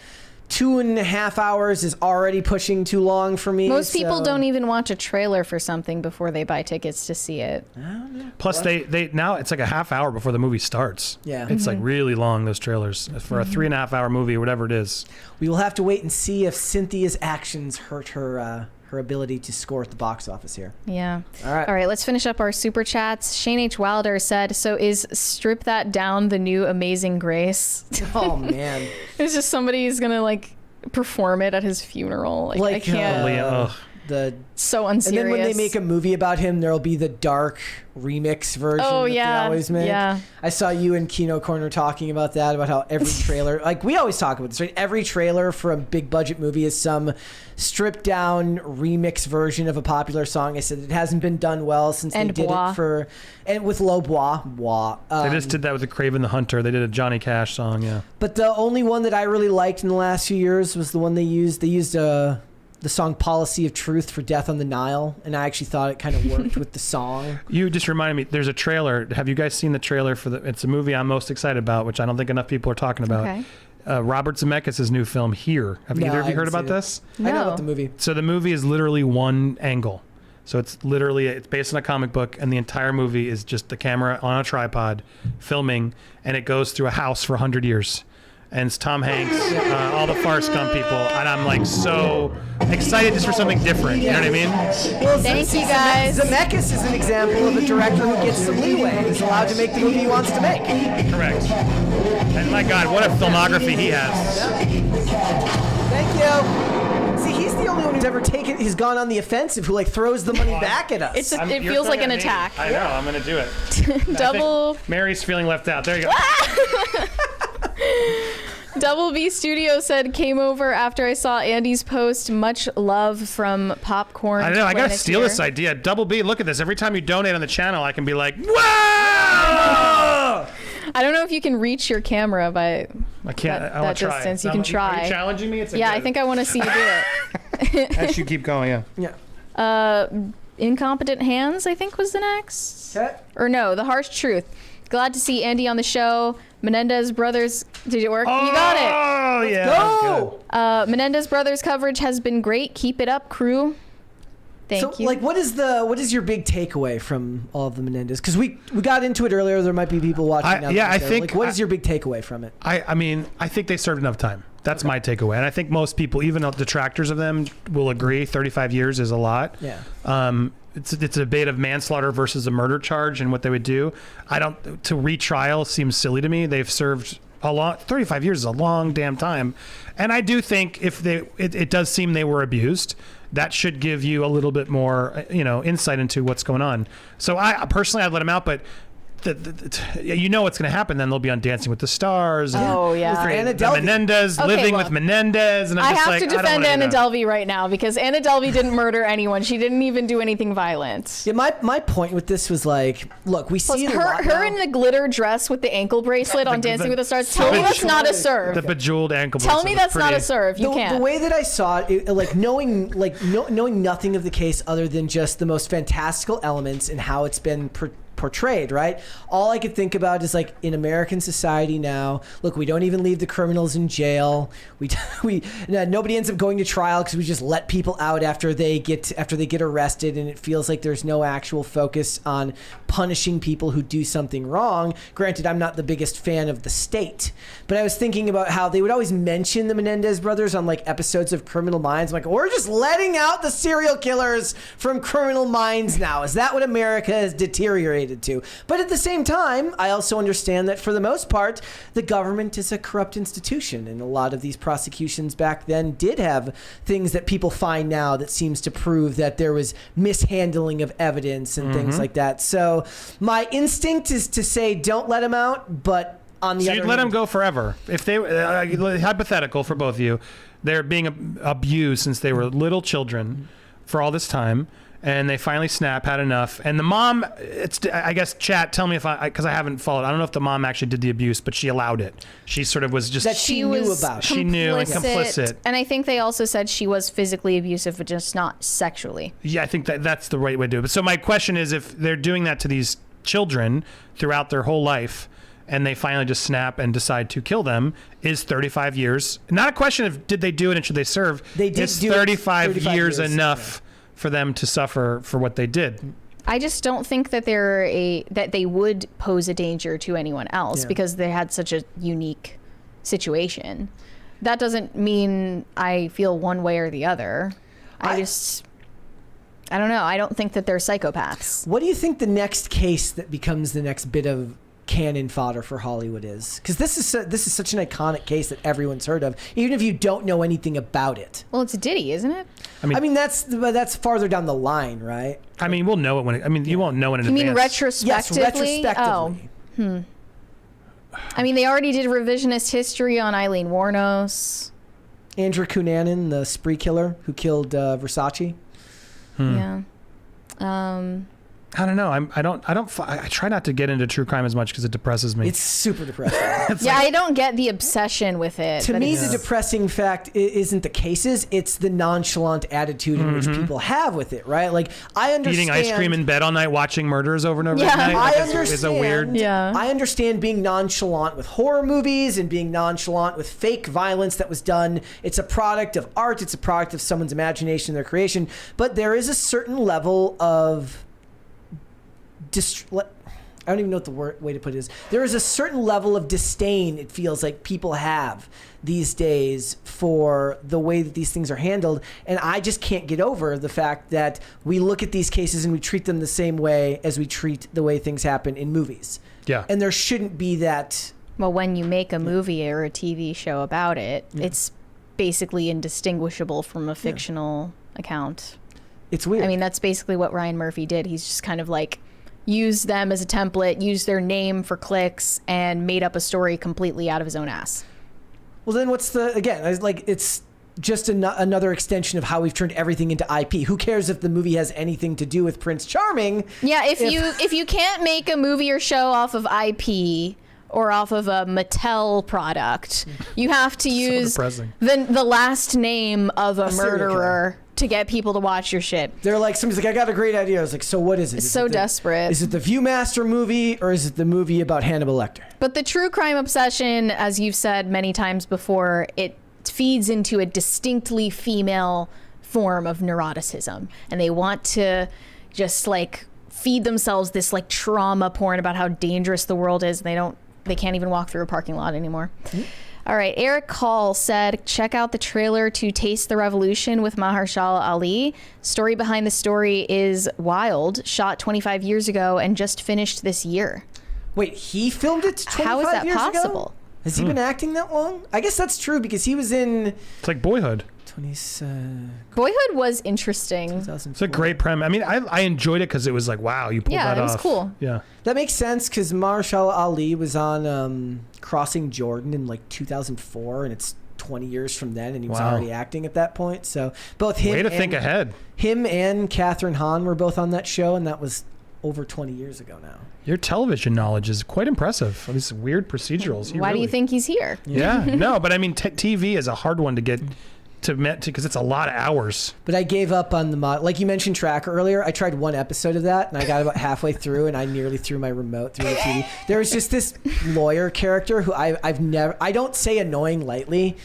2.5 hours is already pushing too long for me. Most people don't even watch a trailer for something before they buy tickets to see it. Plus, they now it's like a half hour before the movie starts. Yeah. It's like really long, those trailers. For a 3.5 hour movie or whatever it is. We will have to wait and see if Cynthia's actions hurt her ability to score at the box office here. Yeah. All right. All right, let's finish up our super chats. Shane H. Wilder said, so is Strip That Down the new Amazing Grace? Oh, man. It's just somebody who's going to, like, perform it at his funeral. Like I can't. So unserious. And then when they make a movie about him, there'll be the dark remix version that they always make. Yeah. I saw you in Kino Corner talking about that, about how every trailer, like we always talk about this, right? Every trailer for a big budget movie is some stripped down remix version of a popular song. I said it hasn't been done well since they did it and with Low Bois. They just did that with the Craven the Hunter. They did a Johnny Cash song, yeah. But the only one that I really liked in the last few years was the one they used. They used the song Policy of Truth for Death on the Nile, and I actually thought it kind of worked with the song. You just reminded me, there's a trailer. Have you guys seen the trailer for it's a movie I'm most excited about, which I don't think enough people are talking about. Okay. Robert Zemeckis' new film, Here. Have either of you heard about this? I know about the movie. So the movie is literally one angle. So it's based on a comic book, and the entire movie is just the camera on a tripod filming, and it goes through a house for 100 years. And it's Tom Hanks, all the Forrest Gump people, and I'm like so excited just for something different. You know what I mean? Well, thank you guys. Zemeckis is an example of a director who gets some leeway and is allowed to make the movie he wants to make. Correct. And my God, what a filmography he has. Thank you. See, he's the only one who's ever he's gone on the offensive, who like throws the money back at us. It feels like an attack. I know, I'm going to do it. Double. Mary's feeling left out. There you go. Double B Studio said, came over after I saw Andy's post. Much love from Popcorn. I know, I gotta steal this idea. Double B, look at this. Every time you donate on the channel, I can be like, whoa! I don't know if you can reach your camera by I can't. that, I want to try. distance. You can try. Are you challenging me? I think I want to see you do it. As you keep going, yeah. Yeah. Incompetent Hands, I think, was the next. Okay. Or no, The Harsh Truth. Glad to see Andy on the show. Menendez Brothers, did it work? Oh, you got it. Oh, yeah. Go! Menendez Brothers coverage has been great. Keep it up, crew. Thank you. Like, what is your big takeaway from all of the Menendez? Because we got into it earlier. There might be people watching now. I think. Like, what is your big takeaway from it? I mean, I think they served enough time. That's my takeaway. And I think most people, even detractors of them, will agree 35 years is a lot. Yeah. It's a debate of manslaughter versus a murder charge and what they would do. To retrial seems silly to me. They've served a long 35 years is a long damn time. And I do think if it does seem they were abused, that should give you a little bit more, insight into what's going on. So I personally, I'd let them out, but you know what's going to happen then. They'll be on Dancing with the Stars. And Anna Delvey. Menendez, living with Menendez. And I have to defend Anna Delvey right now because Anna Delvey didn't murder anyone. She didn't even do anything violent. Yeah, my point with this was like, look, we see her in the glitter dress with the ankle bracelet on Dancing with the Stars. Tell me that's not a serve. The bejeweled ankle bracelet. Tell me that's not a serve. You can't. The way that I saw it, knowing nothing of the case other than just the most fantastical elements and how it's been portrayed, right? All I could think about is like in American society now, look, we don't even leave the criminals in jail. Nobody ends up going to trial because we just let people out after they get arrested, and it feels like there's no actual focus on punishing people who do something wrong. Granted, I'm not the biggest fan of the state, but I was thinking about how they would always mention the Menendez brothers on like episodes of Criminal Minds. I'm like, we're just letting out the serial killers from Criminal Minds now. Is that what America has deteriorated to? But at the same time, I also understand that for the most part, the government is a corrupt institution, and a lot of these prosecutions back then did have things that people find now that seems to prove that there was mishandling of evidence and things like that. So my instinct is to say don't let them out, but on the So other you'd let hand, them go forever. If they hypothetical for both of you, they're being abused since they were little children for all this time, and they finally had enough. And the mom, I guess, chat, tell me if because I haven't followed. I don't know if the mom actually did the abuse, but she allowed it. She sort of was just that she knew about. She knew and complicit. And I think they also said she was physically abusive, but just not sexually. Yeah, I think that's the right way to do it. But so my question is, if they're doing that to these children throughout their whole life, and they finally just snap and decide to kill them, is 35 years not a question of did they do it and should they serve? They did. Is do 35 it, years enough for them to suffer for what they did? I just don't think that that they would pose a danger to anyone else because they had such a unique situation. That doesn't mean I feel one way or the other. I don't know. I don't think that they're psychopaths. What do you think the next case that becomes the next bit of cannon fodder for Hollywood is? Because this is such an iconic case that everyone's heard of, even if you don't know anything about it. Well, it's Diddy, isn't it? I mean that's farther down the line, right? I mean, we'll know it when you won't know it in You advance. mean retrospectively? Yes, retrospectively. Oh. I mean, they already did revisionist history on Eileen Wuornos. Andrew Cunanan, the spree killer who killed Versace. Yeah. I don't know. I try not to get into true crime as much because it depresses me. It's super depressing. I don't get the obsession with it. To me, the depressing fact isn't the cases; it's the nonchalant attitude in which people have with it. Right? Like I understand eating ice cream in bed all night, watching murders over and over Yeah. at night. I It's understand. a weird. Yeah. I understand being nonchalant with horror movies and being nonchalant with fake violence that was done. It's a product of art. It's a product of someone's imagination, their creation. But there is a certain level of I don't even know what the way to put it is. There is a certain level of disdain it feels like people have these days for the way that these things are handled, and I just can't get over the fact that we look at these cases and we treat them the same way as we treat the way things happen in movies. Yeah. And there shouldn't be that. Well, when you make a movie or a TV show about it, it's basically indistinguishable from a fictional account. It's weird. I mean, that's basically what Ryan Murphy did. He's just kind of like used them as a template, used their name for clicks, and made up a story completely out of his own ass. Well, then what's it's just another extension of how we've turned everything into IP. Who cares if the movie has anything to do with Prince Charming? Yeah, if you can't make a movie or show off of IP or off of a Mattel product, you have to use the last name of a murderer to get people to watch your shit. They're like, somebody's like, I got a great idea. I was like, so what is it? It's so desperate. Is it the Viewmaster movie or is it the movie about Hannibal Lecter? But the true crime obsession, as you've said many times before, it feeds into a distinctly female form of neuroticism. And they want to just like feed themselves this like trauma porn about how dangerous the world is. They can't even walk through a parking lot anymore. Mm-hmm. All right, Eric Call said, check out the trailer to Taste the Revolution with Mahershala Ali. Story behind the story is wild, shot 25 years ago and just finished this year. Wait, he filmed it 25 How is that years possible? ago? Has he been acting that long? I guess that's true because he was in... It's like Boyhood. Boyhood was interesting. It's a great premise. I mean, I enjoyed it because it was like, wow, you pulled that off. Yeah, it was cool. Yeah. That makes sense because Mahershala Ali was on Crossing Jordan in like 2004, and it's 20 years from then, and he was already acting at that point. So both him Way to think ahead. Him and Catherine Hahn were both on that show, and that was over 20 years ago now. Your television knowledge is quite impressive. These weird procedurals. Why do you think he's here? Yeah, no, but I mean, TV is a hard one to get to because it's a lot of hours. But I gave up on the like you mentioned Tracker earlier. I tried one episode of that and I got about halfway through and I nearly threw my remote through the TV. There was just this lawyer character who I don't say annoying lightly,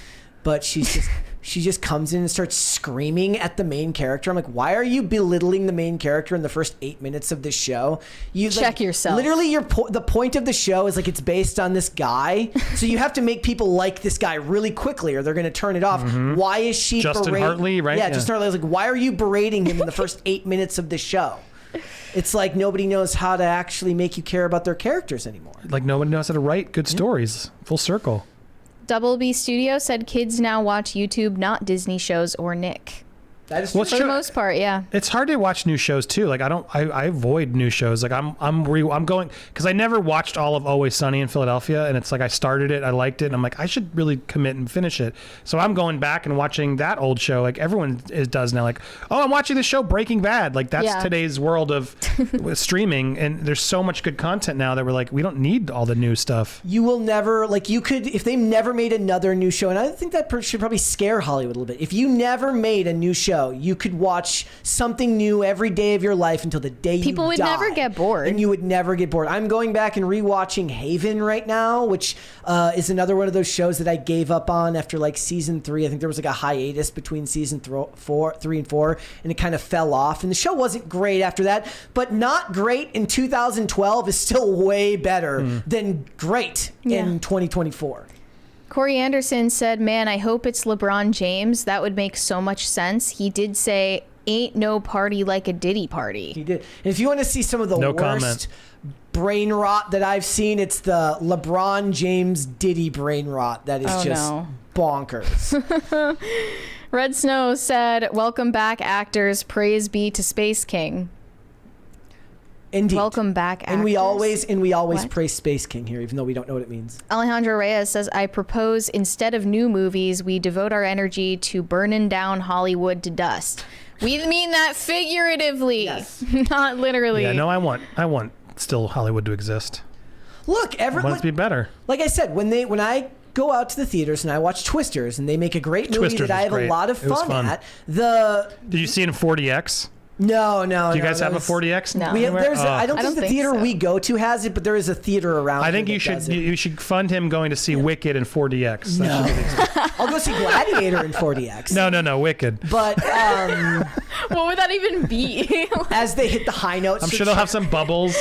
but she's she just comes in and starts screaming at the main character. I'm like, why are you belittling the main character in the first 8 minutes of this show? You Check yourself. Literally, the point of the show is like it's based on this guy, so you have to make people like this guy really quickly, or they're going to turn it off. Why is she Justin Hartley, right? Yeah, Justin Hartley. I was like, why are you berating him in the first 8 minutes of this show? It's like nobody knows how to actually make you care about their characters anymore. Like nobody knows how to write good stories. Full circle. Double B Studio said kids now watch YouTube, not Disney shows or Nick. That is Well, true. For the most part, yeah. It's hard to watch new shows too. Like I avoid new shows. Like I'm going because I never watched all of Always Sunny in Philadelphia, and it's like I started it, I liked it, and I'm like I should really commit and finish it. So I'm going back and watching that old show, like everyone does now. Like, oh, I'm watching the show Breaking Bad. Like that's today's world of streaming, and there's so much good content now that we're like we don't need all the new stuff. You will never, like, you could, if they never made another new show, and I think that should probably scare Hollywood a little bit. If you never made a new show, you could watch something new every day of your life until the day People would never get bored. And you would never get bored. I'm going back and rewatching Haven right now, which is another one of those shows that I gave up on after like season 3. I think there was like a hiatus between season 3 and 4, and it kind of fell off. And the show wasn't great after that, but not great in 2012 is still way better than great in 2024. Corey Anderson said, man, I hope it's LeBron James. That would make so much sense. He did say, ain't no party like a Diddy party. He did. And if you want to see some of the worst brain rot that I've seen, it's the LeBron James Diddy brain rot. That is bonkers. Red Snow said, welcome back, actors. Praise be to Space King. Indeed. Welcome back, actors. And we always What? praise Space King here, even though we don't know what it means. Alejandro Reyes says, I propose instead of new movies, we devote our energy to burning down Hollywood to dust. We mean that figuratively, not literally. Yeah, no, I want still Hollywood to exist. Look, I want it to be better. Like I said, when I go out to the theaters and I watch Twisters, and they make a great movie Twisters that I have was a great. lot of It was fun fun. at. Did you see it in 40X? No. Do you guys have a 40X? No. I don't think the theater so. we go to has it, but there is a theater around. I think here you that does should it. you should fund him going to see Wicked in 40X. No. I'll go see Gladiator in 40X. No, Wicked. But What would that even be? as they hit the high notes, I'm sure they'll have some bubbles.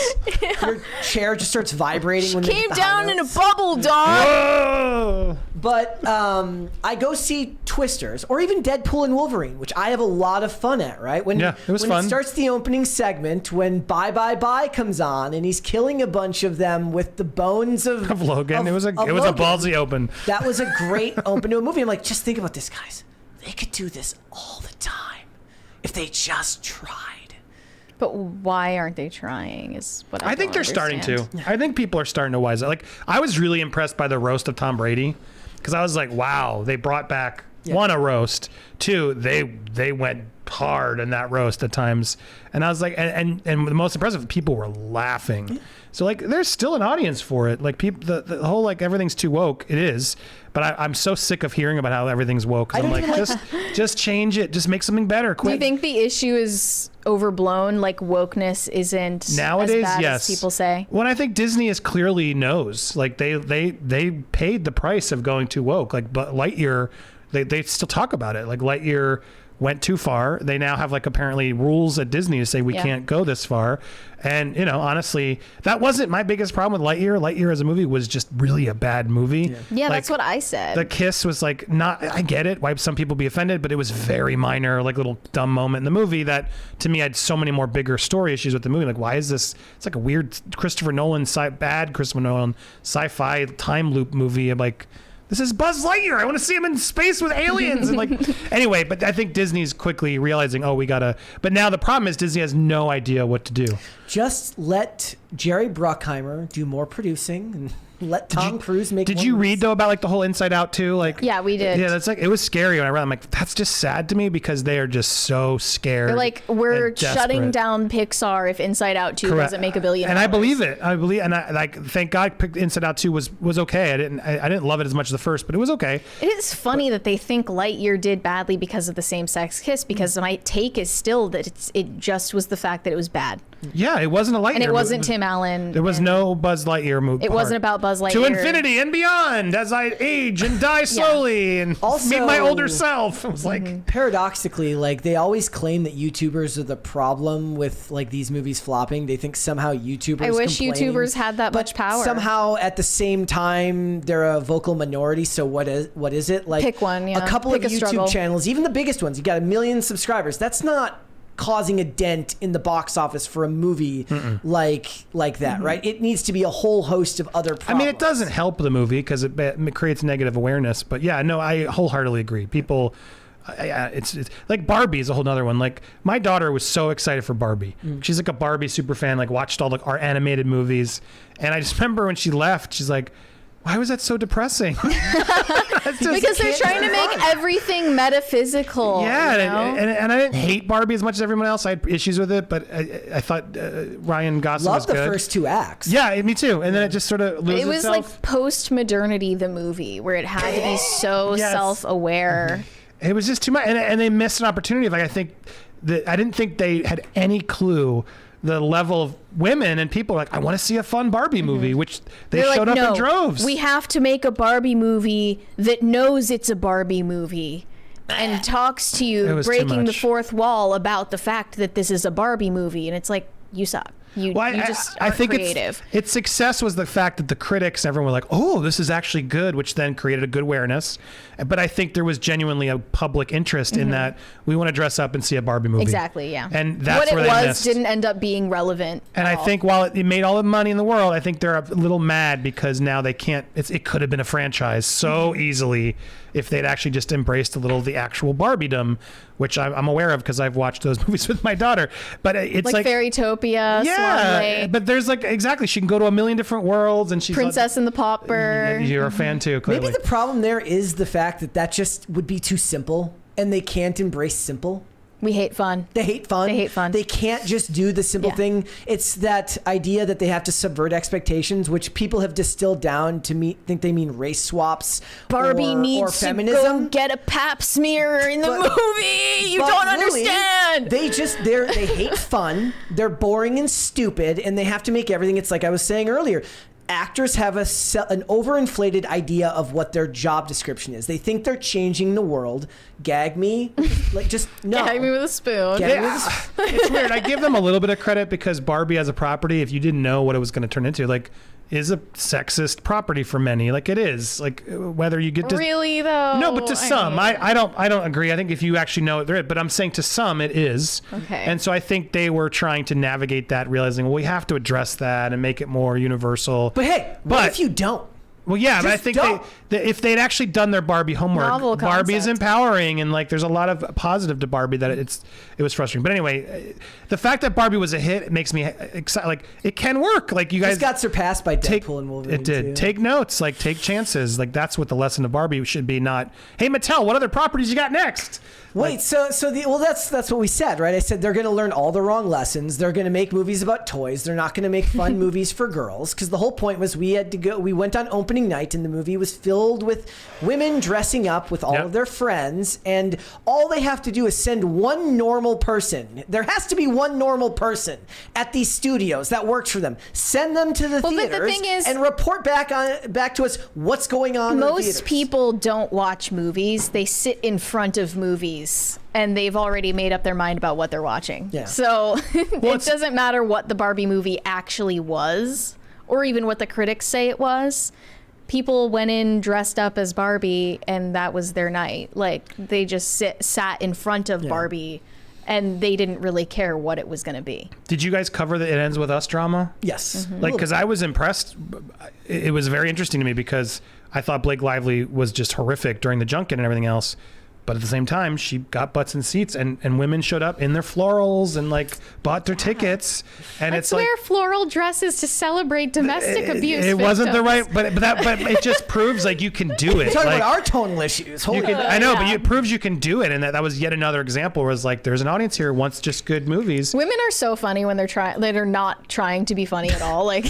your chair just starts vibrating when they Came hit the high down in a notes. bubble, dog. Whoa! But I go see Twisters or even Deadpool and Wolverine, which I have a lot of fun at, right? When, Yeah, it was when fun. it starts the opening segment, when Bye Bye Bye comes on and he's killing a bunch of them with the bones of Logan. It was a Logan. ballsy open. That was a great open to a movie. I'm like, just think about this, guys. They could do this all the time if they just tried. But why aren't they trying is what I think they're don't starting understand. to. I think people are starting to wise up. Like I was really impressed by the roast of Tom Brady because I was like, wow, they brought back one, a roast, two, they went hard in that roast at times, and I was like, and the most impressive, people were laughing. So like, there's still an audience for it. Like people, the whole like everything's too woke. It is, but I'm so sick of hearing about how everything's woke. 'Cause I'm like, just change it. Just make something better. Do Quit. you think the issue is overblown? Like wokeness isn't Nowadays, as bad yes. as people say? Well, I think Disney is clearly knows. Like they paid the price of going too woke. Like, but Lightyear, they still talk about it. Like Lightyear went too far. They now have like apparently rules at Disney to say we can't go this far. And you know, honestly, that wasn't my biggest problem with Lightyear. Lightyear as a movie was just really a bad movie. Yeah, Like, that's what I said. the kiss was like not. I get it. Why some people be offended, but it was very minor, like little dumb moment in the movie that to me had so many more bigger story issues with the movie. Like why is this? It's like a weird Christopher Nolan bad Christopher Nolan sci-fi time loop movie. I'm like, this is Buzz Lightyear. I want to see him in space with aliens. And like, anyway, but I think Disney's quickly realizing, oh, we gotta. But now the problem is Disney has no idea what to do. Just let Jerry Bruckheimer do more producing and let Tom Cruise make. Did you read though about like the whole Inside Out too? Like, Yeah, we did. Yeah, that's like it was scary when I read. I'm like, that's just sad to me because they are just so scared. They're like, we're and shutting desperate. down Pixar if Inside Out 2 Correct. doesn't make $1 billion. And I believe it. And I like. Thank God, Inside Out 2 was okay. I didn't love it as much as the first, but it was okay. It is funny that they think Lightyear did badly because of the same-sex kiss, because my take is still that it just was the fact that it was bad. Yeah, it wasn't a Lightyear. And it wasn't movie. Tim Allen. There was and no Buzz Lightyear movie. It wasn't about Buzz Lightyear. To infinity and beyond as I age and die slowly and Also, meet my older self. It was like paradoxically, like they always claim that YouTubers are the problem with like these movies flopping. They think somehow YouTubers I wish complain, YouTubers had that much power. Somehow at the same time they're a vocal minority. So what is it? Like Pick one, yeah. A couple Pick of a YouTube struggle. channels, even the biggest ones, you got 1 million subscribers. That's not causing a dent in the box office for a movie like that, right? It needs to be a whole host of other problems. I mean, it doesn't help the movie because it creates negative awareness. But yeah, no, I wholeheartedly agree. People, it's like Barbie is a whole nother one. Like my daughter was so excited for Barbie. She's like a Barbie super fan. Like watched all our animated movies, and I just remember when she left, she's like, "Why was that so depressing?" Because they're trying to make everything metaphysical. Yeah, you know? and I didn't hate Barbie as much as everyone else. I had issues with it, but I thought Ryan Gosling was Love the good. first 2 acts. Yeah, me too. And then it just sort of loses It was itself. like post-modernity, the movie, where it had to be so Yes. self-aware. It was just too much, and they missed an opportunity. Like I didn't think they had any clue the level of women and people like, I want to see a fun Barbie movie, which they They're showed like, up no, in droves. we have to make a Barbie movie that knows it's a Barbie movie and talks to It you, was too breaking the much. fourth wall about the fact that this is a Barbie movie. And it's like, you suck. You just aren't creative. Its success was the fact that the critics, everyone were like, oh, this is actually good, which then created a good awareness. But I think there was genuinely a public interest in that we want to dress up and see a Barbie movie. Exactly, yeah. And that's what where it they was missed. didn't end up being relevant. And I think while it made all the money in the world, I think they're a little mad because now they can't. It could have been a franchise so easily if they'd actually just embraced a little of the actual Barbiedom, which I'm aware of because I've watched those movies with my daughter. But it's like Fairytopia, Swan yeah, Lake, but there's like exactly she can go to 1 million different worlds and she's Princess and the Pauper. You're a fan too, clearly. Maybe the problem there is the fact that just would be too simple, and they can't embrace simple. We hate fun. They hate fun. They hate fun. They can't just do the simple thing. It's that idea that they have to subvert expectations, which people have distilled down to think they mean race swaps. Barbie or needs feminism. to go get a pap smear in the movie. You But don't really, understand. They hate fun. They're boring and stupid, and they have to make everything. It's like I was saying earlier. Actors have an overinflated idea of what their job description is. They think they're changing the world. Gag me, like just no. Gag me with a spoon. Gag me with a spoon. It's weird. I give them a little bit of credit because Barbie as a property, if you didn't know what it was going to turn into, like, is a sexist property for many. Like it is. Like whether you get to Really though? no, but to some, I don't agree. I think if you actually know it, there is. But I'm saying to some, it is. Okay. And so I think they were trying to navigate that, realizing, well, we have to address that and make it more universal. But hey, what if you don't? Well, yeah, but I Just think don't. if they'd actually done their Barbie homework, Novel Barbie is concept. empowering, and like there's a lot of positive to Barbie that it was frustrating. But anyway, the fact that Barbie was a hit, it makes me excited. Like it can work. Like you guys This got surpassed by Deadpool and Wolverine. It did. too. Take notes. Like take chances. Like that's what the lesson of Barbie should be. Not, hey Mattel, what other properties you got next? Wait, that's what we said, right? I said they're going to learn all the wrong lessons. They're going to make movies about toys. They're not going to make fun movies for girls, because the whole point was we went on opening night and the movie was filled with women dressing up with all of their friends, and all they have to do is send one normal person. There has to be one normal person at these studios that works for them. Send them to the But the theaters thing is, and report back to us what's going on in the theaters. Most people don't watch movies. They sit in front of movies and they've already made up their mind about what they're watching. Yeah. So it doesn't matter what the Barbie movie actually was, or even what the critics say it was. People went in dressed up as Barbie and that was their night. Like they just sat in front of Barbie and they didn't really care what it was going to be. Did you guys cover the It Ends With Us drama? Yes. Like, because I was impressed. It was very interesting to me because I thought Blake Lively was just horrific during the junket and everything else. But at the same time, she got butts in seats, and women showed up in their florals and like bought their tickets. And Let's it's like wear floral dresses to celebrate domestic abuse. it wasn't the victims. right, but it just proves like you can do it. Talking Like, about our tonal issues. Holy you can, crap. I know, but it proves you can do it, and that was yet another example where it's like there's an audience here who wants just good movies. Women are so funny when they're not trying to be funny at all. Like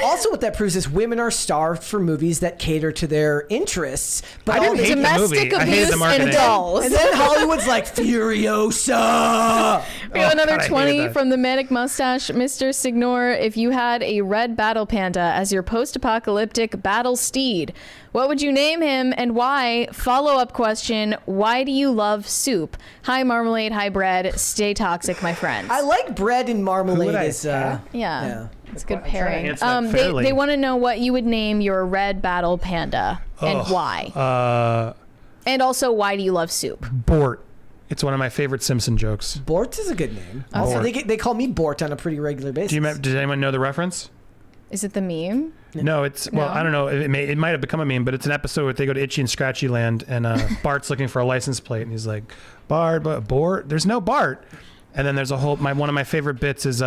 Also, what that proves is women are starved for movies that cater to their interests. But I didn't hate the domestic movie. I hated the abuse marketing. kidding. dolls. And then Hollywood's like, Furiosa. We have another God, I hated 20 that. from the Manic Mustache. Mr. Signore, if you had a red battle panda as your post-apocalyptic battle steed, what would you name him and why? Follow-up question, why do you love soup? Hi, marmalade. Hi, bread. Stay toxic, my friends. I like bread and marmalade. I- As, Yeah. It's a good trying to pairing. answer that fairly. They want to know what you would name your red battle panda and why. And also, why do you love soup? Bort. It's one of my favorite Simpson jokes. Bort is a good name. Bort. They call me Bort on a pretty regular basis. Does anyone know the reference? Is it the meme? No, it's well, No? I don't know. It might have become a meme, but it's an episode where they go to Itchy and Scratchy Land, and Bart's looking for a license plate, and he's like, Bart, there's no Bart. And then there's a whole one of my favorite bits is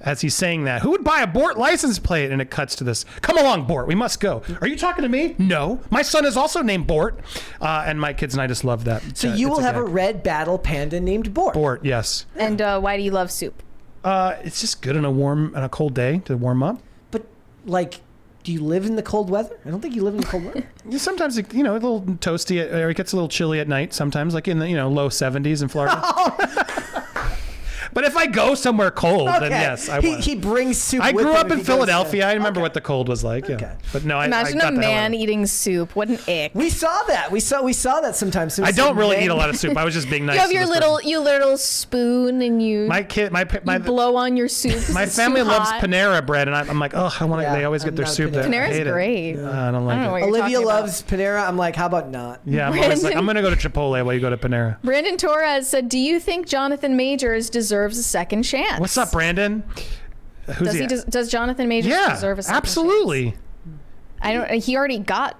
as he's saying that, who would buy a Bort license plate? And it cuts to this. Come along, Bort. We must go. Are you talking to me? No. My son is also named Bort, and my kids and I just love that. So you will have a red battle panda named Bort. Bort, yes. And why do you love soup? It's just good on a cold day to warm up. But like, do you live in the cold weather? I don't think you live in the cold weather. Sometimes a little toasty, or it gets a little chilly at night. Sometimes, like in the low 70s in Florida. But if I go somewhere cold, then yes, I want. He brings soup. I with grew him up if in he goes Philadelphia. I remember what the cold was like. Yeah, Okay. but no, Imagine I got a the hell out man of it. eating soup. What an ick. We saw that. We saw that sometimes. I don't really eat a lot of soup. I was just being nice. You have to your this little spoon and you my blow on your soup. my It's family too loves hot. Panera bread, and I'm like, oh, I want to. Yeah, They always get I'm their not a soup there. I Panera's hate it. great. I don't like I don't know what it. you're Olivia talking about. loves Panera. I'm like, how about not? Yeah, I'm always like, I'm gonna go to Chipotle while you go to Panera. Brandon Torres said, "Do you think Jonathan Majors deserves a second chance?" What's up, Brandon? Who's Does Jonathan Majors deserve a second absolutely. chance? I don't. He already got.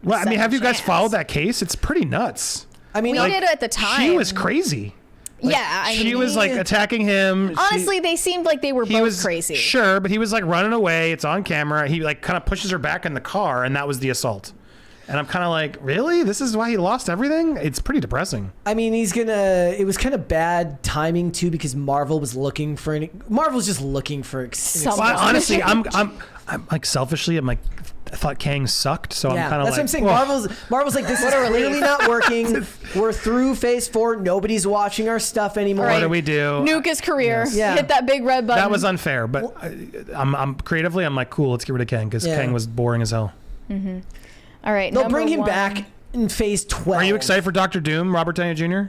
Well, I mean, have you guys chance. followed that case? It's pretty nuts. I mean, We like, did it at the time. She was crazy. Yeah, I She mean, was like attacking him. honestly, they seemed like they were He both was crazy. Sure, but he was like running away. It's on camera. He like kind of pushes her back in the car, and that was the assault. And I'm kind of like, really? This is why he lost everything? It's pretty depressing. I mean, it was kind of bad timing too because Marvel's just looking for Someone. Well, honestly, I'm like selfishly, I'm like, I thought Kang sucked, so I'm kind of like, that's what I'm saying. "Whoa." Marvel's like, this is clearly not working. We're through phase 4. Nobody's watching our stuff anymore. What do we do? Nuke his career. Yes. Yeah. Hit that big red button. That was unfair, but I'm creatively, I'm like, cool, let's get rid of Kang because Yeah. Kang was boring as hell. All right. They'll number bring him one. back in phase 12. Are you excited for Doctor Doom, Robert Downey Jr.?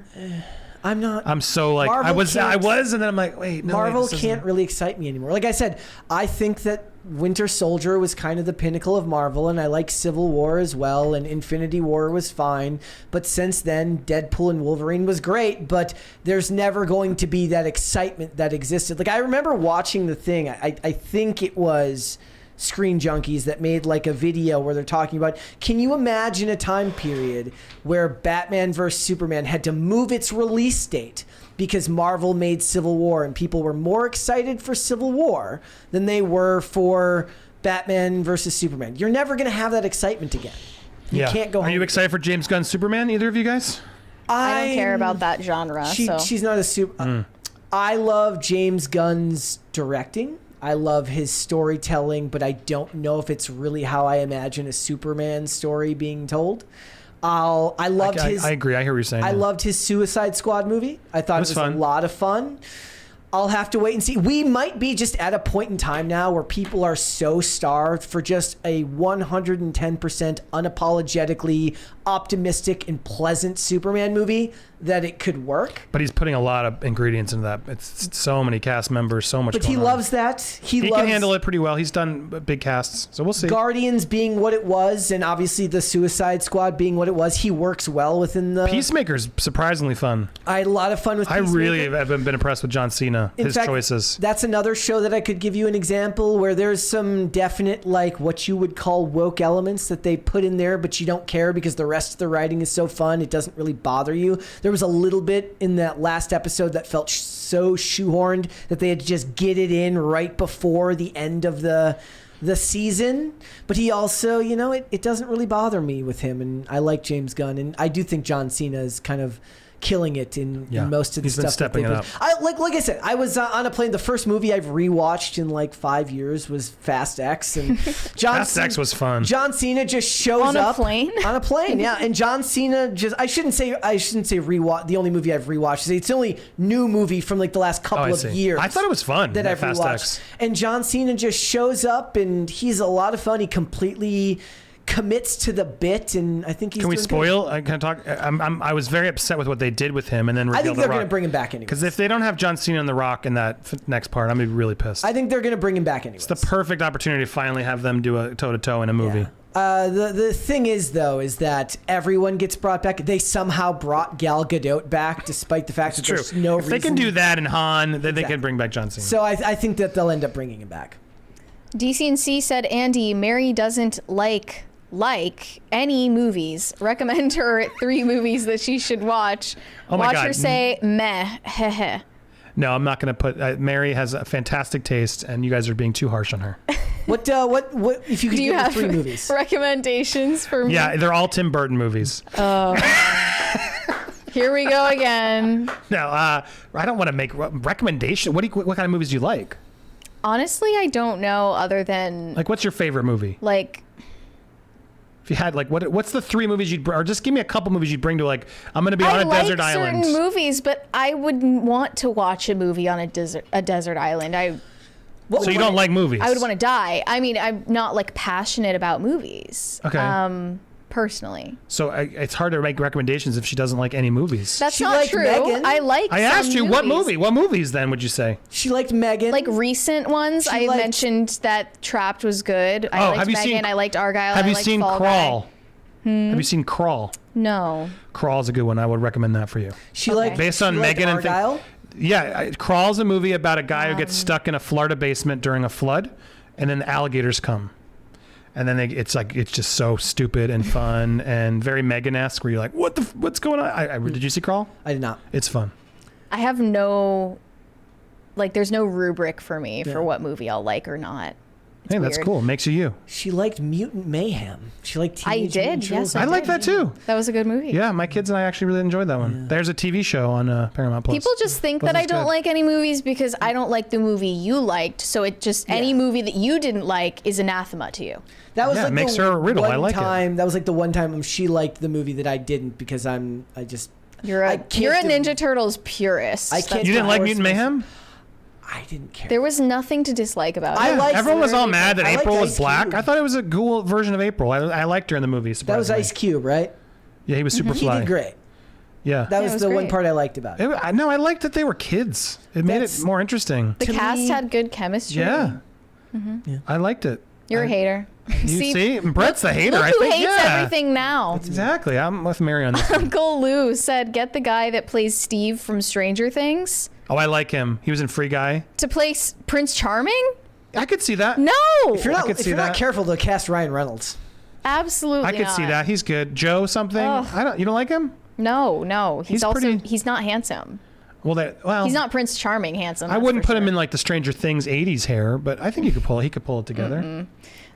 I'm not. I'm so like, Marvel I was, and then I'm like, wait, no, Marvel wait, this can't isn't- really excite me anymore. Like I said, I think that Winter Soldier was kind of the pinnacle of Marvel, and I like Civil War as well, and Infinity War was fine. But since then, Deadpool and Wolverine was great, but there's never going to be that excitement that existed. Like I remember watching The Thing. I think it was Screen Junkies that made like a video where they're talking about, can you imagine a time period where Batman vs Superman had to move its release date because Marvel made Civil War and people were more excited for Civil War than they were for Batman versus Superman? You're never going to have that excitement again. You can't go Are you home. excited for James Gunn's Superman? Either of you guys? I don't care about that genre. so. She's not a super. I love James Gunn's directing. I love his storytelling, but I don't know if it's really how I imagine a Superman story being told. I loved his. I agree. I hear what you're saying. I loved his Suicide Squad movie. I thought it was fun. a lot of fun. I'll have to wait and see. We might be just at a point in time now where people are so starved for just a 110% unapologetically optimistic and pleasant Superman movie that it could work. But he's putting a lot of ingredients into that. It's so many cast members, so much. But going he on. loves that. He He loves can handle it pretty well. He's done big casts, so we'll see. Guardians being what it was, and obviously the Suicide Squad being what it was. He works well within the. Peacemaker's surprisingly fun. I had a lot of fun with. I Peacemaker. really have been impressed with John Cena. In His fact, choices. That's another show that I could give you an example where there's some definite, like, what you would call woke elements that they put in there, but you don't care because the rest of the writing is so fun. It doesn't really bother you. There was a little bit in that last episode that felt so shoehorned that they had to just get it in right before the end of the season. But he also, it doesn't really bother me with him. And I like James Gunn. And I do think John Cena is kind of killing it in most of the He's been stuff that stepping they've it been. up. Like I said, I was on a plane. The first movie I've rewatched in like 5 years was Fast X, and Fast X was fun. John Cena just shows On a up plane? on a plane, yeah. And John Cena just I shouldn't say rewatch. The only movie I've rewatched. It's the only new movie from like the last couple of years. I thought it was fun that I've Fast rewatched. X. And John Cena just shows up, and he's a lot of fun. He completely commits to the bit, and I think he's. Can we doing spoil? Can I talk? I was very upset with what they did with him, and then good. I think revealed they're The going to Rock. bring him back anyway. Because if they don't have John Cena and The Rock in that next part, I'm gonna be really pissed. I think they're going to bring him back anyway. It's the perfect opportunity to finally have them do a toe-to-toe in a movie. The thing is, though, is that everyone gets brought back. They somehow brought Gal Gadot back, despite the fact that there's no if reason. they can do that in Han, then they Exactly. can bring back John Cena. So I think that they'll end up bringing him back. DCNC said, Andy, Mary doesn't like any movies. Recommend her 3 movies that she should watch. Oh my watch God. her say meh, heh. No, I'm not going to put. Mary has a fantastic taste, and you guys are being too harsh on her. What if you could Do you give me have 3 movies? recommendations for me? Yeah, they're all Tim Burton movies. Here we go again. No, I don't want to make recommendation. What kind of movies do you like? Honestly, I don't know other than Like, what's your favorite movie? like If you had like, what's the 3 movies you'd or just give me a couple movies you'd bring to like, I'm going to be on I a like desert island. certain movies, but I wouldn't want to watch a movie on a desert island. So you don't like movies? I would want to die. I mean, I'm not like passionate about movies. Okay. Personally. So it's hard to make recommendations if she doesn't like any movies. That's She not liked true. Megan. I like I some asked you what movies. movie. What movies then would you say? She liked Megan. Like recent ones. She I liked- mentioned that Trapped was good. I liked have you Megan. seen? I liked Argyle. Have I you liked seen Fall Crawl? Guy. Have you seen Crawl? No. Crawl's a good one. I would recommend that for you. she Okay. liked Based on she liked Megan and Argyle. Yeah, Crawl's a movie about a guy who gets stuck in a Florida basement during a flood, and then the alligators come. And then it's just so stupid and fun and very Megan-esque where you're like, what's going on? Did you see Crawl? I did not. It's fun. I have no, like, there's no rubric for me for what movie I'll like or not. Hey, that's weird. cool. Makes you. She liked Mutant Mayhem. She liked I Teenage did, Mutant Ninja yes, I Turtles. like that too. That was a good movie. Yeah, my kids and I actually really enjoyed that one. There's a TV show on Paramount Plus. People just think that Wasn't I as don't good. like any movies because I don't like the movie you liked. So it just any movie that you didn't like is anathema to you. That was Yeah, like it makes the her a riddle. I one like it. time. That was like the one time she liked the movie that I didn't because I just You're I a can't you're a do- Ninja Turtles purist. I can't You didn't like divorce Mutant myself. Mayhem? I didn't care. There was nothing to dislike about I it. liked Everyone was all Ice mad that Cube. I April liked was Ice black. Cube. I thought it was a cool version of April. I liked her in the movie. That was surprisingly. Ice Cube, right? Yeah, he was super He fly. did great. Yeah. That it was was the one great. part I liked about it. No, I liked that they were kids. It made it That's- more interesting. The to cast me- had good chemistry. Yeah. I liked it. You're a hater. You see? Brett's the hater. Look I who think. hates Yeah. everything now. Exactly. I'm with Mary on this one. Uncle Lou said, get the guy that plays Steve from Stranger Things Oh, I like him. He was in Free Guy. to play Prince Charming? I could see that. No, If you're I not, could if see you're not that. careful, they'll cast Ryan Reynolds. absolutely I could see not. that. He's good. Joe something. Ugh. You don't like him? No. He's He's also pretty- he's not handsome. Well, He's not Prince Charming handsome. I that's wouldn't for put him sure. in like the Stranger Things 80s hair, but I think he could pull it together.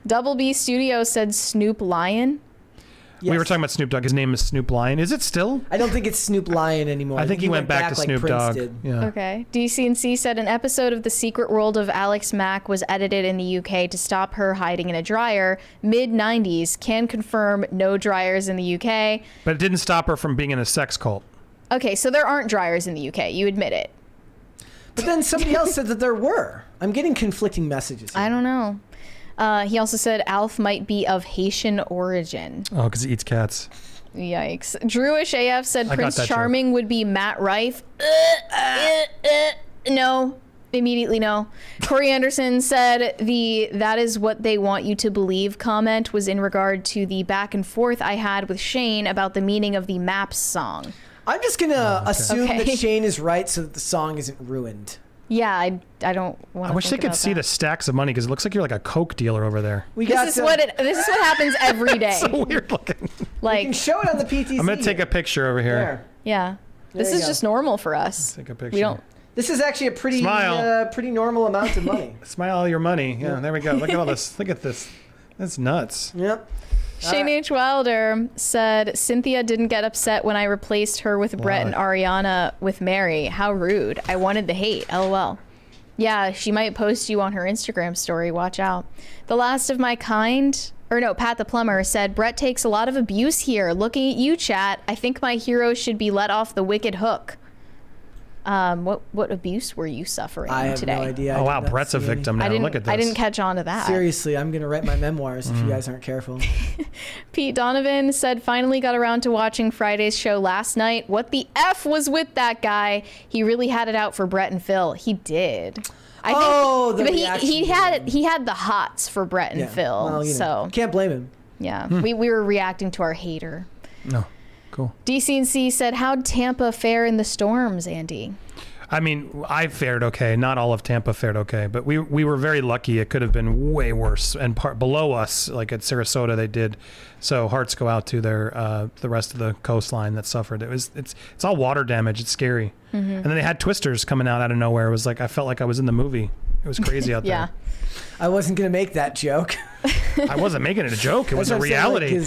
Double B Studio said Snoop Lion. Yes. We were talking about Snoop Dogg. His name is Snoop Lion. Is it still? I don't think it's Snoop Lion anymore. I think he went back to like Snoop Prince Dogg. did. Yeah. Okay. DCNC said an episode of The Secret World of Alex Mack was edited in the UK to stop her hiding in a dryer. Mid-90s. Can confirm no dryers in the UK. But it didn't stop her from being in a sex cult. Okay, so there aren't dryers in the UK. You admit it. But then somebody else said that there were. I'm getting conflicting messages. Here. I don't know. He also said Alf might be of Haitian origin. Oh, because he eats cats. Yikes. Drewish AF said I got Prince that joke. Charming would be Matt Rife. No. Immediately no. Corey Anderson said that is what they want you to believe comment was in regard to the back and forth I had with Shane about the meaning of the Maps song. I'm just gonna assume Okay. that Shane is right so that the song isn't ruined. Yeah, I don't want to I wish they could see the stacks of money because it looks like you're like a Coke dealer over there. We This got is what happens every day. So weird looking. You can Like, show it on the PTC. I'm going to take a picture over here. There. yeah. This There you is go. just normal for us. Take a picture. We don't This is actually a pretty Smile. pretty normal amount of money. Smile all your money. Yeah, there we go. Look at all this. Look at this. That's nuts. Yep. Shane H. Wilder said, Cynthia didn't get upset when I replaced her with Brett and Ariana with Mary. How rude. I wanted the hate. LOL. Yeah, she might post you on her Instagram story. Watch out. The Last of My Kind, or no, Pat the Plumber said, Brett takes a lot of abuse here. Looking at you, chat, I think my hero should be let off the wicked hook. What abuse were you suffering today? I have no idea. Oh, wow, Brett's a victim now. Look at this. I didn't catch on to that. Seriously, I'm going to write my memoirs if you guys aren't careful. Pete Donovan said, finally got around to watching Friday's show last night. What the F was with that guy? He really had it out for Brett and Phil. He did. I think, but he had the hots for Brett and Phil. Well, so can't blame him. Yeah, we were reacting to our hater. No. Cool. DCNC said, how'd Tampa fare in the storms, Andy? I mean, I fared okay. Not all of Tampa fared okay, but we were very lucky. It could have been way worse. And below us, like at Sarasota, they did. So hearts go out to the rest of the coastline that suffered. It's all water damage. It's scary. Mm-hmm. And then they had twisters coming out of nowhere. It was like I felt like I was in the movie. It was crazy out there. I wasn't gonna make that joke. I wasn't making it a joke. It was a reality.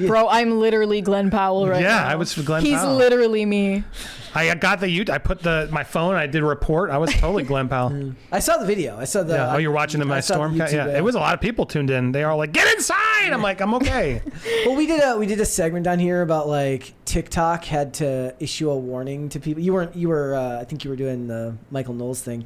Bro, I'm literally Glenn Powell right now. Yeah, I was Glenn Powell. He's literally me. I got I put my phone. I did a report. I was totally Glenn Powell. I saw the video. I saw the. Yeah. Oh, you're watching my storm. Yeah, it was a lot of people tuned in. They are like, get inside. I'm like, I'm okay. Well, we did a segment down here about like TikTok had to issue a warning to people. You were. I think you were doing the Michael Knowles thing.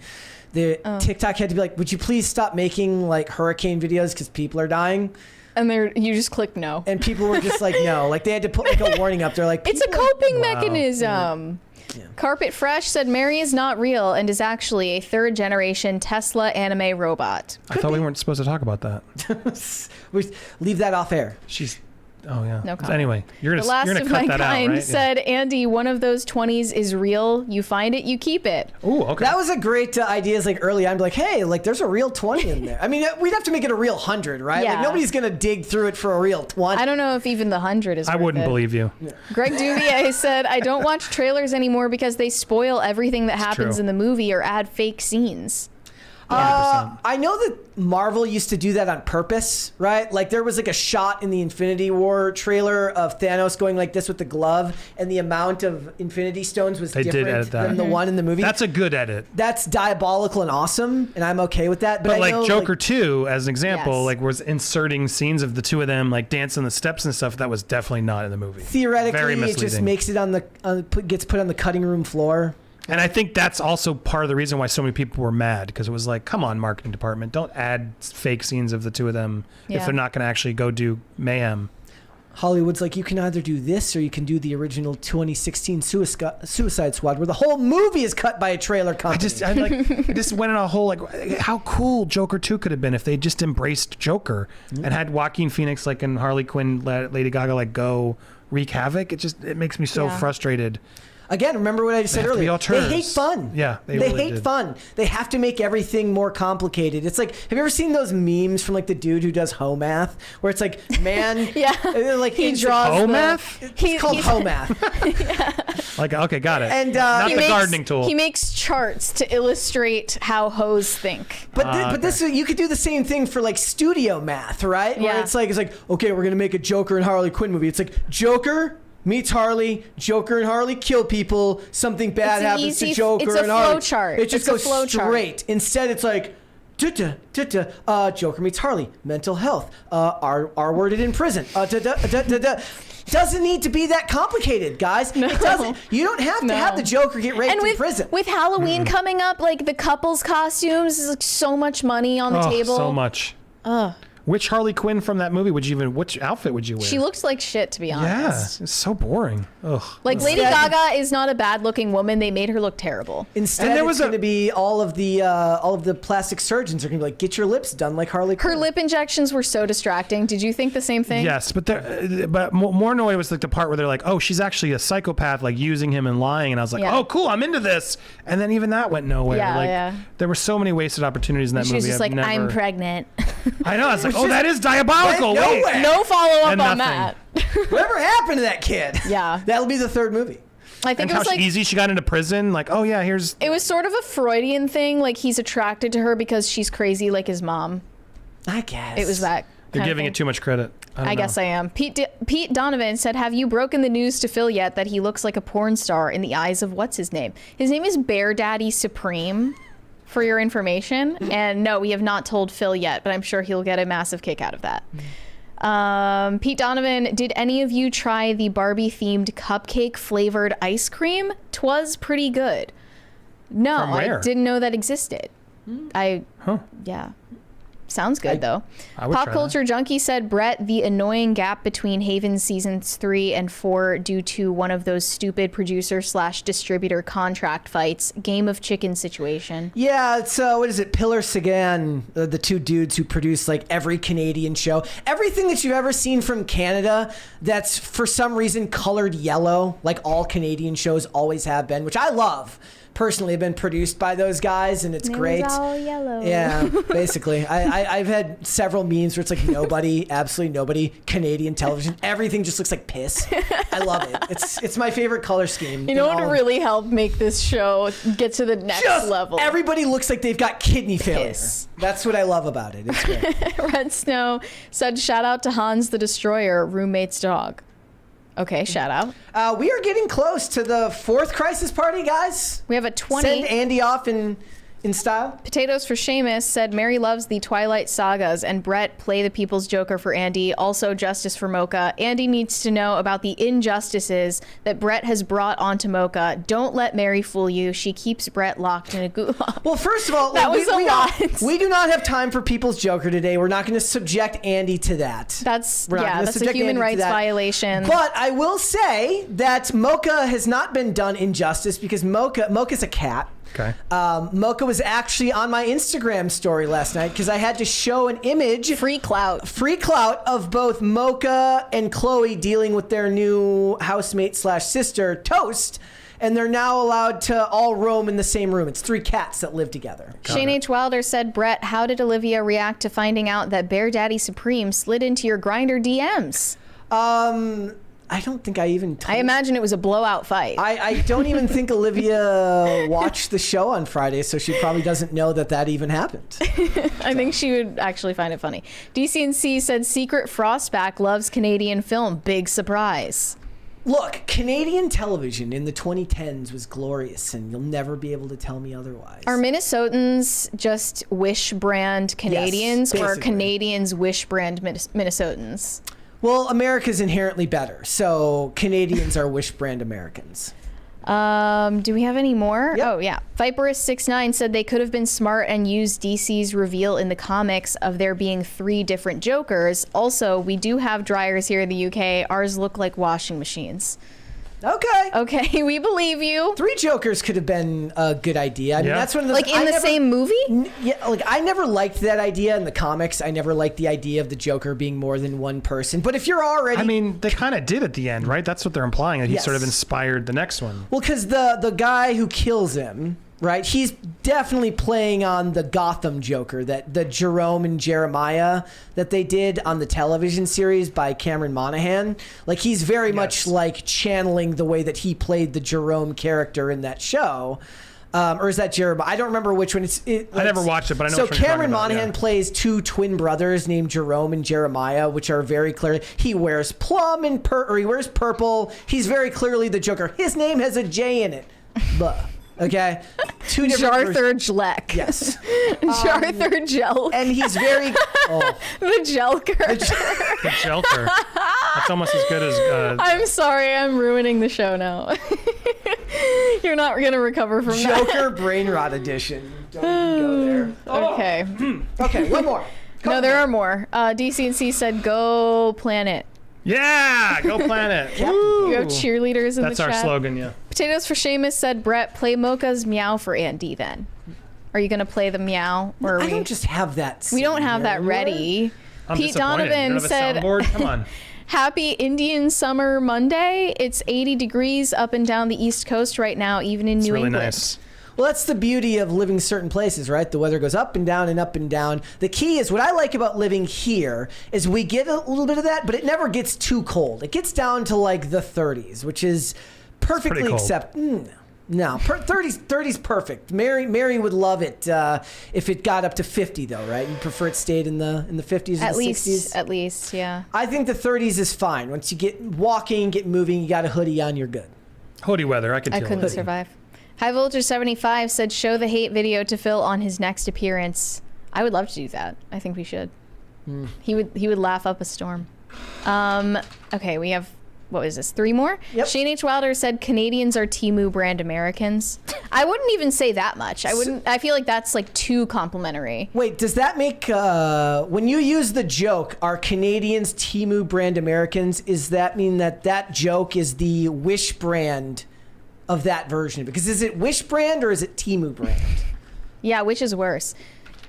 TikTok had to be like, would you please stop making like hurricane videos because people are dying? And you just clicked no. And people were just like, no. Like they had to put like a warning up. They're like, it's a coping mechanism. Yeah. Carpet Fresh said Mary is not real and is actually a third generation Tesla anime robot. I thought we weren't supposed to talk about that. We leave that off air. Oh yeah. No comment. Anyway, you're gonna cut that out, right? The Last of My Kind said, Andy, one of those 20s is real. You find it, you keep it. Ooh, okay. That was a great idea. Like early on, like, hey, like there's a real 20 in there. I mean, we'd have to make it a real 100, right? Yeah. Like nobody's gonna dig through it for a real 20. I don't know if even the 100 is. I wouldn't believe you. Yeah. Greg Duvier said, I don't watch trailers anymore because they spoil everything that happens in the movie or add fake scenes. I know that Marvel used to do that on purpose, right? Like there was like a shot in the Infinity War trailer of Thanos going like this with the glove, and the amount of Infinity Stones was different than the one in the movie. That's a good edit. That's diabolical and awesome, and I'm okay with that. But like Joker 2, as an example, like was inserting scenes of the two of them like dancing the steps and stuff. That was definitely not in the movie. Theoretically, it just makes it gets put on the cutting room floor. And I think that's also part of the reason why so many people were mad, because it was like, come on, marketing department, don't add fake scenes of the two of them if they're not going to actually go do mayhem. Hollywood's like, you can either do this or you can do the original 2016 Suicide Squad, where the whole movie is cut by a trailer company. I just went in a whole like, how cool Joker 2 could have been if they just embraced Joker and had Joaquin Phoenix like and Harley Quinn, Lady Gaga like go wreak havoc. It makes me so frustrated. Again, remember what I just said earlier. They hate fun. Yeah, they really hate fun. They have to make everything more complicated. It's like, have you ever seen those memes from like the dude who does hoe math, where it's like, man, like he draws hoe math. It's called hoe math. Like, okay, got it. And not the gardening tool. He makes charts to illustrate how hoes think. But this you could do the same thing for like studio math, right? Where it's like okay, we're gonna make a Joker and Harley Quinn movie. It's like Joker meets Harley, Joker and Harley kill people, something bad happens to Joker and Harley. It's a flow chart. It just goes straight. Instead, it's like, Joker meets Harley, mental health, R-worded in prison, Doesn't need to be that complicated, guys. No. It doesn't. You don't have to have the Joker get raped in prison. With Halloween coming up, like the couples costumes, is like so much money on the table. So much. Which Harley Quinn from that movie which outfit would you wear? She looks like shit, to be honest. Yeah, it's so boring. Ugh. Like Lady Gaga is not a bad looking woman. They made her look terrible. Instead, it's going to be all of the plastic surgeons are going to be like, get your lips done like Harley Quinn. Her lip injections were so distracting. Did you think the same thing? Yes, but more annoying was like the part where they're like, oh, she's actually a psychopath, like using him and lying, and I was like, oh, cool, I'm into this. And then even that went nowhere. There were so many wasted opportunities in that movie. She was just like, I'm pregnant. I know. I was like, oh, that is diabolical. Wait. No follow up on that. Whatever happened to that kid? Yeah. That'll be the third movie. I think and it was how like easy she got into prison. Like, oh yeah, here's. It was sort of a Freudian thing. Like he's attracted to her because she's crazy like his mom. I guess. It was that. You're giving it too much credit. I guess I am. Pete Donovan said, have you broken the news to Phil yet that he looks like a porn star in the eyes of what's his name? His name is Bear Daddy Supreme, for your information. And no, we have not told Phil yet, but I'm sure he'll get a massive kick out of that. Pete Donovan, did any of you try the Barbie themed cupcake flavored ice cream? 'Twas pretty good. No, I didn't know that existed. Yeah. Sounds good, though. Pop Culture Junkie said, Brett, the annoying gap between Haven seasons 3 and 4 due to one of those stupid producer/distributor contract fights. Game of chicken situation. Yeah, it's, what is it? Pillar Sagan, the two dudes who produce like every Canadian show. Everything that you've ever seen from Canada that's for some reason colored yellow, like all Canadian shows always have been, which I love. Personally have been produced by those guys, and it's great. It's all yellow. Yeah, basically. I've had several memes where it's like nobody, absolutely nobody, Canadian television. Everything just looks like piss. I love it. It's my favorite color scheme. You know what would really help make this show get to the next level? Everybody looks like they've got kidney failure. Piss. That's what I love about it. It's great. Red Snow said, shout out to Hans the Destroyer, roommate's dog. Okay, shout out. We are getting close to the 4th crisis party, guys. We have a 20. Send Andy off in style. Potatoes for Seamus said, Mary loves the Twilight sagas, and Brett, play the People's Joker for Andy. Also, justice for Mocha. Andy needs to know about the injustices that Brett has brought onto Mocha. Don't let Mary fool you. She keeps Brett locked in a gulag. Well, first of all, that was a lot. We do not have time for People's Joker today. We're not going to subject Andy to that. That's a human rights violation. But I will say that Mocha has not been done injustice because Mocha's a cat. Okay. Mocha was actually on my Instagram story last night because I had to show an image. Free clout of both Mocha and Chloe dealing with their new housemate/sister, Toast. And they're now allowed to all roam in the same room. It's 3 cats that live together. Shane H. Wilder said, Brett, how did Olivia react to finding out that Bear Daddy Supreme slid into your Grindr DMs? I don't think I even told. I imagine it was a blowout fight. I don't even think Olivia watched the show on Friday, so she probably doesn't know that even happened. I think she would actually find it funny. DCNC said, Secret Frostback loves Canadian film. Big surprise. Look, Canadian television in the 2010s was glorious, and you'll never be able to tell me otherwise. Are Minnesotans just Wish brand Canadians, yes, or are Canadians Wish brand Minnesotans? Well, America's inherently better, so Canadians are Wish brand Americans. Do we have any more? Yep. Oh, yeah. Viperus69 said they could have been smart and used DC's reveal in the comics of there being 3 different Jokers. Also, we do have dryers here in the UK. Ours look like washing machines. Okay, we believe you. 3 Jokers could have been a good idea. I mean, that's one of the like in the same movie. Yeah, like I never liked that idea in the comics. I never liked the idea of the Joker being more than one person. But if you're already, I mean, they kind of did at the end, right? That's what they're implying, that he sort of inspired the next one. Well, because the guy who kills him, right? He's definitely playing on the Gotham Joker, that the Jerome and Jeremiah that they did on the television series by Cameron Monaghan. Like he's very much like channeling the way that he played the Jerome character in that show. Or is that Jeremiah? I don't remember which one. I never watched it, but I know. So Cameron Monaghan plays 2 twin brothers named Jerome and Jeremiah, which are very clear. He wears plum and he wears purple. He's very clearly the Joker. His name has a J in it. Blah. Okay, 2 different Jarthur Jleck. Yes. Jarthur Jelk. And he's very... The Jelker. The Jelker. That's almost as good as... I'm sorry, I'm ruining the show now. You're not going to recover from Joker Brainrot edition. Don't even go there. Okay. Okay, one more. No, there are more. DCNC said, go planet. Yeah, go planet. Yep. You have cheerleaders in That's the chat. our slogan, yeah. Potatoes for Seamus said, Brett, play Mocha's meow for Andy then. Are you going to play the meow? Or I don't just have that. We don't have that ready. I'm Pete Donovan said, come on. Happy Indian Summer Monday. It's 80 degrees up and down the East Coast right now, even in New really England. Nice. Well, that's the beauty of living certain places, right? The weather goes up and down and up and down. The key is, what I like about living here is we get a little bit of that, but it never gets too cold. It gets down to like the 30s, which is perfectly acceptable. No, 30's perfect. Mary would love it if it got up to 50 though, right? You prefer it stayed in the 50s At and the 60s? At least, yeah. I think the 30s is fine. Once you get walking, get moving, you got a hoodie on, you're good. Hoodie weather, I could deal with couldn't it. survive. High Voltage 75 said, show the hate video to Phil on his next appearance. I would love to do that. I think we should. He would laugh up a storm. Okay, we have, what was this, 3 more? Yep. Shane H. Wilder said Canadians are Temu brand Americans. I wouldn't even say that much. I feel like that's like too complimentary. Wait, does that make, when you use the joke, are Canadians Temu brand Americans, does that mean that joke is the Wish brand of that version? Because is it Wish brand or is it Temu brand? Yeah, which is worse?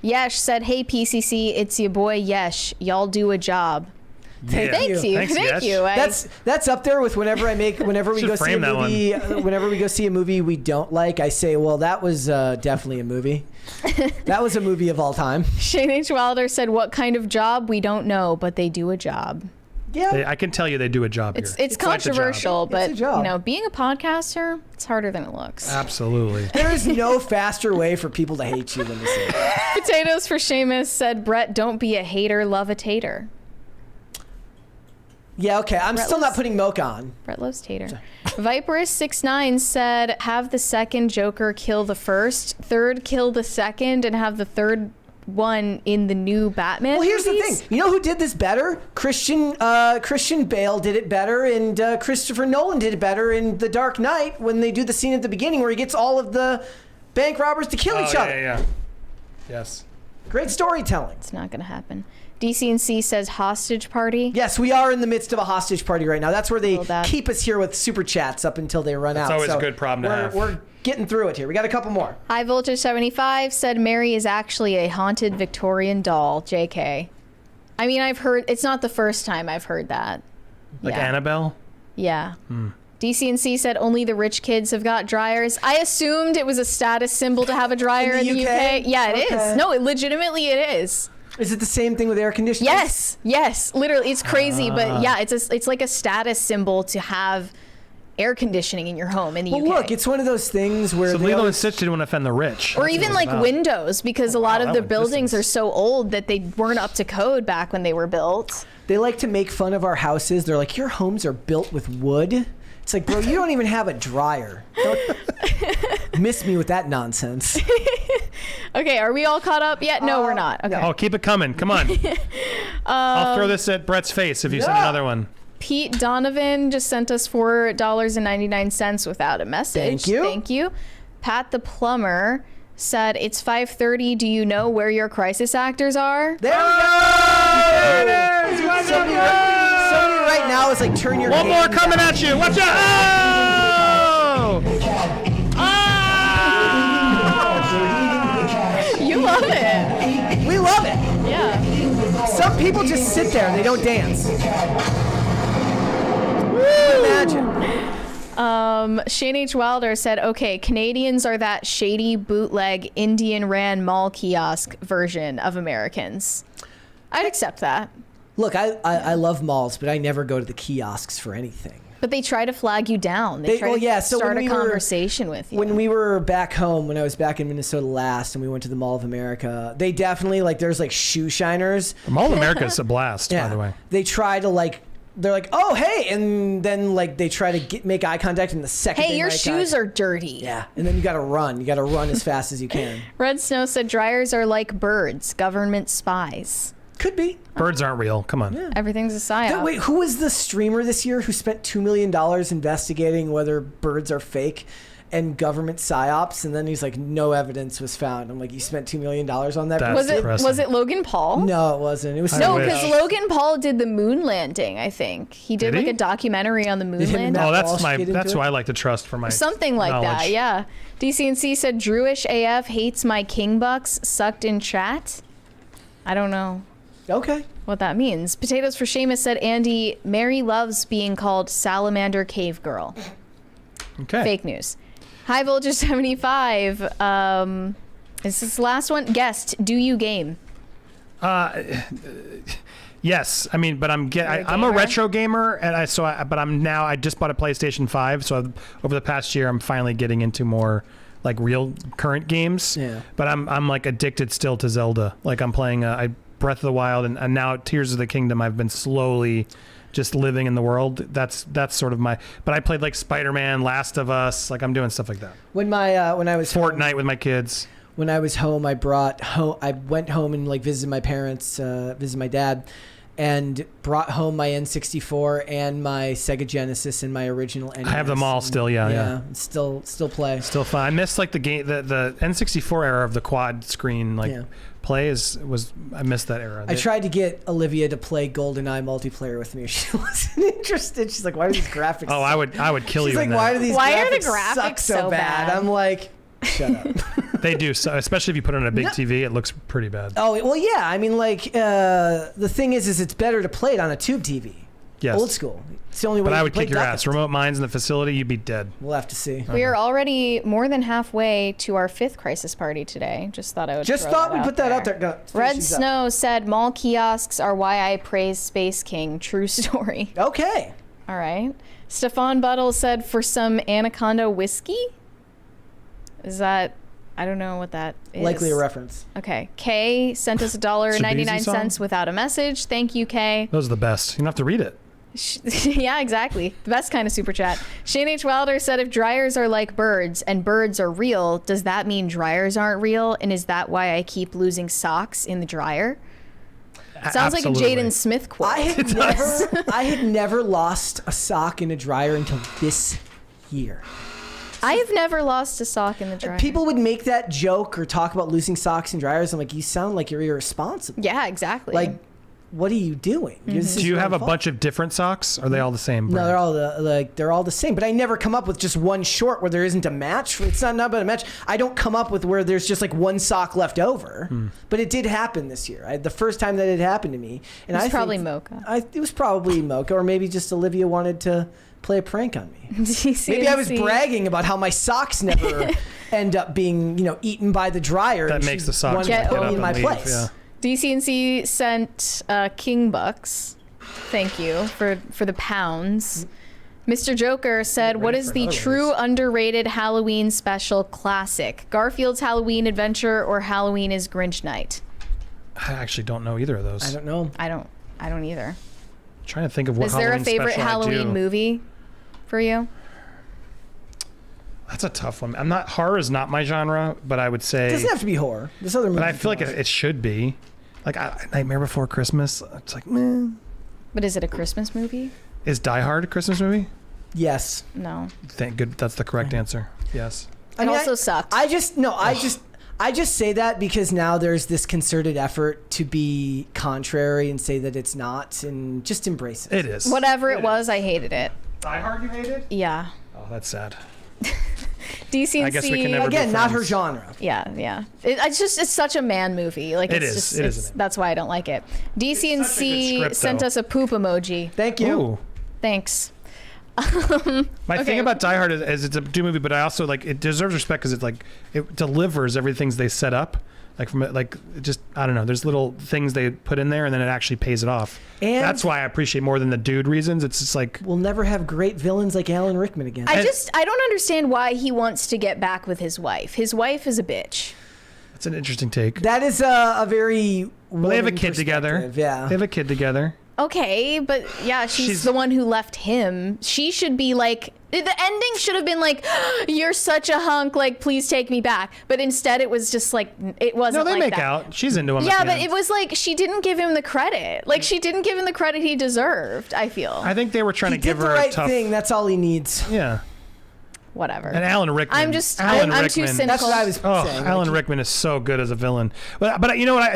Yesh said, hey PCC, it's your boy Yesh. Y'all do a job. Yeah. Thank you. Thanks, Thank Yesh. you. That's up there with whenever we Should go see a frame that movie. Whenever we go see a movie we don't like, I say, well, that was definitely a movie. That was a movie of all time. Shane H. Wilder said, what kind of job? We don't know, but they do a job. Yeah, I can tell you they do a job It's here. it's quite the job. controversial, but It's a job. you know, being a podcaster, it's harder than it looks. Absolutely. there is no faster way for people to hate you than to say that. Potatoes for Seamus said, Brett, don't be a hater, love a tater. Yeah, okay. I'm Brett still not loves- putting Mocha on. Brett loves tater. Viperous69 said, have the second Joker kill the first, third kill the second, and have the third one in the new Batman Well, here's movies? the thing. You know who did this better? Christian Bale did it better, and Christopher Nolan did it better in The Dark Knight when they do the scene at the beginning where he gets all of the bank robbers to kill each other. Yeah. Yes. Great storytelling. It's not going to happen. DCNC says hostage party. Yes, we are in the midst of a hostage party right now. That's where they Feel bad. keep us here with super chats up until they run out. That's always So a good problem to have. We're getting through it here. We got a couple more. High Voltage 75 said Mary is actually a haunted Victorian doll. JK. I mean, I've heard, it's not the first time I've heard that. Like Yeah. Annabelle? Yeah. DCNC said only the rich kids have got dryers. I assumed it was a status symbol to have a dryer in the UK. Yeah, it Okay. is. No, legitimately it is. Is it the same thing with air conditioning? Yes, literally, it's crazy, but yeah, it's like a status symbol to have air conditioning in your home in the Well, UK. look, it's one of those things where So they Lilo and always- Stitch didn't want to offend the rich. or That's even what like it's about. windows, because a lot wow, of the that went buildings distance. are so old that they weren't up to code back when they were built. they like to make fun of our houses. They're like, your homes are built with wood. It's like, bro, you don't even have a dryer. Don't miss me with that nonsense. Okay, are we all caught up yet? No, we're not. Okay. Oh, keep it coming. Come on. I'll throw this at Brett's face if you send Yeah. another one. Pete Donovan just sent us $4.99 without a message. Thank you. Thank you. Pat the plumber said, it's 5:30. Do you know where your crisis actors are? There we go! Somebody right now is like, turn your One more game coming down. at you. Watch out. Oh! You love it. We love it. Yeah. Some people just sit there and they don't dance. Imagine. Shane H. Wilder said, okay, Canadians are that shady bootleg Indian ran mall kiosk version of Americans. I'd accept that. Look, I love malls, but I never go to the kiosks for anything. But they try to flag you down. They try to so start when a we were- conversation with you. When we were back home, when I was back in Minnesota last, and we went to the Mall of America, they definitely, like, there's like shoe shiners. Mall of America is a blast, by the way. They try to, like, they're like, oh, hey, and then, like, they try to make eye contact, and the second hey, they your make shoes eye- are dirty. Yeah, and then you gotta run. You gotta run as fast as you can. Red Snow said dryers are like birds, government spies. Could be. Birds aren't real. Come on. Everything's a psyop. Wait, who was the streamer this year who spent $2 million investigating whether birds are fake and government psyops? And then he's like, no evidence was found. I'm like, you spent $2 million on that? That's was it depressing. was it Logan Paul? No, it wasn't. It was No, wish. because Logan Paul did the moon landing, I think. He did Did like he? a documentary on the moon Did him and landing. Matt Oh, that's Walsh my. get into That's it? who I like to trust for my Something like that, knowledge. yeah. DCNC said Drewish AF hates my King Bucks sucked in chat. I don't know Okay. what that means. Potatoes for Seamus said, Andy, Mary loves being called Salamander Cave Girl. Okay. Fake news. High Voltage 75. Is this the last one? Guest, do you game? Yes, I mean, but I'm a gamer? retro gamer, and I just bought a PlayStation 5, so over the past year I'm finally getting into more like real current games. Yeah. But I'm like addicted still to Zelda. Like I'm playing Breath of the Wild and now Tears of the Kingdom. I've been slowly just living in the world. That's sort of my. But I played like Spider-Man, Last of Us. Like I'm doing stuff like that. When I was Fortnite with my kids. When I was home, I went home and like visited my parents, visited my dad, and brought home my N64 and my Sega Genesis and my original NES. I have them all still. Yeah. Still play. Still fun. I miss like the game, the N64 era of the quad screen play I missed that era. I tried to get Olivia to play GoldenEye multiplayer with me. She wasn't interested. She's like, "Why are these graphics?" Oh, I would kill She's you. like, in "Why that. do these Why are the graphics suck graphics so so bad?" bad? I'm like, "Shut up." They do, so especially if you put it on a big TV, it looks pretty bad. Oh well, yeah. I mean, like the thing is it's better to play it on a tube TV. Yes. Old school. It's the only way. But I you would can kick play your Duck ass. Hunt. Remote mines in the facility, you'd be dead. We'll have to see. We are already more than halfway to our 5th crisis party today. Just thought I would. We put that out there. Go, finish Red these up. Snow said mall kiosks are why I praise Space King. True story. Okay. All right. Stefan Buttle said for some Anaconda whiskey. Is that? I don't know what that is. Likely a reference. Okay. Kay sent us $1.99 without a message. Thank you, Kay. Those are the best. You don't have to read it. Yeah, exactly. The best kind of super chat. Shane H. Wilder said if dryers are like birds and birds are real, does that mean dryers aren't real? And is that why I keep losing socks in the dryer? Sounds like a Jaden Smith quote. I had never lost a sock in a dryer until this year. I have never lost a sock in the dryer. People would make that joke or talk about losing socks in dryers. I'm like, you sound like you're irresponsible. Yeah, exactly. Like, what are you doing? Mm-hmm. Do you have a bunch of different socks? Or are they all the same? No, they're all the same. But I never come up with just one short where there isn't a match. It's not about a match. I don't come up with where there's just like one sock left over. But it did happen this year. The first time that it happened to me, and it was probably Mocha. It was probably Mocha, or maybe just Olivia wanted to play a prank on me. Maybe I was bragging about how my socks never end up being, eaten by the dryer. That makes the socks get up in my and place. leave, yeah. DCNC sent King Bucks. Thank you for the pounds. Mr. Joker said, what is the true underrated Halloween special classic? Garfield's Halloween Adventure or Halloween is Grinch Night? I actually don't know either of those. I don't know. I don't either. I'm trying to think of what Is there a favorite special I Halloween do. movie for you? That's a tough one. Horror is not my genre, but I would say It doesn't have to be horror. There's other movies. But I feel like it should be. Like Nightmare Before Christmas. It's like, meh. But is it a Christmas movie? Is Die Hard a Christmas movie? Yes. No. Thank good. That's the correct answer. Yes. It also sucked. I just say that because now there's this concerted effort to be contrary and say that it's not, and just embrace it. It is. Whatever it was, I hated it. Die Hard you hated? Yeah. Oh, that's sad. DCNC. I guess we can never Again, be not her friends. genre. Yeah. It's such a man movie. Like It it's is. just It is a man. that's why I don't like it. such a good DCNC script, sent though. us a poop emoji. Thank you. Ooh. Thanks. My thing about Die Hard is it's a Doom movie, but I also like it deserves respect because it delivers everything they set up. I don't know. There's little things they put in there, and then it actually pays it off. And that's why I appreciate more than the dude reasons. It's just like we'll never have great villains like Alan Rickman again. I don't understand why he wants to get back with his wife. His wife is a bitch. That's an interesting take. That is a very. Well, they have a woman kid together. perspective, Yeah. They have a kid together. Okay, but yeah, she's the one who left him. She should be like, the ending should have been like, you're such a hunk, like, please take me back. But instead it was just like, it wasn't No, they like make that. out. She's into him. Yeah, at the but end. it was like, she didn't give him the credit. Like, she didn't give him the credit he deserved, I feel. I think they were trying He to give did the her right a tough thing. That's all he needs. Yeah. Whatever. And Alan Rickman. I'm too cynical. That's what I was Oh, saying. Alan Rickman is so good as a villain. But you know what?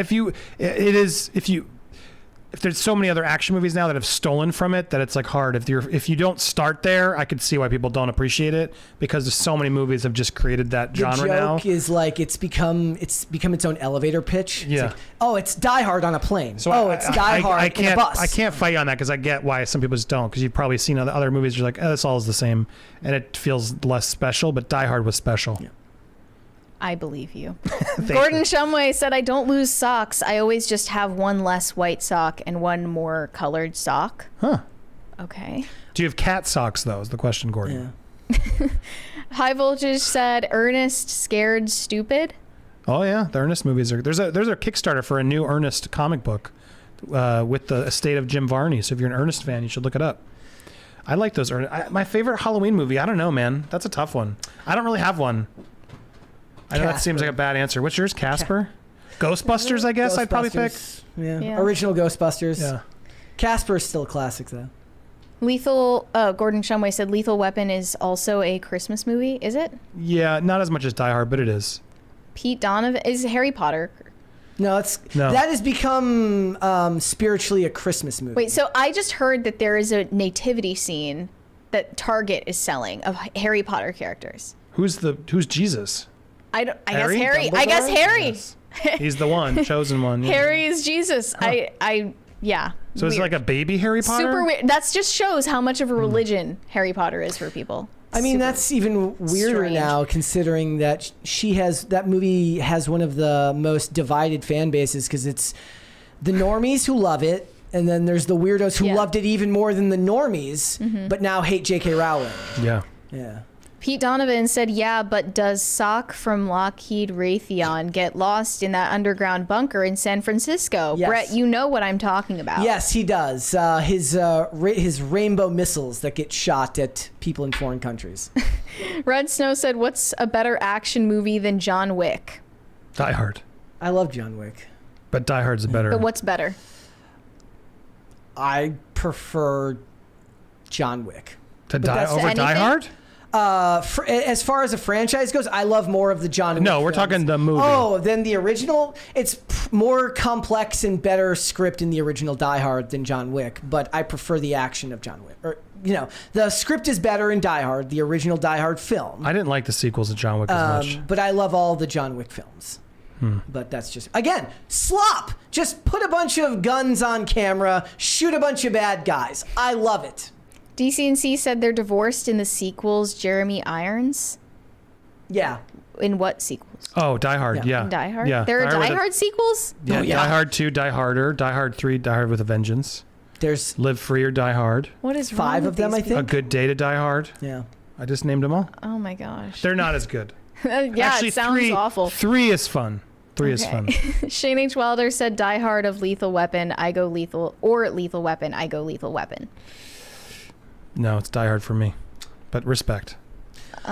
If there's so many other action movies now that have stolen from it, that it's like hard. If you don't start there, I could see why people don't appreciate it, because there's so many movies have just created that genre now. The joke is like it's become its own elevator pitch. It's Yeah. like, oh, it's Die Hard on a plane. So it's Die Hard in a bus. I can't fight you on that because I get why some people just don't, because you've probably seen other movies. You're like, this all is the same, and it feels less special. But Die Hard was special. Yeah. I believe you. Gordon Shumway said, I don't lose socks. I always just have one less white sock and one more colored sock. Huh. Okay. Do you have cat socks, though, is the question, Gordon? Yeah. High Voltage said, Ernest, Scared, Stupid. Oh, yeah. The Ernest movies are... There's a Kickstarter for a new Ernest comic book with the estate of Jim Varney. So if you're an Ernest fan, you should look it up. I like those. My favorite Halloween movie, I don't know, man. That's a tough one. I don't really have one. I know that seems like a bad answer. What's yours, Casper? Ghostbusters, I guess I'd probably pick. Yeah. Original Ghostbusters. Yeah. Casper is still a classic, though. Gordon Shumway said Lethal Weapon is also a Christmas movie. Is it? Yeah, not as much as Die Hard, but it is. Pete Donovan is Harry Potter. No, that has become spiritually a Christmas movie. Wait, so I just heard that there is a nativity scene that Target is selling of Harry Potter characters. Who's Jesus? I guess Harry. Dumbledore? I guess Harry. Yes. He's the one, chosen one. Yeah. Harry is Jesus. Yeah. So it's like a baby Harry Potter? Super weird. That just shows how much of a religion Harry Potter is for people. I mean, that's even weirder strange. now, considering that that movie has one of the most divided fan bases, because it's the normies who love it, and then there's the weirdos who loved it even more than the normies, but now hate J.K. Rowling. Yeah. Yeah. Pete Donovan said, yeah, but does Sock from Lockheed Raytheon get lost in that underground bunker in San Francisco? Yes. Brett, you know what I'm talking about. Yes, he does. His rainbow missiles that get shot at people in foreign countries. Red Snow said, what's a better action movie than John Wick? Die Hard. I love John Wick. But Die Hard's better. But what's better? I prefer John Wick. Over anything? Die Hard? As far as a franchise goes, I love more of the John Wick No, we're films. talking the movie. Oh, then the original, it's more complex and better script in the original Die Hard than John Wick, but I prefer the action of John Wick. Or, the script is better in Die Hard, the original Die Hard film. I didn't like the sequels of John Wick as much. But I love all the John Wick films. But that's just, again, slop. Just put a bunch of guns on camera, shoot a bunch of bad guys. I love it. DCNC said they're divorced in the sequels. Jeremy Irons? Yeah. In what sequels? Oh, Die Hard, yeah. In Die Hard? Yeah. There are Die Hard sequels? Yeah, Oh, yeah. Die Hard 2, Die Harder, Die Hard 3, Die Hard with a Vengeance. There's Live Free or Die Hard. What is wrong 5 with of them, these I think. A Good Day to Die Hard. Yeah. I just named them all. Oh my gosh. They're not as good. Yeah, Actually, it sounds awful. 3 is fun. 3 is fun. Shane H. Wilder said Die Hard of Lethal Weapon, I go Lethal, or Lethal Weapon, I go Lethal Weapon. No, it's Die Hard for me. But respect. Okay.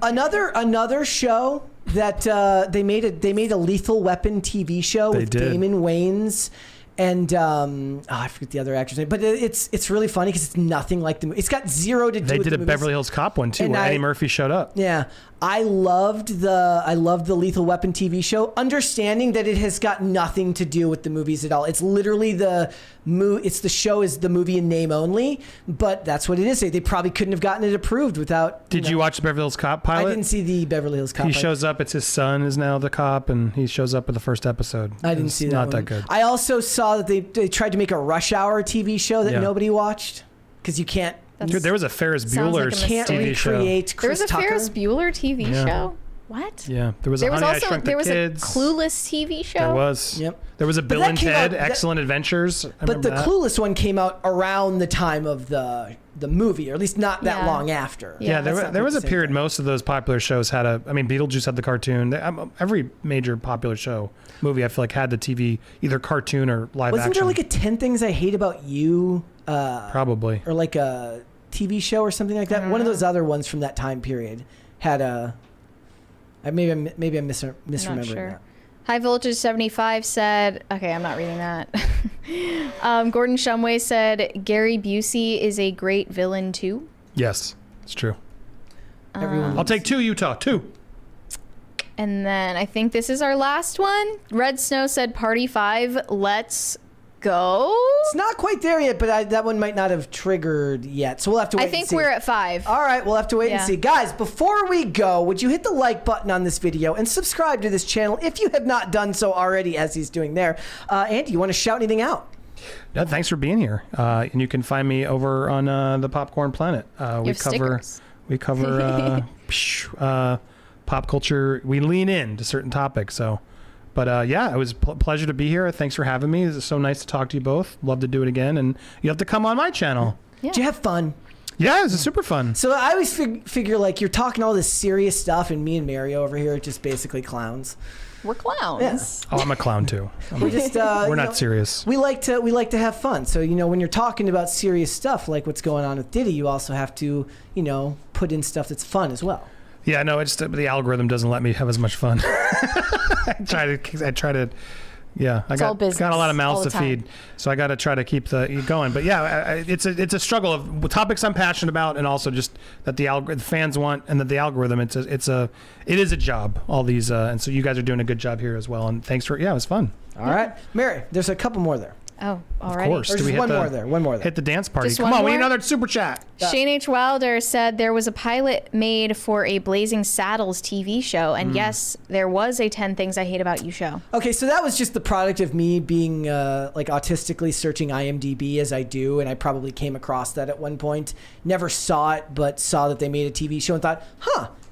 Another show that they made a Lethal Weapon TV show with Damon Wayans and I forget the other actor's name, but it's really funny because it's nothing like the movie. It's got zero to do. They with did the a movies. Beverly Hills Cop one too, where Eddie Murphy showed up. Yeah, I loved the Lethal Weapon TV show, understanding that it has got nothing to do with the movies at all. It's literally the show is the movie in name only, but that's what it is. They probably couldn't have gotten it approved without. Did you watch the Beverly Hills Cop pilot? I didn't see the Beverly Hills Cop. He shows up. It's his son is now the cop, and he shows up in the first episode. I didn't see that. Not one. that good. I also saw that they tried to make a Rush Hour TV show that nobody watched because you can't. Dude, there was a Ferris Bueller TV show. There was a Ferris Bueller TV show. What? Yeah, there was a Honey, I Shrunk the Kids. A Clueless TV show. There was. Yep. There was a Bill and Ted Excellent Adventures. But the Clueless one came out around the time of the movie, or at least not that long after. Yeah, there was a period. Most of those popular shows had Beetlejuice had the cartoon. Every major popular movie, I feel like, had the TV either cartoon or live action. Wasn't there like a 10 Things I Hate About You? Probably. Or like a TV show or something like that. One of those other ones from that time period had a. Maybe I'm misremembering that. High Voltage 75 said, okay, I'm not reading that. Gordon Shumway said, Gary Busey is a great villain too. Yes, it's true. I'll take 2, Utah, 2. And then I think this is our last one. Red Snow said, Party 5, let's go. It's not quite there yet, but that one might not have triggered yet. So we'll have to wait and see. I think we're at 5. All right, we'll have to wait and see. Guys, before we go, would you hit the like button on this video and subscribe to this channel if you have not done so already, as he's doing there. Andy, you want to shout anything out? No, thanks for being here. And you can find me over on the Popcorn Planet. We cover pop culture. We lean into certain topics. So, but yeah, it was a pleasure to be here. Thanks for having me. It's so nice to talk to you both. Love to do it again, and you have to come on my channel. Yeah. Did you have fun? Yeah, it was super fun. So I always figure like you're talking all this serious stuff, and me and Mario over here are just basically clowns. We're clowns. Yes. Oh, I'm a clown too. We're just We're not serious. We like to have fun. So when you're talking about serious stuff like what's going on with Diddy, you also have to put in stuff that's fun as well. Yeah, no, it's the algorithm doesn't let me have as much fun. I try to. Yeah, I got a lot of mouths to feed, so I got to try to keep the going. But yeah, it's a struggle of topics I'm passionate about, and also just that the fans want, and that the algorithm. It is a job. All these, and so you guys are doing a good job here as well. And thanks for it was fun. All right, Mary, there's a couple more there. Oh, alrighty. Of course. There's just one more there. One more there. Hit the dance party. Just Come one on, we need more? another super chat. Shane H. Wilder said there was a pilot made for a Blazing Saddles TV show, and yes, there was a 10 Things I Hate About You show. Okay, so that was just the product of me being like autistically searching IMDb as I do, and I probably came across that at one point. Never saw it, but saw that they made a TV show and thought,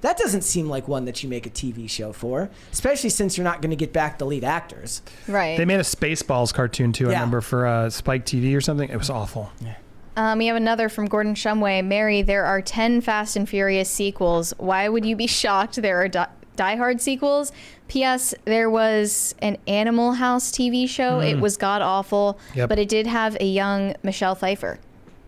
that doesn't seem like one that you make a TV show for, especially since you're not going to get back the lead actors. Right. They made a Spaceballs cartoon too. I Yeah. remember for Spike TV or something. It was awful. Yeah. We have another from Gordon Shumway. Mary, there are 10 Fast and Furious sequels. Why would you be shocked there are Die Hard sequels? P.S. There was an Animal House TV show. It was god-awful, Yep. but it did have a young Michelle Pfeiffer.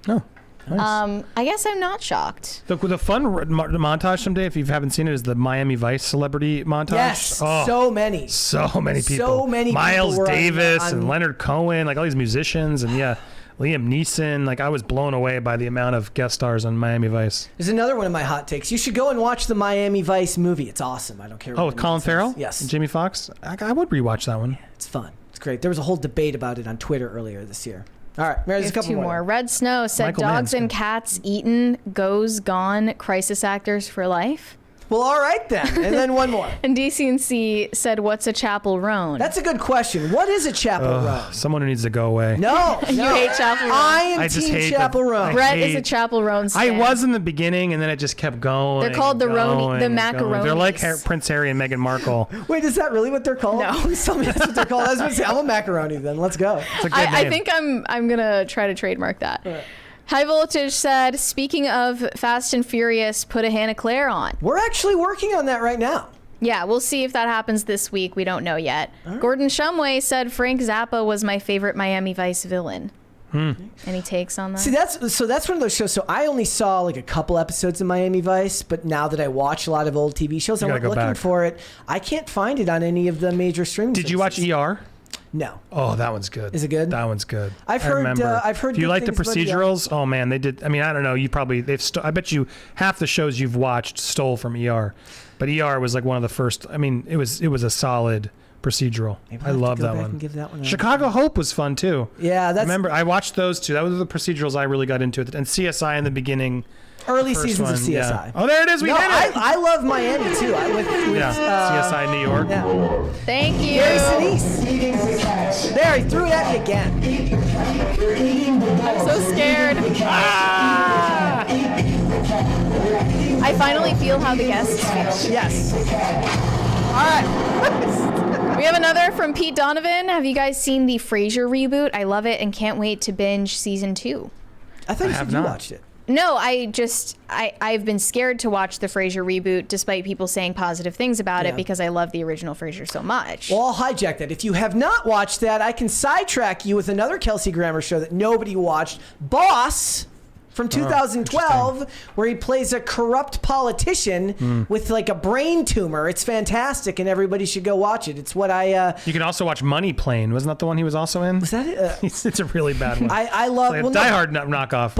Oh. Nice. I guess I'm not shocked. The fun montage someday, if you haven't seen it, is the Miami Vice celebrity montage. Yes, Oh, so many. so many people. So many people Miles were on- Davis on- and Leonard Cohen, like all these musicians, and yeah, Liam Neeson. Like I was blown away by the amount of guest stars on Miami Vice. There's another one of my hot takes. You should go and watch the Miami Vice movie. It's awesome. I don't care. Oh, what with Colin anyone says. Farrell? Yes. And Jamie Foxx? I would rewatch that one. It's fun. It's great. There was a whole debate about it on Twitter earlier this year. All right, Mary, We there's a have couple two more. more. Red Snow said Michael dogs Mann's and good. cats eaten, goes gone, crisis actors for life. Well, all right then. And then one more. And DC&C said, what's a Chapel Roan? That's a good question. What is a Chapel Roan? Someone who needs to go away. No, You no. hate Chapel Roan. I am I just Team hate Chapel the- Roan. I Brett is a hate- Chapel Roan I stan. was in the beginning, and then it just kept going. They're called the and Roni- going the and going. macaronis. They're like Prince Harry and Meghan Markle. Wait, is that really what they're called? No. Please tell me that's what they're called. I was going to say, I'm a macaroni then. Let's go. It's a good I name. think I'm gonna try to trademark that. High Voltage said, speaking of Fast and Furious, put a Hannah Claire on. We're actually working on that right now. Yeah, we'll see if that happens this week. We don't know yet. Gordon Shumway said Frank Zappa was my favorite Miami Vice villain. Any takes on that? See, that's one of those shows. So I only saw like a couple episodes of Miami Vice, but now that I watch a lot of old TV shows, I'm gotta go looking back. for it. I can't find it on any of the major streaming Did you watch services. ER? No. Oh, that one's good. Is it good? That one's good. I've I heard, remember. I've heard If you good like the things about ER. procedurals, oh man, they did. I mean, I don't know. You probably I bet you half the shows you've watched stole from ER, but ER was like one of the first. I mean, it was a solid procedural. Maybe I I'll have to love go that back one. and give that one a- Chicago Hope was fun too. Yeah, that's Remember, I watched those two. That was the procedurals I really got into it. And CSI in the beginning. early First seasons of one, CSI. yeah. Oh, there it is. We No, did it. I love Miami too. Yeah, CSI New York. Yeah. Thank you. Gary Sinise. There, he threw it at me again. I'm so scared. Ah! I finally feel how the guests feel. Yes. All right. We have another from Pete Donovan. Have you guys seen the Frasier reboot? I love it and can't wait to binge season 2. I thought you have said you not. watched it. No, I've been scared to watch the Frasier reboot despite people saying positive things about Yeah. it because I love the original Frasier so much. Well, I'll hijack that. If you have not watched that, I can sidetrack you with another Kelsey Grammer show that nobody watched, Boss, from 2012, where he plays a corrupt politician with like a brain tumor. It's fantastic, and everybody should go watch it. It's what I... You can also watch Money Plane. Wasn't that the one he was also in? was that it? It's a really bad one. I love... Like a well, no, Die Hard knockoff.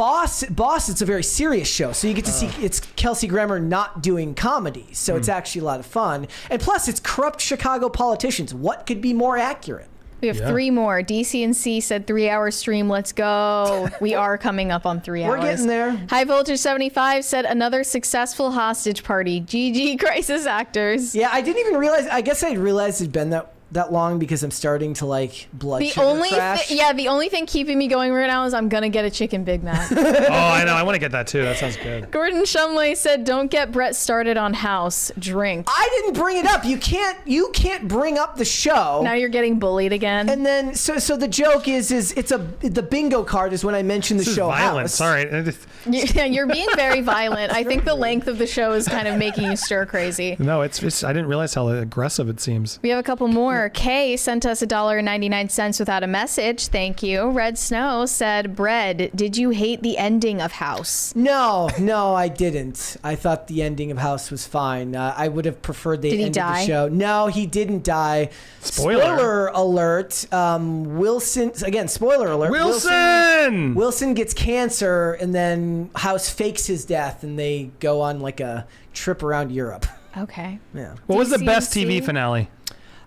Boss, it's a very serious show, so you get to see it's Kelsey Grammer not doing comedy, so it's actually a lot of fun. And plus, it's corrupt Chicago politicians. What could be more accurate? We have 3 more. DC&C said 3-hour stream. Let's go. We are coming up on 3 hours. We're getting there. High Voltage 75 said another successful hostage party. GG crisis actors. Yeah, I didn't even realize. I guess I realized it'd been that that long because I'm starting to like blood The sugar only crash. the only thing keeping me going right now is I'm gonna get a chicken Big Mac. Oh, I know. I want to get that too. That sounds good. Gordon Shumway said, "Don't get Brett started on House. Drink." I didn't bring it up. You can't bring up the show. Now you're getting bullied again. And then so the joke is the bingo card is when I mentioned the This is show violence. House. Sorry. Yeah, you're being very violent. I think the length of the show is kind of making you stir crazy. No, it's I didn't realize how aggressive it seems. We have a couple more. Kay sent us $1.99 without a message. Thank you. Red Snow said, "Bread, did you hate the ending of House?" No, I didn't. I thought the ending of House was fine. I would have preferred they Did he ended die? the show. No, he didn't die. Spoiler alert. Wilson, again, spoiler alert. Wilson! Wilson gets cancer, and then House fakes his death, and they go on like a trip around Europe. Okay. Yeah. What was the best DCNC? TV finale?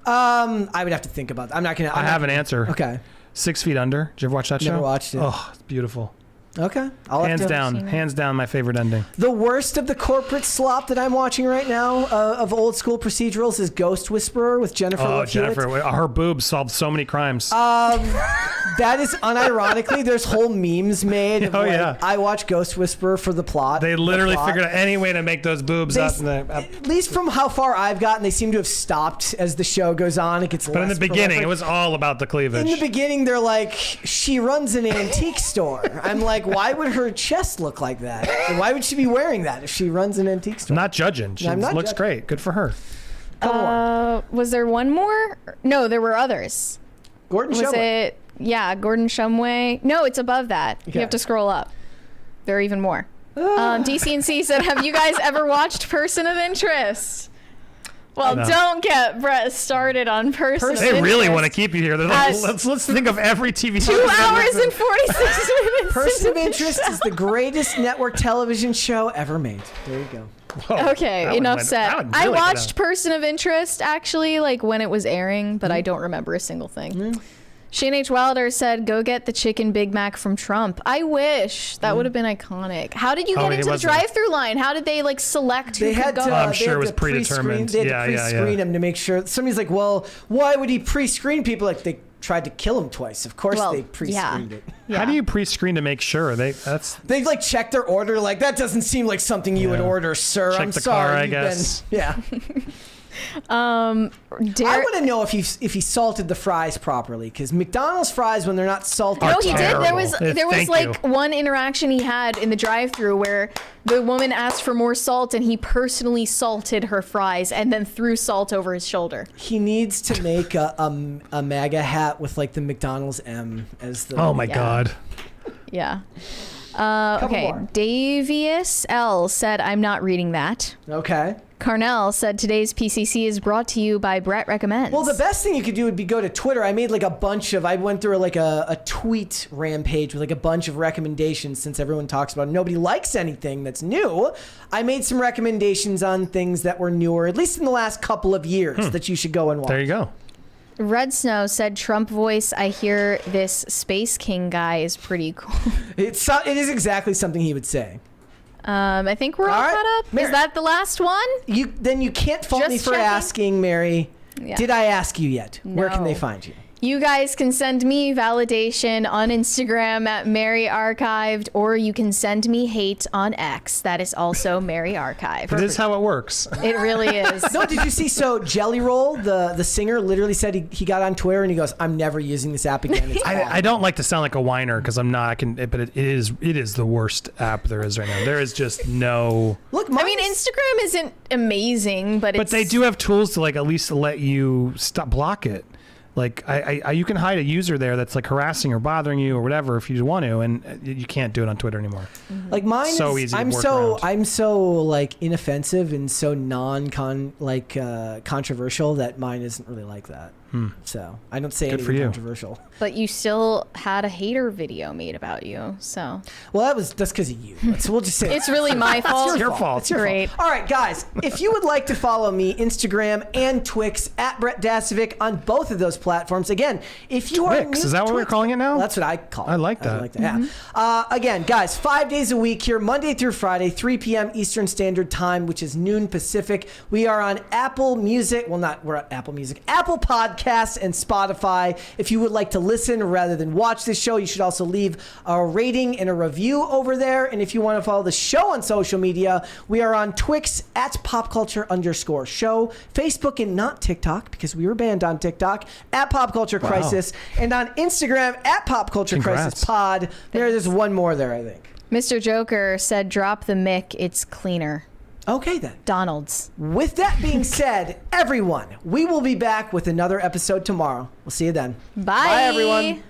I would have to think about that. I'm not gonna. I have an answer. Okay. 6 Feet Under. Did you ever watch that show? Never watched it. Oh, it's beautiful. Okay. I'll have to- Hands down, my favorite ending. The worst of the corporate slop that I'm watching right now of old school procedurals is Ghost Whisperer with Jennifer Oh, Love Hewitt. Jennifer, her boobs solved so many crimes. That is unironically, there's whole memes made. Of Oh, like, yeah. I watch Ghost Whisperer for the plot. They literally the plot. figured out any way to make those boobs They, up. at least from how far I've gotten, they seem to have stopped as the show goes on. It gets But in the less beginning, prolific. it was all about the cleavage. In the beginning, they're like, she runs an antique store. I'm like, why would her chest look like that? And why would she be wearing that if she runs an antique store? I'm not judging. She I'm not looks judging. great. Good for her. Come on. Was there one more? No, there were others. Gordon Was Shumway. it? Yeah, Gordon Shumway. No, it's above that. Okay. You have to scroll up. There are even more. DCNC said, "Have you guys ever watched Person of Interest?" Well, No. don't get Brett started on Person of They Interest. really want to keep you here. They're like, As- let's think of every TV show. 2 hours and 46 minutes. Person of Interest is the greatest network television show ever made. There you go. Whoa, Okay, that enough one said. went I really watched good. Person of Interest actually, like when it was airing, but I don't remember a single thing. Shane H. Wilder said, "Go get the chicken Big Mac from Trump." I wish that would have been iconic. How did you Oh, get he into the wasn't. drive-through line? How did they like select who They could had go? to. I'm they sure had it was to pre-screen- predetermined. They had Yeah, to yeah, pre-screen yeah. him to make sure. Somebody's like, "Well, why would he pre-screen people?" Like they tried to kill him twice. Of course, Well, they pre-screened it. Yeah. How do you pre-screen to make sure? That's They like check their order. Like that doesn't seem like something you would Yeah. order, sir. Check I'm the sorry. car, I you've guess. Been, yeah. I want to know if he salted the fries properly because McDonald's fries when they're not salted. No, he did. There terrible. was Thank like you. one interaction he had in the drive-through where the woman asked for more salt and he personally salted her fries and then threw salt over his shoulder. He needs to make a MAGA hat with like the McDonald's M as the. oh my Yeah. god. Yeah. Couple Okay. more. Davius L said, "I'm not reading that." Okay. Carnell said, "Today's PCC is brought to you by Brett Recommends." Well, the best thing you could do would be go to Twitter. I made like a bunch of. I went through like a tweet rampage with like a bunch of recommendations since everyone talks about it. Nobody likes anything that's new. I made some recommendations on things that were newer, at least in the last couple of years, that you should go and watch. There you go. Red Snow said, "Trump voice, I hear this Space King guy is pretty cool." It is exactly something he would say. I think we're all All right. caught up. Mary. Is that the last one? You can't fault me Just for checking. asking, Mary. Yeah. Did I ask you yet? Where can No. they find you? You guys can send me validation on Instagram at Mary Archived, or you can send me hate on X. That is also Mary Archived. It is how it works. It really is. No, did you see? So Jelly Roll, the singer, literally said he got on Twitter and he goes, "I'm never using this app again." It's I don't like to sound like a whiner because I'm not. But it is the worst app there is right now. There is just no. Look, I mean, Instagram isn't amazing, but But they do have tools to like at least let you block it. Like you can hide a user there that's like harassing or bothering you or whatever if you want to, and you can't do it on Twitter anymore. Like mine So is, easy to I'm work so around. I'm so like inoffensive and so controversial that mine isn't really like that. So I don't say Good for anything you. controversial. But you still had a hater video made about you, so Well, that's because of you. So we'll just say it's really my fault. It's your fault. It's your Great. fault. All right, guys. If you would like to follow me, Instagram and Twix at Brett Dasovic on both of those platforms. Again, if you are Twix, new, is that what we're Twix. calling it now? Well, that's what I call it. I like that. Yeah. Again, guys, 5 days a week here, Monday through Friday, 3 p.m. Eastern Standard Time, which is noon Pacific. We are on Apple Music. Well, we're on Apple Music. Apple Podcasts. Podcasts and Spotify. If you would like to listen rather than watch this show, you should also leave a rating and a review over there. And if you want to follow the show on social media, we are on Twix at popculture_show, Facebook and not TikTok because we were banned on TikTok at Pop Culture Crisis, and on Instagram at Pop Culture Crisis Pod. There's one more there, I think. Mr. Joker said, drop the mic, it's cleaner. Okay, then. Donald's. With that being said, everyone, we will be back with another episode tomorrow. We'll see you then. Bye. Bye, everyone.